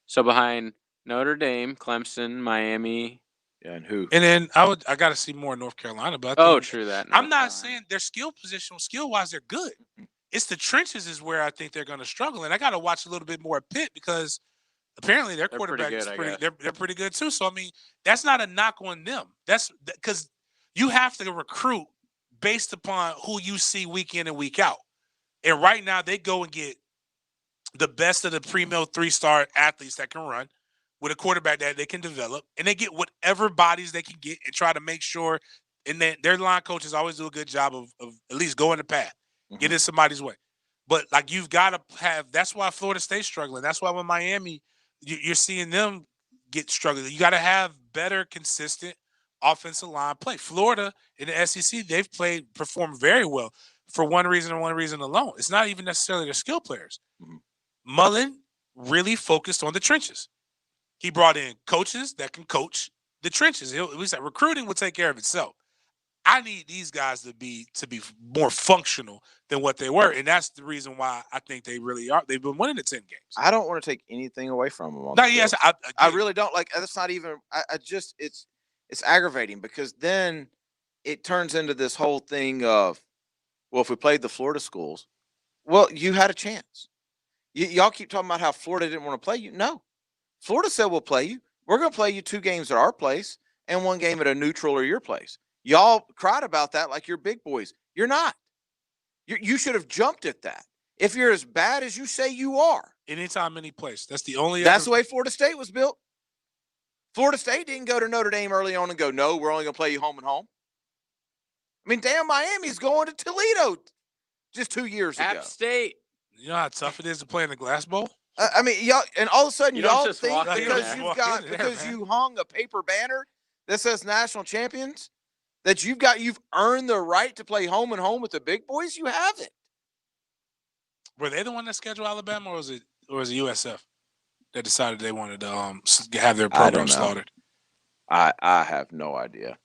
Speaker 6: So behind Notre Dame, Clemson, Miami.
Speaker 4: Yeah, and who?
Speaker 5: And then I got to see more North Carolina. But I think,
Speaker 6: true that.
Speaker 5: I'm not saying their skill wise, they're good. It's the trenches is where I think they're going to struggle. And I got to watch a little bit more Pitt because apparently their quarterback is pretty. They're pretty good too. So I mean, that's not a knock on them. That's because you have to recruit based upon who you see week in and week out. And right now they go and get the best of the pre-mill 3-star athletes that can run with a quarterback that they can develop, and they get whatever bodies they can get and try to make sure. And then their line coaches always do a good job of at least going the path, get in somebody's way. But like you've got to have. That's why Florida State's struggling. That's why when Miami, you're seeing them get struggling. You got to have better, consistent offensive line play. Florida in the SEC, they've performed very well for one reason and one reason alone. It's not even necessarily their skill players. Mullen really focused on the trenches. He brought in coaches that can coach the trenches. He said recruiting will take care of itself. I need these guys to be more functional than what they were, and that's the reason why I think they really are. They've been winning the 10 games.
Speaker 4: I don't want to take anything away from them.
Speaker 5: Yes,
Speaker 4: I really don't. Like that's not even. I just it's aggravating because then it turns into this whole thing of, well, if we played the Florida schools, well, you had a chance. Y'all keep talking about how Florida didn't want to play you. No. Florida said we'll play you. We're going to play you 2 games at our place and 1 game at a neutral or your place. Y'all cried about that like you're big boys. You're not. You should have jumped at that. If you're as bad as you say you are.
Speaker 5: Anytime, any place. That's the only.
Speaker 4: That's the way Florida State was built. Florida State didn't go to Notre Dame early on and go, no, we're only going to play you home and home. I mean, damn, Miami's going to Toledo just 2 years ago.
Speaker 6: App State.
Speaker 5: You know how tough it is to play in the Glass Bowl?
Speaker 4: I mean, y'all, and all of a sudden, y'all
Speaker 6: just
Speaker 4: think
Speaker 6: walk in
Speaker 4: because you hung a paper banner that says national champions, that you've earned the right to play home and home with the big boys. You haven't.
Speaker 5: Were they the one that scheduled Alabama, or was it USF that decided they wanted to have their program slaughtered?
Speaker 4: I have no idea.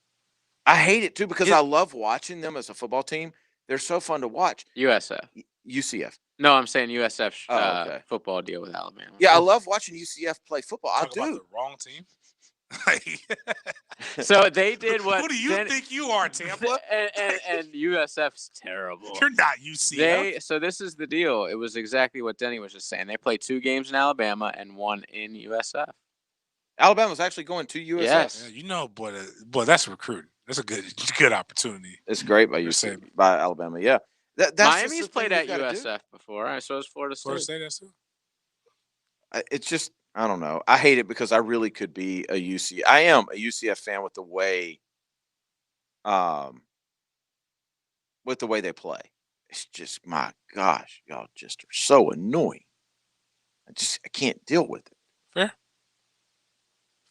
Speaker 4: I hate it too because I love watching them as a football team. They're so fun to watch. UCF.
Speaker 6: No, I'm saying USF football deal with Alabama.
Speaker 4: Yeah, I love watching UCF play football. I do.
Speaker 5: About the wrong team.
Speaker 6: So they did what?
Speaker 5: Who do you think you are, Tampa?
Speaker 6: And USF's terrible.
Speaker 5: You're not UCF.
Speaker 6: So this is the deal. It was exactly what Denny was just saying. They played 2 games in Alabama and 1 in USF.
Speaker 4: Alabama's actually going to USF.
Speaker 6: Yes.
Speaker 5: Yeah, boy, that's recruiting. That's a good opportunity.
Speaker 4: It's great by UCF, by Alabama. Yeah. That's
Speaker 6: Miami's played at USF before. So is Florida State.
Speaker 5: Florida State, that's it.
Speaker 4: It's just, I don't know. I hate it because I really could be a UCF. I am a UCF fan with the way they play. It's just, my gosh, y'all just are so annoying. I can't deal with it.
Speaker 5: Fair.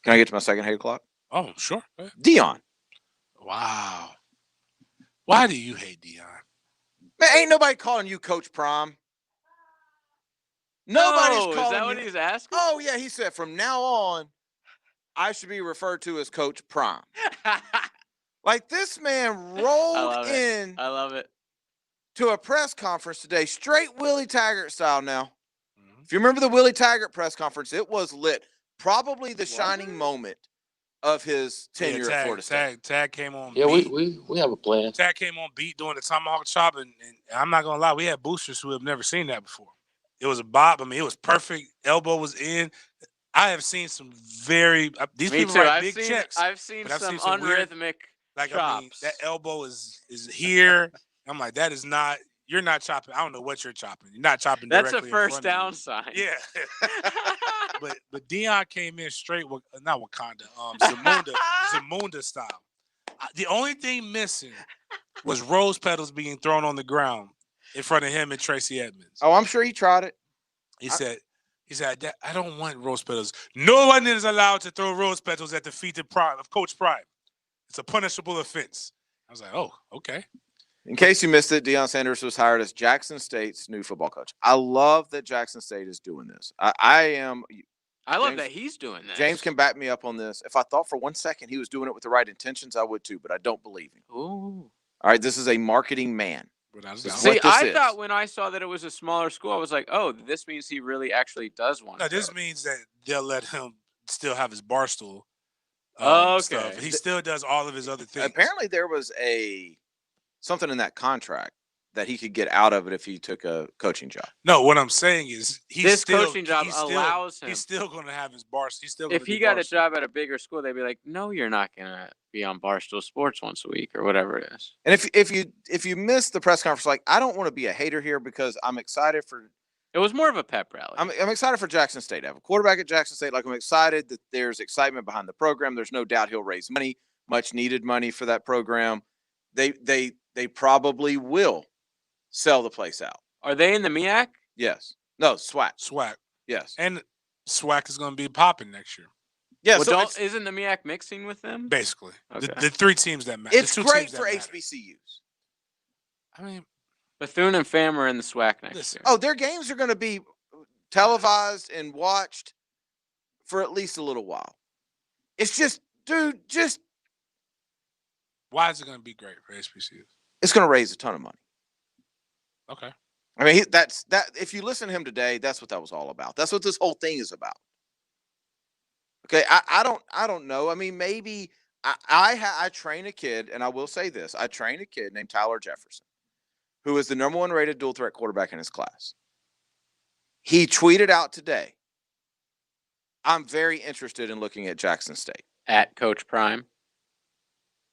Speaker 4: Can I get to my second hate clock?
Speaker 5: Oh, sure.
Speaker 4: Dion.
Speaker 5: Wow. Why do you hate Dion?
Speaker 4: Man, ain't nobody calling you Coach Prime. Nobody's calling you.
Speaker 6: Is that what he's asking?
Speaker 4: Oh, yeah. He said, from now on, I should be referred to as Coach Prime. Like, this man rolled in.
Speaker 6: I love it.
Speaker 4: To a press conference today, straight Willie Taggart style now. Mm-hmm. If you remember the Willie Taggart press conference, it was lit. Probably the shining moment of his tenure at Florida State.
Speaker 5: Tag came on
Speaker 19: beat.
Speaker 5: We
Speaker 19: have a plan.
Speaker 5: Tag came on beat doing the tomahawk chop, and I'm not going to lie, we had boosters who have never seen that before. It was a bop. I mean, it was perfect. Elbow was in. I have seen some these people write big checks.
Speaker 6: I've seen some unrhythmic chops.
Speaker 5: I mean, that elbow is here. I'm like, that is not, you're not chopping. I don't know what you're chopping. You're not chopping
Speaker 6: directly.
Speaker 5: That's
Speaker 6: a first down sign.
Speaker 5: Yeah. but Dion came in straight with, not Wakanda, Zamunda style. The only thing missing was rose petals being thrown on the ground in front of him and Tracy Edmonds.
Speaker 4: Oh, I'm sure he tried it.
Speaker 5: He said, I don't want rose petals. No one is allowed to throw rose petals at the feet of Coach Prime. It's a punishable offense. I was like, oh, okay.
Speaker 4: In case you missed it, Deion Sanders was hired as Jackson State's new football coach. I love that Jackson State is doing this. I
Speaker 6: love that he's doing this.
Speaker 4: James can back me up on this. If I thought for 1 second he was doing it with the right intentions, I would too, but I don't believe him.
Speaker 6: Ooh.
Speaker 4: All right, this is a marketing man.
Speaker 6: See, I thought when I saw that it was a smaller school, I was like, oh, this means he really actually does want to.
Speaker 5: No, this means that they'll let him still have his barstool
Speaker 6: okay.
Speaker 5: stuff. He still does all of his other things.
Speaker 4: Apparently there was something in that contract that he could get out of it if he took a coaching job.
Speaker 5: No, what I'm saying is
Speaker 6: this coaching job allows him.
Speaker 5: He's still going to have his barstool. He's still.
Speaker 6: If he got a job at a bigger school, they'd be like, "No, you're not going to be on Barstool Sports once a week or whatever it is."
Speaker 4: And if you missed the press conference, like I don't want to be a hater here because I'm excited for.
Speaker 6: It was more of a pep rally.
Speaker 4: I'm excited for Jackson State. I have a quarterback at Jackson State. Like I'm excited that there's excitement behind the program. There's no doubt he'll raise money, much needed money for that program. They probably will sell the place out.
Speaker 6: Are they in the MEAC?
Speaker 4: Yes. No, SWAC.
Speaker 5: SWAC.
Speaker 4: Yes.
Speaker 5: And SWAC is going to be popping next year.
Speaker 4: Yeah.
Speaker 6: Well, so isn't the MEAC mixing with them?
Speaker 5: Basically.
Speaker 6: Okay.
Speaker 5: The three teams that matter.
Speaker 4: It's great for HBCUs.
Speaker 5: I mean,
Speaker 6: Bethune and Fam are in the SWAC next year.
Speaker 4: Oh, their games are going to be televised and watched for at least a little while. It's just, dude,
Speaker 5: why is it going to be great for HBCUs?
Speaker 4: It's going to raise a ton of money.
Speaker 5: Okay.
Speaker 4: I mean, that's that. If you listen to him today, that's what that was all about. That's what this whole thing is about. Okay, I don't know. I mean, maybe I train a kid, and I will say this: I train a kid named Tyler Jefferson, who is the #1 rated dual threat quarterback in his class. He tweeted out today, "I'm very interested in looking at Jackson State."
Speaker 6: At Coach Prime.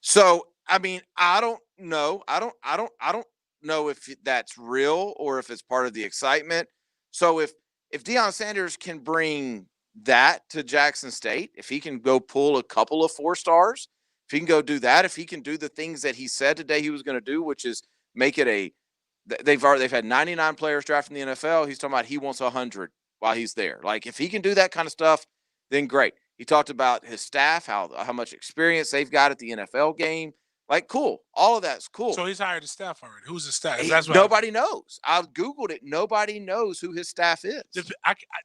Speaker 4: So, I mean, I don't know. I don't know if that's real or if it's part of the excitement. So if Deion Sanders can bring that to Jackson State, if he can go pull a couple of 4 stars, if he can go do that, if he can do the things that he said today he was going to do, which is make it they've had 99 players drafted in the NFL. He's talking about he wants 100 while he's there. Like if he can do that kind of stuff, then great. He talked about his staff, how much experience they've got at the NFL game. Like, cool. All of that's cool.
Speaker 5: So he's hired a staff already. Who's the staff?
Speaker 4: Nobody knows. I've Googled it. Nobody knows who his staff is.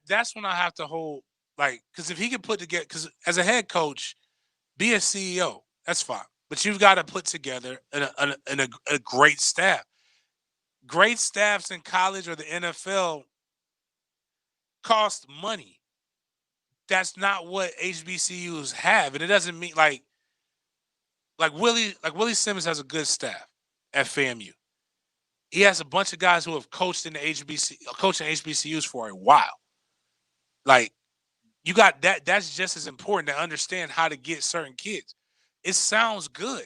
Speaker 5: That's when I have to hold, like, because if he can put together, because as a head coach, be a CEO, that's fine. But you've got to put together a great staff. Great staffs in college or the NFL cost money. That's not what HBCUs have. And it doesn't mean like Willie Simmons has a good staff at FAMU. He has a bunch of guys who have coached in the HBCUs for a while. Like you got that. That's just as important to understand how to get certain kids. It sounds good,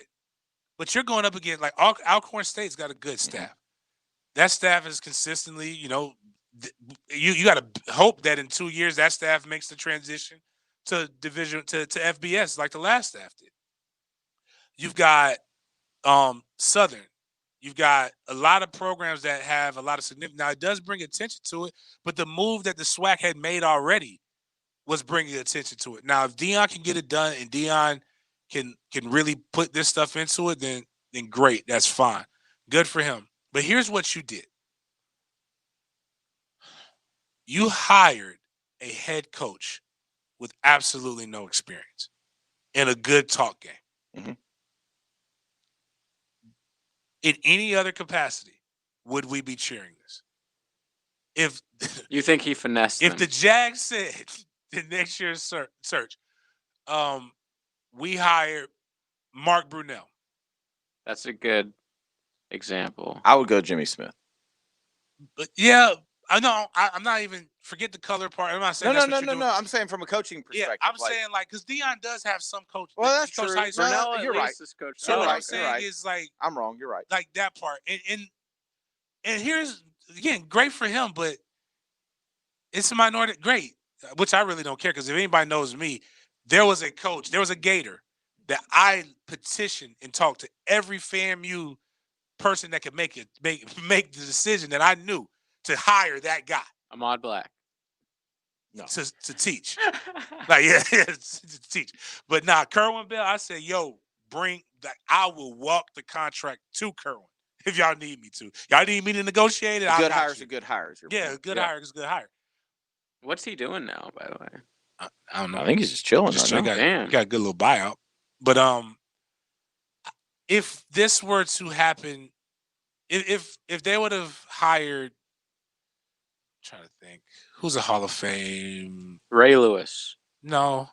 Speaker 5: but you're going up against like Alcorn State's got a good staff. That staff is consistently, you got to hope that in 2 years that staff makes the transition to division to FBS like the last staff did. You've got Southern. You've got a lot of programs that have a lot of significance. Now, it does bring attention to it, but the move that the SWAC had made already was bringing attention to it. Now, if Deion can get it done and Deion can really put this stuff into it, then great. That's fine. Good for him. But here's what you did. You hired a head coach with absolutely no experience in a good talk game.
Speaker 4: Mm-hmm.
Speaker 5: In any other capacity, would we be cheering this? If
Speaker 6: you think he finessed
Speaker 5: if
Speaker 6: them.
Speaker 5: the Jags said the next year's search, we hired Mark Brunell.
Speaker 6: That's a good example.
Speaker 4: I would go Jimmy Smith.
Speaker 5: But yeah, I know. I'm not even forget the color part. I'm not saying
Speaker 4: no. I'm saying from a coaching perspective.
Speaker 5: Yeah, I'm saying like because Deion does have some coach.
Speaker 4: Well, that's
Speaker 5: true.
Speaker 4: You're right.
Speaker 5: So what I'm saying is like
Speaker 4: I'm wrong. You're right.
Speaker 5: Like that part, and here's again great for him, but it's a minority. Great, which I really don't care because if anybody knows me, there was a coach, there was a Gator that I petitioned and talked to every FAMU person that could make the decision that I knew to hire that guy.
Speaker 6: Ahmad Black.
Speaker 5: No. To teach. Like, yeah, to teach. But nah, Kerwin Bell, I said, yo, I will walk the contract to Kerwin. if y'all need me to. Y'all need me to negotiate it.
Speaker 4: A
Speaker 5: I
Speaker 4: good
Speaker 5: got
Speaker 4: hire is
Speaker 5: you.
Speaker 4: a good hire.
Speaker 5: Yeah, a good hire is a good hire.
Speaker 6: What's he doing now, by the way?
Speaker 5: I don't know.
Speaker 4: I think he's just chilling.
Speaker 5: Just
Speaker 4: right now.
Speaker 5: he got a good little buyout. But if this were to happen, if they would have hired, I'm trying to think, who's a Hall of Fame?
Speaker 6: Ray Lewis.
Speaker 5: No.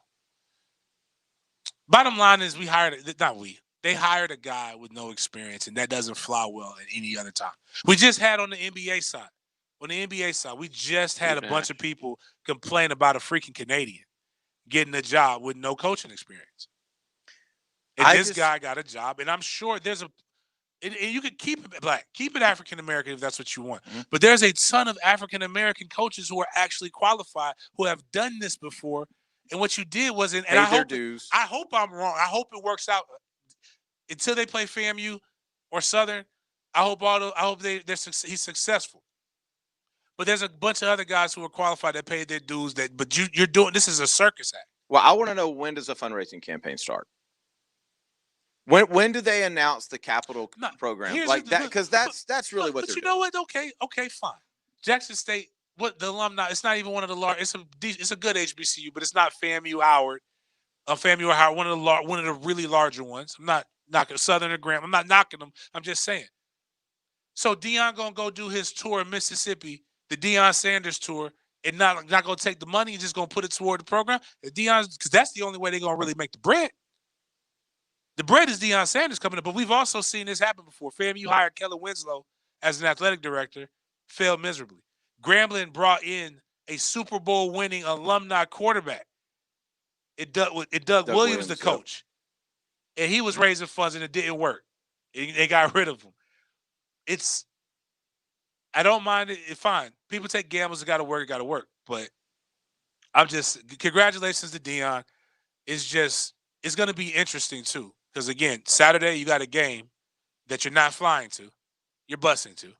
Speaker 5: Bottom line is they hired a guy with no experience, and that doesn't fly well at any other time. We just had on the NBA side. On the NBA side, we just had a bunch of people complain about a freaking Canadian getting a job with no coaching experience. And this guy got a job, and I'm sure there's and you could keep it black, keep it African American if that's what you want.
Speaker 4: Mm-hmm.
Speaker 5: But there's a ton of African American coaches who are actually qualified, who have done this before. And what you did was, and I hope I'm wrong. I hope it works out until they play FAMU or Southern. I hope he's successful. But there's a bunch of other guys who are qualified that paid their dues. But you're doing this is a circus act.
Speaker 4: Well, I want to know, when does a fundraising campaign start? When do they announce the capital program like that? Because that's really what they're doing.
Speaker 5: But you know what? Okay, fine. Jackson State, the alumni? It's not even one of the large. It's a good HBCU, but it's not FAMU Howard. FAMU or Howard, one of the really larger ones. I'm not knocking Southern or Graham. I'm not knocking them. I'm just saying. So Deion gonna go do his tour in Mississippi, the Deion Sanders tour, and not gonna take the money and just gonna put it toward the program. Because that's the only way they're gonna really make the bread. The bread is Deion Sanders coming up, but we've also seen this happen before. FAMU hired Kellen Winslow as an athletic director, failed miserably. Grambling brought in a Super Bowl winning alumni quarterback. Doug Williams, the coach. And he was raising funds and it didn't work. They got rid of him. I don't mind it. Fine. People take gambles. It got to work. But congratulations to Deion. It's going to be interesting too. Because again, Saturday you got a game that you're not flying to. You're busing to.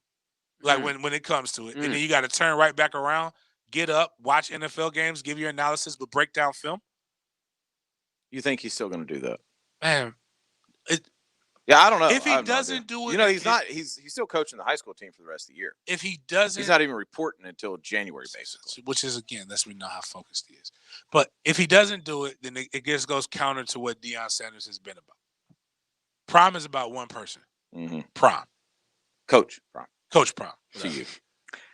Speaker 5: Like when it comes to it. And then you got to turn right back around, get up, watch NFL games, give your analysis, but break down film.
Speaker 4: You think he's still going to do that?
Speaker 5: Man.
Speaker 4: Yeah, I don't know.
Speaker 5: If he doesn't do it,
Speaker 4: he's still coaching the high school team for the rest of the year.
Speaker 5: If he doesn't,
Speaker 4: he's not even reporting until January, basically.
Speaker 5: Which is, again, lets me know how focused he is. But if he doesn't do it, then it just goes counter to what Deion Sanders has been about. Prime is about one person.
Speaker 4: Mm-hmm.
Speaker 5: Prime.
Speaker 4: Coach Prime.
Speaker 5: Coach Prime.
Speaker 4: To you.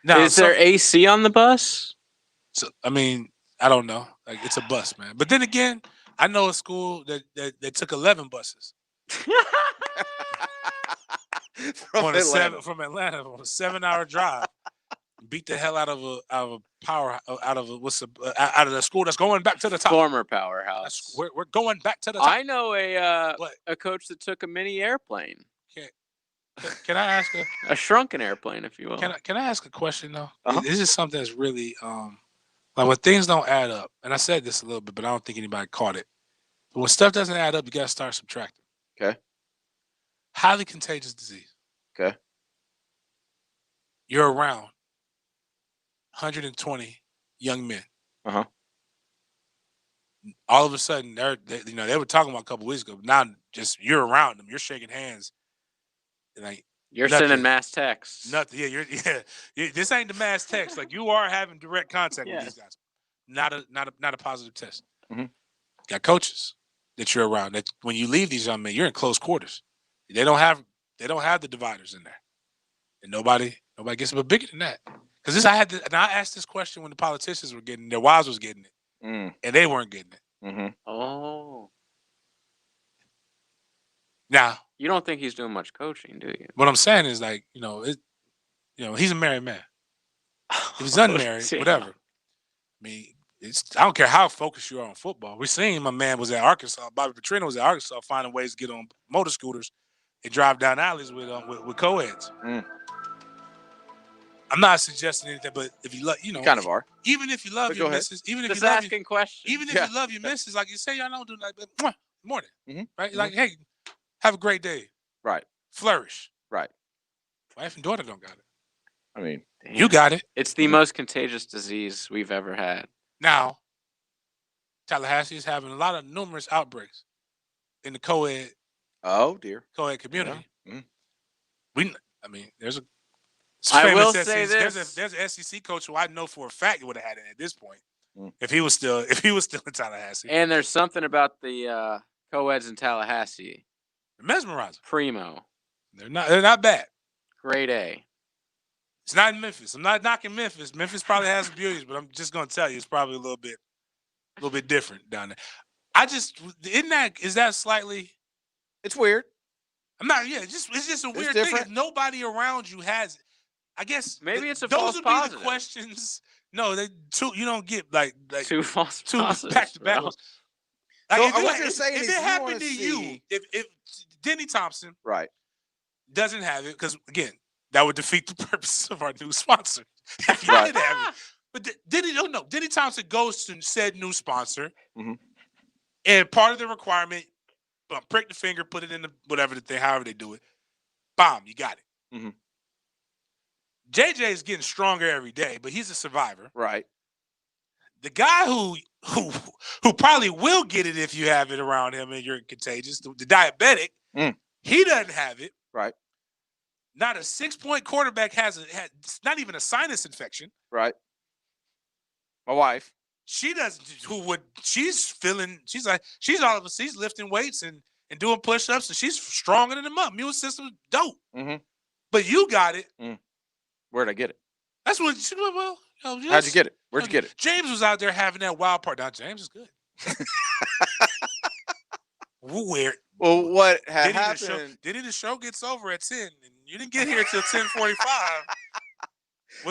Speaker 6: Now, is there AC on the bus?
Speaker 5: So I mean, I don't know. Like, it's a bus, man. But then again, I know a school that took 11 buses. from Atlanta on a 7-hour drive, beat the hell out of the school that's going back to the top.
Speaker 6: Former powerhouse.
Speaker 5: We're going back to the top.
Speaker 6: I know a coach that took a mini airplane.
Speaker 5: Can I ask
Speaker 6: a shrunken airplane, if you will?
Speaker 5: Can I ask a question though? This is something that's really like when things don't add up. And I said this a little bit, but I don't think anybody caught it. But when stuff doesn't add up, you gotta start subtracting.
Speaker 4: Okay.
Speaker 5: Highly contagious disease.
Speaker 4: Okay.
Speaker 5: You're around 120 young men.
Speaker 4: Uh-huh.
Speaker 5: All of a sudden, they were talking about a couple weeks ago. But now, just you're around them. You're shaking hands. Like
Speaker 6: you're sending mass texts.
Speaker 5: Nothing. Yeah. This ain't the mass text. Like you are having direct contact with these guys. Not a positive test.
Speaker 4: Mm-hmm.
Speaker 5: Got coaches that you're around. That when you leave these young men, you're in close quarters. They don't have the dividers in there, and nobody gets it. But bigger than that, because I asked this question when the politicians were getting their wives was getting it, and they weren't getting it.
Speaker 4: Mm-hmm.
Speaker 6: Oh.
Speaker 5: Now
Speaker 6: you don't think he's doing much coaching, do you?
Speaker 5: What I'm saying is like he's a married man. If he's unmarried, whatever. I mean, I don't care how focused you are on football. We're seeing my man was at Arkansas. Bobby Petrino was at Arkansas, finding ways to get on motor scooters and drive down alleys with co-eds. I'm not suggesting anything, but if you love,
Speaker 4: you kind of are.
Speaker 5: Even if you love your missus, even if
Speaker 6: just
Speaker 5: you love
Speaker 6: asking questions,
Speaker 5: even if you love your missus, like you say, y'all don't do that. But morning, right?
Speaker 4: Mm-hmm.
Speaker 5: Like, hey, have a great day.
Speaker 4: Right.
Speaker 5: Flourish.
Speaker 4: Right.
Speaker 5: Wife and daughter don't got it.
Speaker 4: I mean,
Speaker 5: you got it.
Speaker 6: It's the most contagious disease we've ever had.
Speaker 5: Now, Tallahassee is having a lot of numerous outbreaks in the co-ed.
Speaker 4: Oh dear.
Speaker 5: Co-ed community.
Speaker 4: Yeah.
Speaker 5: There's a.
Speaker 6: I will
Speaker 5: SEC,
Speaker 6: say this:
Speaker 5: there's an SEC coach who I know for a fact would have had it at this point if he was still in Tallahassee.
Speaker 6: And there's something about the co-eds in Tallahassee.
Speaker 5: Mesmerizing.
Speaker 6: Primo.
Speaker 5: They're not bad.
Speaker 6: Grade A.
Speaker 5: It's not in Memphis. I'm not knocking Memphis. Memphis probably has some beauties, but I'm just gonna tell you it's probably a little bit different down there. Is that slightly?
Speaker 4: It's weird.
Speaker 5: I'm not. Yeah, it's just a weird thing. If nobody around you has it, I guess
Speaker 6: maybe it's a
Speaker 5: those
Speaker 6: false
Speaker 5: would
Speaker 6: positive.
Speaker 5: Be the questions. No, you don't get like
Speaker 6: two false
Speaker 5: two
Speaker 6: positives,
Speaker 5: back to back.
Speaker 4: So what you're saying is
Speaker 5: if it happened to you, if Denny Thompson doesn't have it, because again, that would defeat the purpose of our new sponsor. If he did have it. But Denny Thompson goes to said new sponsor, and part of the requirement, prick the finger, put it in the whatever the thing, however they do it. Bomb, you got it.
Speaker 4: Mm-hmm.
Speaker 5: JJ is getting stronger every day, but he's a survivor.
Speaker 4: Right.
Speaker 5: The guy who probably will get it if you have it around him and you're contagious, the diabetic, he doesn't have it.
Speaker 4: Right.
Speaker 5: Not a 6-point quarterback has not even a sinus infection.
Speaker 4: Right. My wife.
Speaker 5: She doesn't. She's all of us. She's lifting weights and doing push-ups, and she's stronger than them up. Immune system is dope.
Speaker 4: Mm-hmm.
Speaker 5: But you got it.
Speaker 4: Where'd I get it?
Speaker 5: That's what. How'd
Speaker 4: you get it? Where'd you get it?
Speaker 5: James was out there having that wild part. Now James is good. Weird.
Speaker 4: Well, what happened?
Speaker 5: The show gets over at 10, and you didn't get here till 10:45.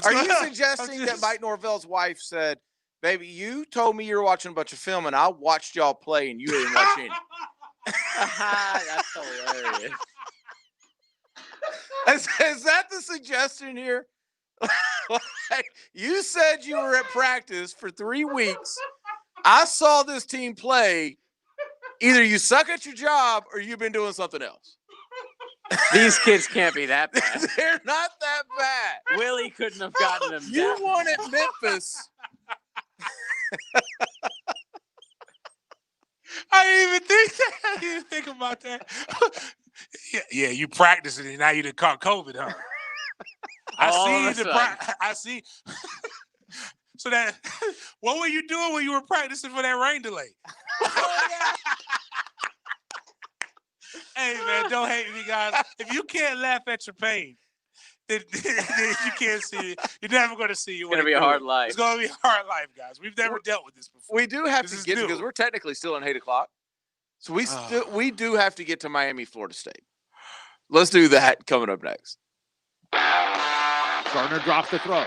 Speaker 4: Are you suggesting that Mike Norvell's wife said, "Baby, you told me you were watching a bunch of film, and I watched y'all play, and you didn't watch any"?
Speaker 6: That's hilarious.
Speaker 4: Is that the suggestion here? Like, you said you were at practice for 3 weeks. I saw this team play. Either you suck at your job or you've been doing something else.
Speaker 6: These kids can't be that bad.
Speaker 4: They're not that bad.
Speaker 6: Willie couldn't have gotten them.
Speaker 4: You wanted Memphis.
Speaker 5: I didn't even think about that. Yeah, you practiced it and now you done caught COVID, huh? I see. So that, what were you doing when you were practicing for that rain delay? Hey man, don't hate me, guys. If you can't laugh at your pain, then you can't see it. You're never going to see it.
Speaker 6: It's going to be a hard life.
Speaker 5: It's going to be a hard life, guys. We've never dealt with this before.
Speaker 4: We do have to get because we're technically still on 8 o'clock. So we do have to get to Miami, Florida State. Let's do that coming up next.
Speaker 19: Gardner drops the throw.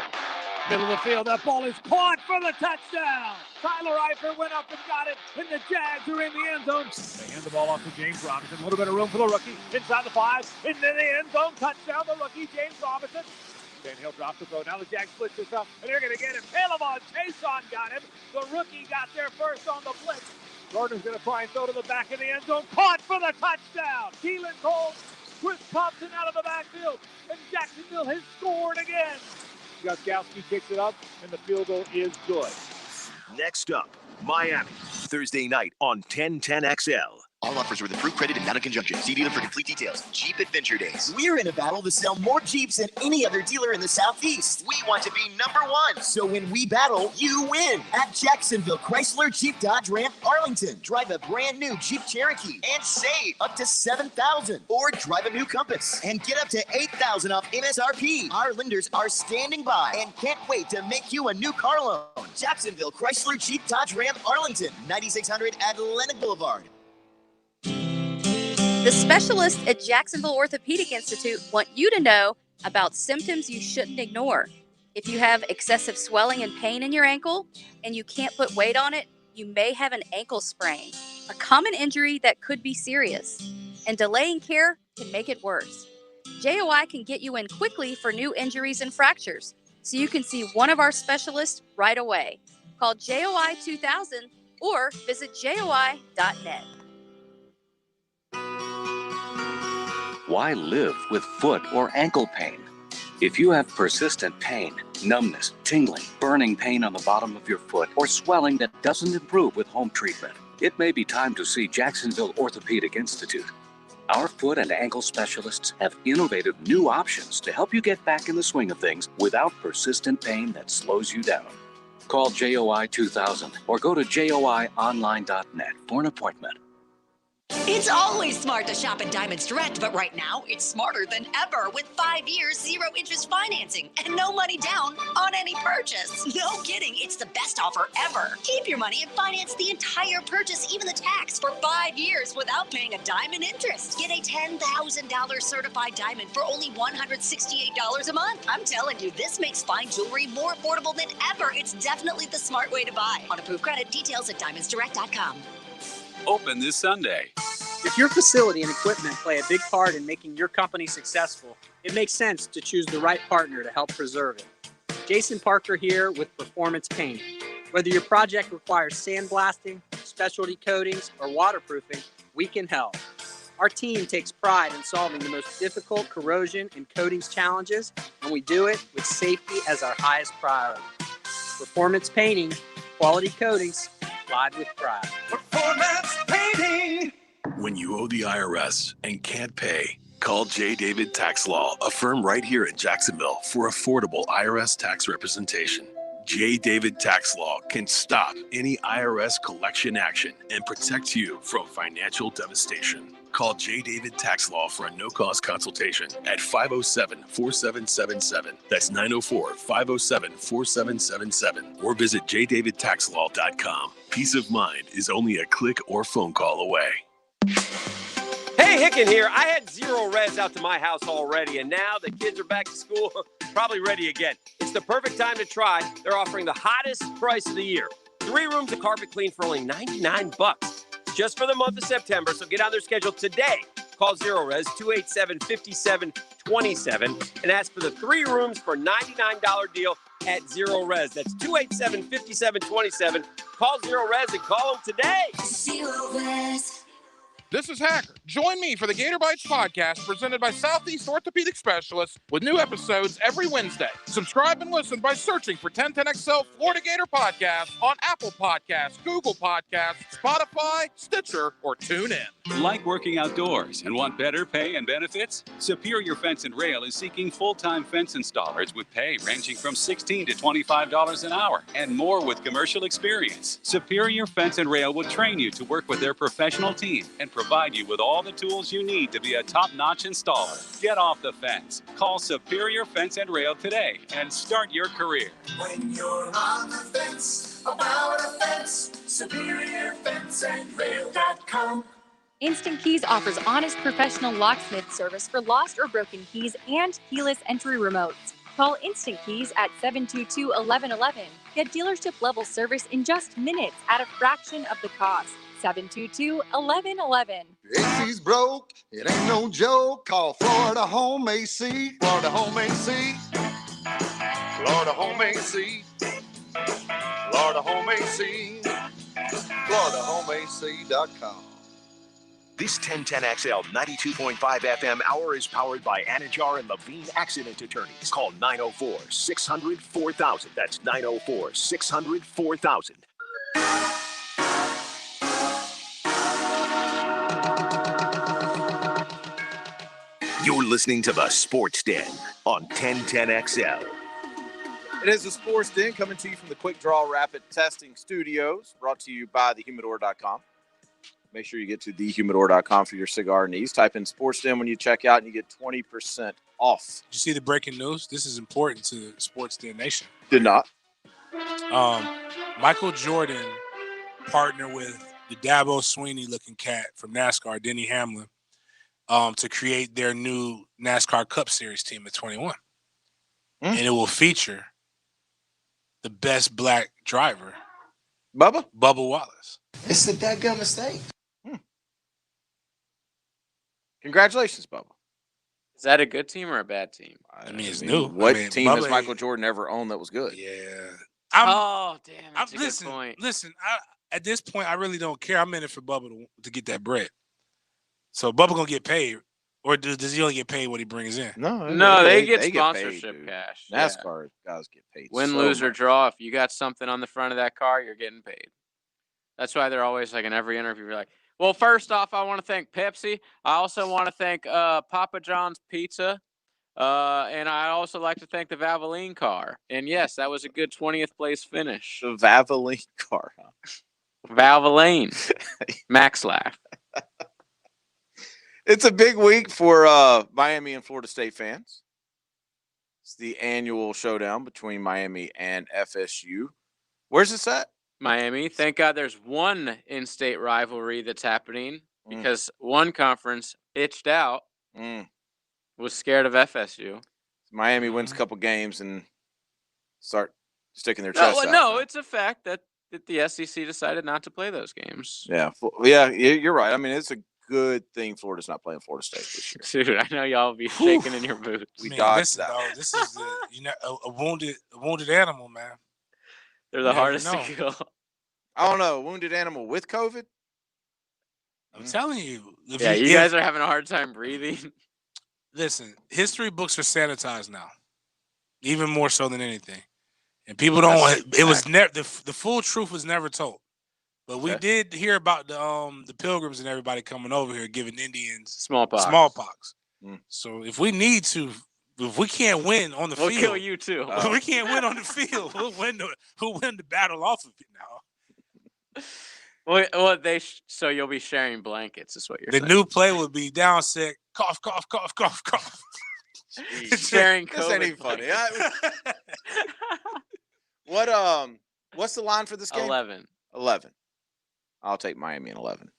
Speaker 19: Middle of the field, that ball is caught for the touchdown. Tyler Eifert went up and got it, and the Jags are in the end zone. They hand the ball off to James Robinson. A little bit of room for the rookie. Inside the 5, into the end zone. Touchdown, the rookie, James Robinson. Then he'll drop the throw. Now the Jags split this up, and they're going to get him. Palamon Chason got him. The rookie got there first on the blitz. Gardner's going to try and throw to the back of the end zone. Caught for the touchdown. Keelan Cole, Chris Thompson out of the backfield, and Jacksonville has scored again. Gostkowski kicks it up, and the field goal is good.
Speaker 3: Next up, Miami, Thursday night on 1010XL.
Speaker 20: All offers with approved credit and not in conjunction. See dealer for complete details. Jeep Adventure Days.
Speaker 21: We're in a battle to sell more Jeeps than any other dealer in the Southeast.
Speaker 20: We want to be #1.
Speaker 21: So when we battle, you win. At Jacksonville Chrysler Jeep Dodge Ram Arlington. Drive a brand new Jeep Cherokee and save up to $7,000. Or drive a new Compass and get up to $8,000 off MSRP. Our lenders are standing by and can't wait to make you a new car loan. Jacksonville Chrysler Jeep Dodge Ram Arlington. 9600 Atlantic Boulevard.
Speaker 22: The specialists at Jacksonville Orthopedic Institute want you to know about symptoms you shouldn't ignore. If you have excessive swelling and pain in your ankle and you can't put weight on it, you may have an ankle sprain, a common injury that could be serious. And delaying care can make it worse. JOI can get you in quickly for new injuries and fractures, so you can see one of our specialists right away. Call JOI 2000 or visit JOI.net.
Speaker 23: Why live with foot or ankle pain? If you have persistent pain, numbness, tingling, burning pain on the bottom of your foot, or swelling that doesn't improve with home treatment, it may be time to see Jacksonville Orthopedic Institute. Our foot and ankle specialists have innovative new options to help you get back in the swing of things without persistent pain that slows you down. Call JOI 2000 or go to joionline.net for an appointment.
Speaker 7: It's always smart to shop at Diamonds Direct, but right now it's smarter than ever with 5 years, 0 interest financing and no money down on any purchase. No kidding, it's the best offer ever. Keep your money and finance the entire purchase, even the tax, for 5 years without paying a dime in interest. Get a $10,000 certified diamond for only $168 a month. I'm telling you, this makes fine jewelry more affordable than ever. It's definitely the smart way to buy. On approved credit, details at diamondsdirect.com.
Speaker 8: Open this Sunday.
Speaker 9: If your facility and equipment play a big part in making your company successful, it makes sense to choose the right partner to help preserve it. Jason Parker here with Performance Paint. Whether your project requires sandblasting, specialty coatings, or waterproofing, we can help. Our team takes pride in solving the most difficult corrosion and coatings challenges, and we do it with safety as our highest priority. Performance Painting, quality coatings, applied with pride.
Speaker 11: Performance Painting. When you owe the IRS and can't pay, call J. David Tax Law, a firm right here in Jacksonville, for affordable IRS tax representation. J. David Tax Law can stop any IRS collection action and protect you from financial devastation. Call J. David Tax Law for a no-cost consultation at 507-4777. That's 904-507-4777. Or visit jdavidtaxlaw.com. Peace of mind is only a click or phone call away.
Speaker 2: Hey, Hicken here. I had Zero Res out to my house already, and now the kids are back to school, probably ready again. It's the perfect time to try. They're offering the hottest price of the year. 3 rooms of carpet clean for only $99, just for the month of September. So get on their schedule today. Call Zero Res 287-5727 and ask for the 3 rooms for $99 deal at Zero Res. That's 287-5727. Call Zero Res and call them today.
Speaker 29: Zero Res.
Speaker 12: This is Hacker. Join me for the Gator Bites podcast presented by Southeast Orthopedic Specialists with new episodes every Wednesday. Subscribe and listen by searching for 1010XL Florida Gator Podcast on Apple Podcasts, Google Podcasts, Spotify, Stitcher, or TuneIn.
Speaker 8: Like working outdoors and want better pay and benefits? Superior Fence and Rail is seeking full-time fence installers with pay ranging from $16 to $25 an hour and more with commercial experience. Superior Fence and Rail will train you to work with their professional team and provide you with all the tools you need to be a top-notch installer. Get off the fence. Call Superior Fence and Rail today and start your career.
Speaker 29: When you're on the fence about a fence, SuperiorFenceandRail.com.
Speaker 24: Instant Keys offers honest professional locksmith service for lost or broken keys and keyless entry remotes. Call Instant Keys at 722-1111. Get dealership level service in just minutes at a fraction of the cost. 722-1111.
Speaker 18: AC's broke, it ain't no joke. Call Florida Home AC. Florida Home AC. Florida Home AC. Florida Home AC. FloridaHomeAC.com.
Speaker 3: This 1010XL 92.5 FM hour is powered by Anajar and Levine Accident Attorneys. Call 904-600-4000. That's 904-600-4000. You're listening to the Sports Den on 1010XL.
Speaker 4: It is the Sports Den coming to you from the Quick Draw Rapid Testing Studios, brought to you by thehumidor.com. Make sure you get to thehumidor.com for your cigar needs. Type in Sports Den when you check out, and you get 20% off.
Speaker 5: Did you see the breaking news? This is important to Sports Den Nation.
Speaker 4: Did not.
Speaker 5: Michael Jordan partnered with the Dabo Sweeney-looking cat from NASCAR, Denny Hamlin, to create their new NASCAR Cup Series team at 21. And it will feature the best black driver,
Speaker 4: Bubba
Speaker 5: Wallace.
Speaker 18: It's a dadgum mistake.
Speaker 4: Congratulations, Bubba.
Speaker 6: Is that a good team or a bad team?
Speaker 5: I mean, it's new.
Speaker 4: What
Speaker 5: I mean,
Speaker 4: team
Speaker 5: Bubba,
Speaker 4: has Michael Jordan ever owned that was good?
Speaker 5: Yeah.
Speaker 6: That's a good point.
Speaker 5: Listen, at this point, I really don't care. I'm in it for Bubba to get that bread. So Bubba going to get paid. Or does he only get paid what he brings in?
Speaker 6: No, they get sponsorship cash.
Speaker 4: NASCAR guys get paid.
Speaker 6: Win, lose, or draw. If you got something on the front of that car, you're getting paid. That's why they're always like in every interview, you're like, Well, first off, I want to thank Pepsi. I also want to thank Papa John's Pizza. And I also like to thank the Valvoline car. And yes, that was a good 20th place finish.
Speaker 4: The Valvoline car. Huh?
Speaker 6: Valvoline. Max laugh.
Speaker 4: It's a big week for Miami and Florida State fans. It's the annual showdown between Miami and FSU. Where's this at?
Speaker 6: Miami. Thank God there's one in-state rivalry that's happening because one conference bitched out, was scared of FSU.
Speaker 4: Miami wins a couple games and start sticking their chest out.
Speaker 6: No, it's a fact that the SEC decided not to play those games.
Speaker 4: Yeah, you're right. I mean, it's a good thing Florida's not playing Florida State this year.
Speaker 6: Dude, I know y'all will be shaking in your boots.
Speaker 4: We dodged
Speaker 5: listen,
Speaker 4: that.
Speaker 5: though, this is a wounded animal, man.
Speaker 6: They're the hardest to kill.
Speaker 4: I don't know. Wounded animal with COVID?
Speaker 5: I'm telling you.
Speaker 6: You guys are having a hard time breathing.
Speaker 5: Listen, history books are sanitized now, even more so than anything. And people don't. It was never the full truth was never told. But we did hear about the pilgrims and everybody coming over here giving Indians smallpox. So if we need to, if we can't win on the field,
Speaker 6: we'll kill you too.
Speaker 5: If we can't win on the field, we'll win the battle off of it now.
Speaker 6: So you'll be sharing blankets, is what you're
Speaker 5: saying.
Speaker 6: The
Speaker 5: new play would be down sick, cough, cough, cough, cough, cough.
Speaker 6: Sharing COVID.
Speaker 4: This ain't even funny. What's the line for this game? 11. I'll take Miami in 11.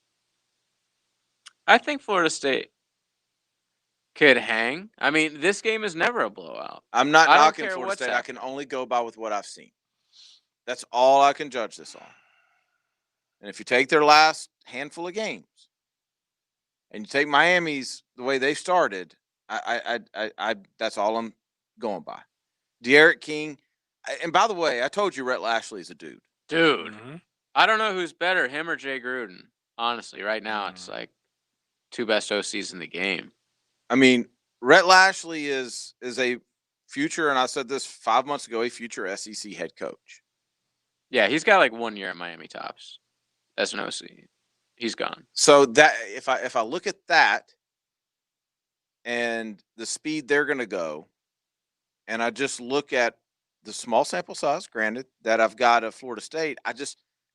Speaker 6: I think Florida State could hang. I mean, this game is never a blowout.
Speaker 4: I'm not knocking Florida State. I can only go by with what I've seen. That's all I can judge this on. And if you take their last handful of games and you take Miami's the way they started, I that's all I'm going by. De'Aaron King, and by the way, I told you Rhett Lashley's a dude.
Speaker 6: Dude, I don't know who's better, him or Jay Gruden. Honestly, right now it's like two best OCs in the game.
Speaker 4: I mean, Rhett Lashley is a future, and I said this 5 months ago, a future SEC head coach.
Speaker 6: Yeah, he's got like 1 year at Miami tops as an OC. He's gone.
Speaker 4: So that if I look at that and the speed they're going to go, and I just look at the small sample size, granted, that I've got at Florida State, I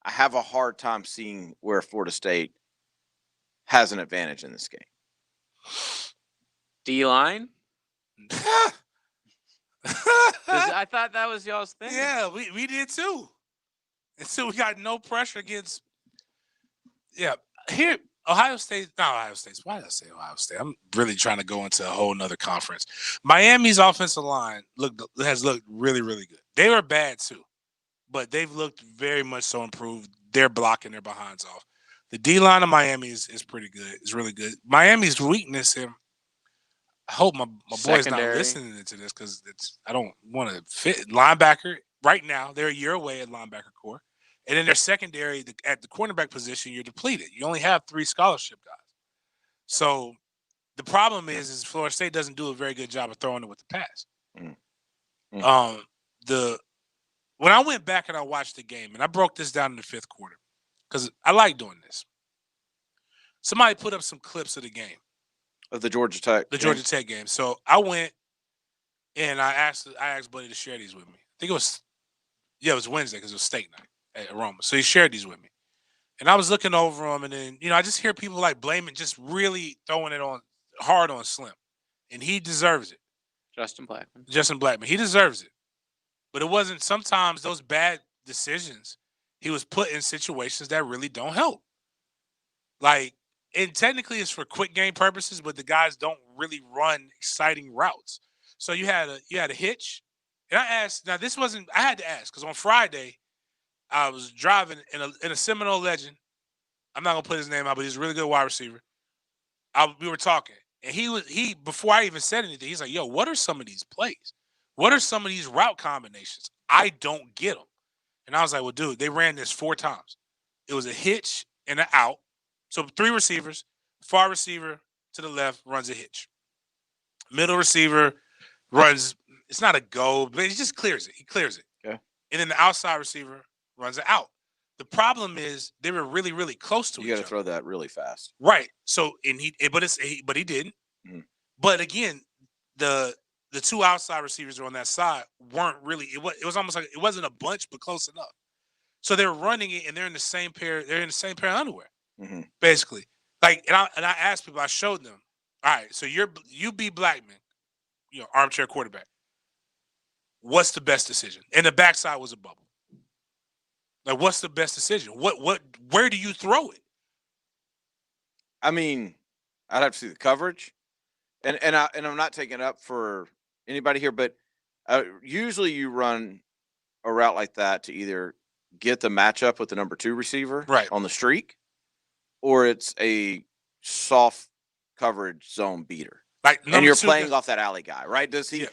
Speaker 4: have a hard time seeing where Florida State has an advantage in this game.
Speaker 6: D-line? I thought that was y'all's thing.
Speaker 5: Yeah, we did too. And so we got no pressure against. Yeah, here Ohio State. Why did I say Ohio State? I'm really trying to go into a whole nother conference. Miami's offensive line has looked really, really good. They were bad too, but they've looked very much so improved. They're blocking their behinds off. The D line of Miami is pretty good. It's really good. Miami's weakness, and I hope my boy's not listening to this because I don't want to fit linebacker right now. They're a year away at linebacker core. And in their secondary, at the cornerback position, you're depleted. You only have 3 scholarship guys. So the problem is Florida State doesn't do a very good job of throwing it with the pass. When I went back and I watched the game, and I broke this down in the 5th quarter because I like doing this. Somebody put up some clips of the game.
Speaker 4: Of the Georgia Tech.
Speaker 5: Georgia Tech game. So I went and I asked Buddy to share these with me. I think it was Wednesday because it was steak night at Aroma. So he shared these with me. And I was looking over them, and then, I just hear people like blaming, just really throwing it on hard on Slim. And he deserves it.
Speaker 6: Justin
Speaker 5: Blackman. He deserves it. But it wasn't sometimes those bad decisions. He was put in situations that really don't help. Like, and technically it's for quick game purposes, but the guys don't really run exciting routes. So you had a hitch. And I asked, I had to ask, because on Friday, I was driving in a Seminole legend. I'm not gonna put his name out, but he's a really good wide receiver. We were talking, and he before I even said anything, he's like, "Yo, what are some of these plays? What are some of these route combinations? I don't get them." And I was like, "Well, dude, they ran this 4 times. It was a hitch and an out. So 3 receivers, far receiver to the left runs a hitch. Middle receiver runs. It's not a go, but he just clears it. He clears it.
Speaker 4: Okay.
Speaker 5: And then the outside receiver runs it out. The problem is they were really, really close to each
Speaker 4: You
Speaker 5: other.
Speaker 4: got to throw that really fast.
Speaker 5: Right. So but he didn't.
Speaker 4: Mhm.
Speaker 5: But again, the two outside receivers on that side weren't really. It was almost like it wasn't a bunch, but close enough. So they're running it, and they're in the same pair. They're in the same pair of underwear, basically. Like, and I asked people. I showed them. All right. So you be Blackman, armchair quarterback. What's the best decision? And the backside was a bubble. Like, what's the best decision? Where do you throw it?
Speaker 4: I mean, I'd have to see the coverage, and I'm not taking up for anybody here, but usually you run a route like that to either get the matchup with the number 2 receiver on the streak, or it's a soft coverage zone beater. And you're playing off that alley guy, right? Does he? Yeah.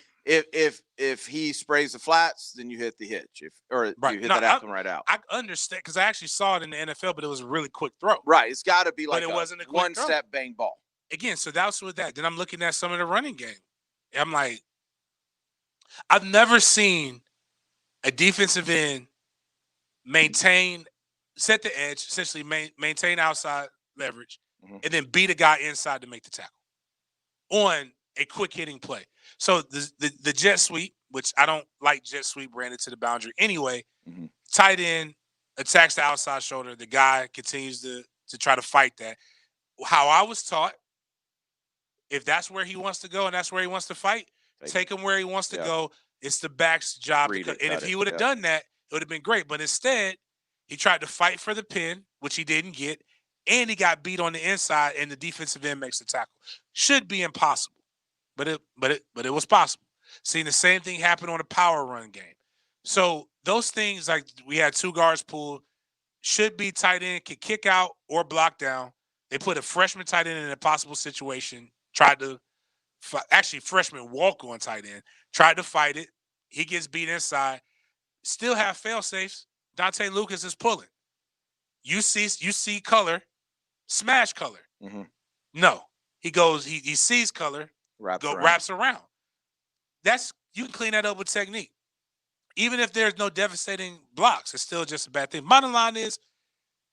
Speaker 4: If he sprays the flats, then you hit the hitch. You hit that outcome right out.
Speaker 5: I understand because I actually saw it in the NFL, but it was a really quick throw.
Speaker 4: Right. It's got to be like
Speaker 5: it wasn't a quick
Speaker 4: one
Speaker 5: throw.
Speaker 4: Step bang ball.
Speaker 5: Again, so that's with that. Then I'm looking at some of the running game. I'm like, I've never seen a defensive end set the edge, essentially maintain outside leverage, and then beat a guy inside to make the tackle on a quick hitting play. So the jet sweep, which I don't like jet sweep, ran into the boundary anyway. Tight end attacks the outside shoulder. The guy continues to try to fight that. How I was taught, if that's where he wants to go and that's where he wants to fight, take him where he wants to go. It's the back's job. And if he would have done that, it would have been great. But instead, he tried to fight for the pin, which he didn't get, and he got beat on the inside, and the defensive end makes the tackle. Should be impossible, but it was possible. Seeing the same thing happen on a power run game. So those things, like we had 2 guards pulled, should be tight end, could kick out or block down. They put a freshman tight end in an impossible situation. Freshman walk on tight end. Tried to fight it. He gets beat inside. Still have fail safes. Dante Lucas is pulling. You see color, smash color. No, he goes. He sees color. Wraps around. You can clean that up with technique. Even if there's no devastating blocks, it's still just a bad thing. Bottom line is,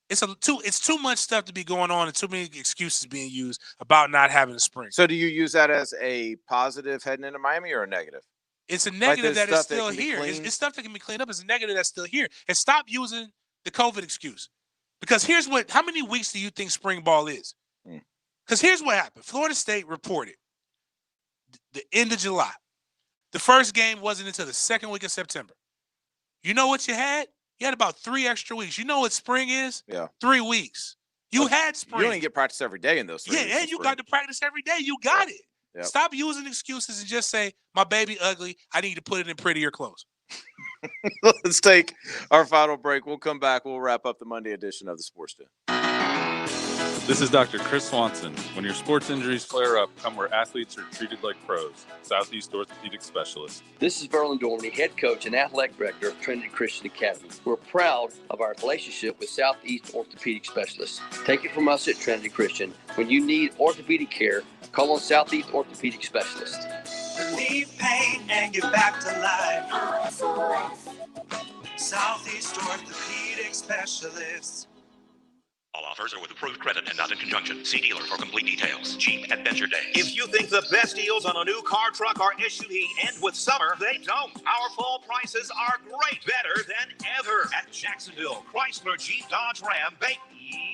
Speaker 5: it's too much stuff to be going on and too many excuses being used about not having a spring.
Speaker 4: So do you use that as a positive heading into Miami or a negative?
Speaker 5: It's a negative that is still here. It's stuff that can be cleaned up. It's a negative that's still here. And stop using the COVID excuse. Because how many weeks do you think spring ball is? Because here's what happened. Florida State reported the end of July. The first game wasn't until the second week of September. You know what you had? You had about 3 extra weeks. You know what spring is?
Speaker 4: Yeah.
Speaker 5: 3 weeks. You had spring.
Speaker 4: You only get practice every day in those 3 weeks.
Speaker 5: Yeah, and you got to practice every day. You got it. Yep. Stop using excuses and just say, my baby ugly. I need to put it in prettier clothes.
Speaker 4: Let's take our final break. We'll come back. We'll wrap up the Monday edition of the Sports Den.
Speaker 1: This is Dr. Chris Swanson. When your sports injuries flare up, come where athletes are treated like pros. Southeast Orthopedic Specialist.
Speaker 13: This is Verlin Dormany, head coach and athletic director of Trinity Christian Academy. We're proud of our relationship with Southeast Orthopedic Specialists. Take it from us at Trinity Christian. When you need orthopedic care, call on Southeast Orthopedic Specialist.
Speaker 14: Relieve pain and get back to life. Southeast Orthopedic Specialists.
Speaker 15: All offers are with approved credit and not in conjunction. See dealer for complete details. Jeep Adventure Day.
Speaker 16: If you think the best deals on a new car, truck, or SUV end with summer, they don't. Our fall prices are great, better than ever at Jacksonville, Chrysler, Jeep, Dodge, Ram, Bay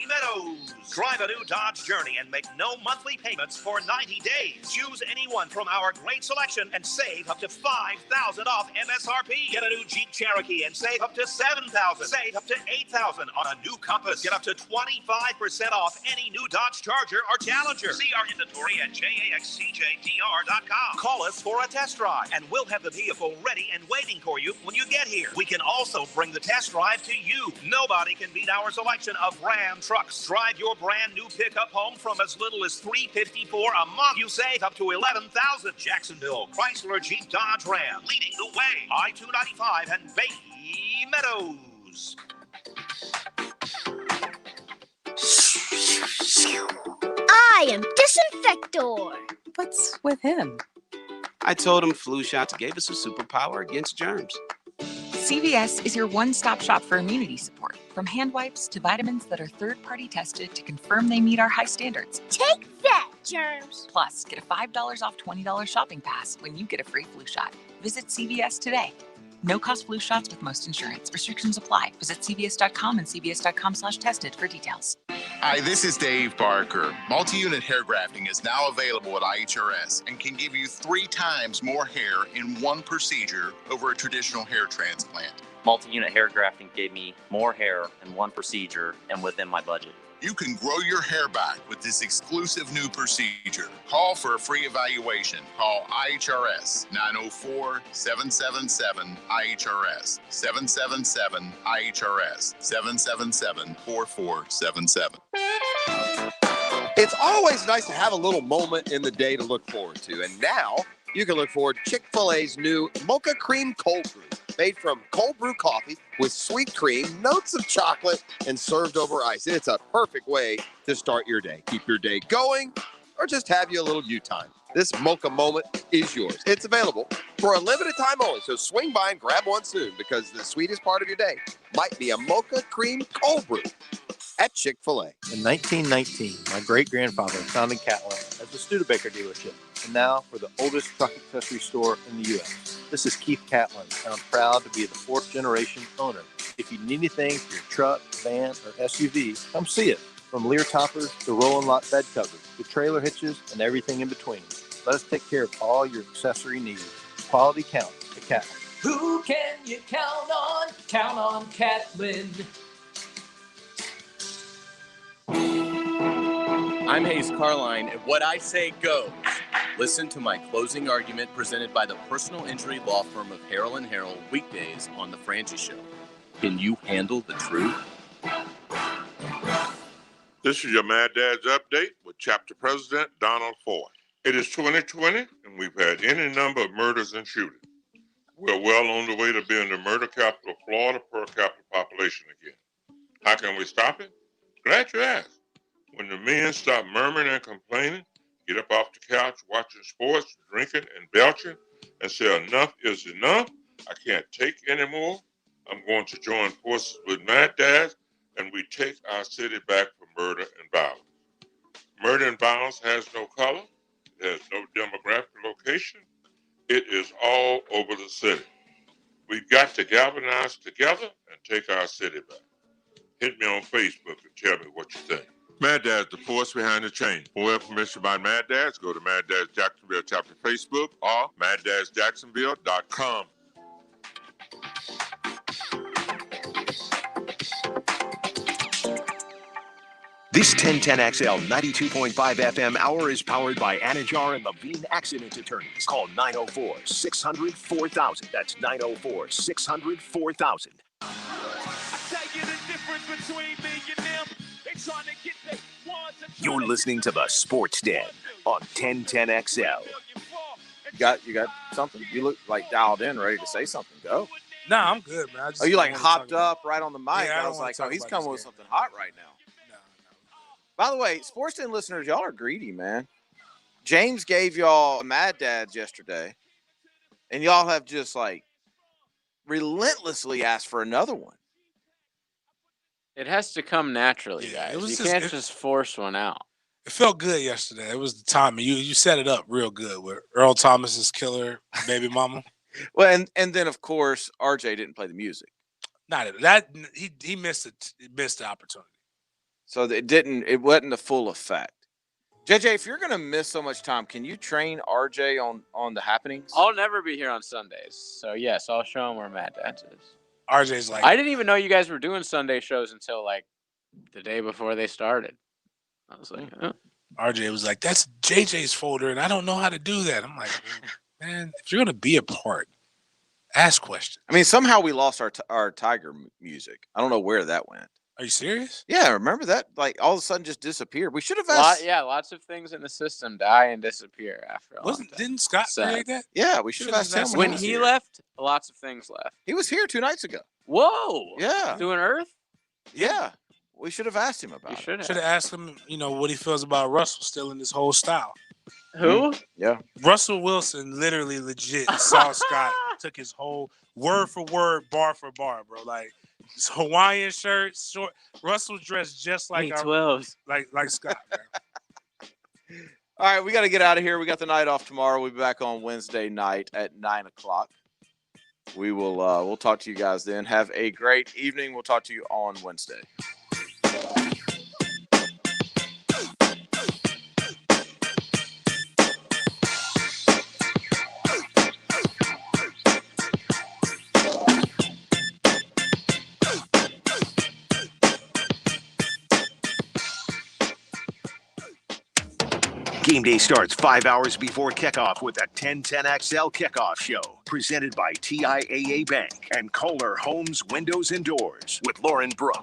Speaker 16: Meadows. Drive a new Dodge Journey and make no monthly payments for 90 days. Choose anyone from our great selection and save up to $5,000 off MSRP. Get a new Jeep Cherokee and save up to $7,000. Save up to $8,000 on a new Compass. Get up to 25% off any new Dodge Charger or Challenger. See our inventory at jaxcjdr.com. Call us for a test drive and we'll have the vehicle ready and waiting for you when you get here. We can also bring the test drive to you. Nobody can beat our selection of Ram trucks. Drive your brand new pickup home from as little as $354 a month. You save up to $11,000. Jacksonville, Chrysler, Jeep, Dodge, Ram, leading the way. I-295 and Bay Meadows.
Speaker 17: I am Disinfector.
Speaker 25: What's with him?
Speaker 26: I told him flu shots gave us a superpower against germs.
Speaker 10: CVS is your one-stop shop for immunity support, from hand wipes to vitamins that are third-party tested to confirm they meet our high standards.
Speaker 17: Take that, germs.
Speaker 10: Plus, get a $5 off $20 shopping pass when you get a free flu shot. Visit CVS today. No-cost flu shots with most insurance. Restrictions apply. Visit cvs.com and cvs.com/tested for details.
Speaker 19: Hi, this is Dave Barker. Multi-unit hair grafting is now available at IHRS and can give you 3 times more hair in one procedure over a traditional hair transplant.
Speaker 20: Multi-unit hair grafting gave me more hair in one procedure and within my budget.
Speaker 19: You can grow your hair back with this exclusive new procedure. Call for a free evaluation. Call IHRS 904-777-IHRS 777-IHRS 777-4477.
Speaker 2: It's always nice to have a little moment in the day to look forward to. And now you can look forward to Chick-fil-A's new Mocha Cream Cold Brew, made from cold brew coffee with sweet cream, notes of chocolate, and served over ice. It's a perfect way to start your day. Keep your day going, or just have you a little you time. This mocha moment is yours. It's available for a limited time only, so swing by and grab one soon, because the sweetest part of your day might be a Mocha Cream Cold Brew at Chick-fil-A.
Speaker 21: In 1919, my great-grandfather founded Catlin as a Studebaker dealership, and now for the oldest truck accessory store in the U.S. This is Keith Catlin, and I'm proud to be the 4th-generation owner. If you need anything for your truck, van, or SUV, come see it. From Lear toppers to rolling lot bed covers to trailer hitches and everything in between. Let us take care of all your accessory needs. Quality counts at Catlin.
Speaker 22: Who can you count on? Count on Catlin.
Speaker 25: I'm Hayes Carline, and what I say goes. Listen to my closing argument presented by the personal injury law firm of Harrell & Harrell weekdays on The Franchi Show. Can you handle the truth?
Speaker 26: This is your Mad Dad's Update with Chapter President Donald Ford. It is 2020, and we've had any number of murders and shootings. We're well on the way to being the murder capital of Florida per capita population again. How can we stop it? Glad you asked. When the men stop murmuring and complaining, get up off the couch watching sports, drinking and belching, and say enough is enough, I can't take anymore, I'm going to join forces with Mad Dads, and we take our city back from murder and violence. Murder and violence has no color, it has no demographic location, it is all over the city. We've got to galvanize together and take our city back. Hit me on Facebook and tell me what you think. Mad Dads, the force behind the change. For more information about Mad Dads, go to Mad Dads Jacksonville Chapter Facebook or MadDadsJacksonville.com.
Speaker 3: This 1010XL 92.5 FM hour is powered by Anajar and Levine Accident Attorneys. Call 904-600-4000. That's 904-600-4000. You're listening to the Sports Den on 1010XL.
Speaker 4: You got something? You look like dialed in, ready to say something. Go.
Speaker 5: Nah, I'm good, man. I just
Speaker 4: You like
Speaker 5: don't wanna
Speaker 4: hopped
Speaker 5: talk about
Speaker 4: up right on the mic?
Speaker 5: Yeah, I
Speaker 4: I
Speaker 5: don't
Speaker 4: was
Speaker 5: wanna
Speaker 4: like,
Speaker 5: talk
Speaker 4: oh, he's
Speaker 5: about
Speaker 4: coming
Speaker 5: this
Speaker 4: with
Speaker 5: game.
Speaker 4: something hot right now. By the way, Sports Den listeners, y'all are greedy, man. James gave y'all Mad Dads yesterday, and y'all have just like relentlessly asked for another one.
Speaker 6: It has to come naturally,
Speaker 5: Yeah,
Speaker 6: guys.
Speaker 5: it was
Speaker 6: You
Speaker 5: just-
Speaker 6: can't
Speaker 5: it-
Speaker 6: just force one out.
Speaker 5: It felt good yesterday. It was the timing. You set it up real good with Earl Thomas's killer baby mama.
Speaker 4: Well, and then of course RJ didn't play the music,
Speaker 5: Not that he missed it. Missed the opportunity.
Speaker 4: so it wasn't the full effect. JJ, if you're gonna miss so much time, can you train RJ on the happenings?
Speaker 6: I'll never be here on Sundays, so yes, I'll show him where Mad Dads is.
Speaker 5: RJ's like,
Speaker 6: I didn't even know you guys were doing Sunday shows until like the day before they started. I was like, oh.
Speaker 5: RJ was like, that's JJ's folder, and I don't know how to do that. I'm like, man, if you're gonna be a part, ask questions.
Speaker 4: I mean, somehow we lost our Tiger music. I don't know where that went.
Speaker 5: Are you serious?
Speaker 4: Yeah, remember that? Like all of a sudden just disappeared. We should have asked.
Speaker 6: Lots of things in the system die and disappear after a long time.
Speaker 5: Didn't Scott create that?
Speaker 4: Yeah, we should have asked him
Speaker 6: When he left, lots of things left.
Speaker 4: He was here 2 nights ago.
Speaker 6: Whoa!
Speaker 4: Yeah.
Speaker 6: Doing Earth?
Speaker 4: Yeah. We should have asked him about it.
Speaker 5: Should have asked him, what he feels about Russell stealing his whole style.
Speaker 6: Who?
Speaker 4: Yeah.
Speaker 5: Russell Wilson literally legit saw Scott took his whole word for word, bar for bar, bro. Like his Hawaiian shirt, short. Russell dressed just like our
Speaker 6: 812s.
Speaker 5: like Scott, man.
Speaker 4: All right, we got to get out of here. We got the night off tomorrow. We'll be back on Wednesday night at 9:00. We will we'll talk to you guys then. Have a great evening. We'll talk to you on Wednesday.
Speaker 3: Game day starts 5 hours before kickoff with the 1010XL Kickoff Show, presented by TIAA Bank and Kohler Homes Windows and Doors with Lauren Brooks.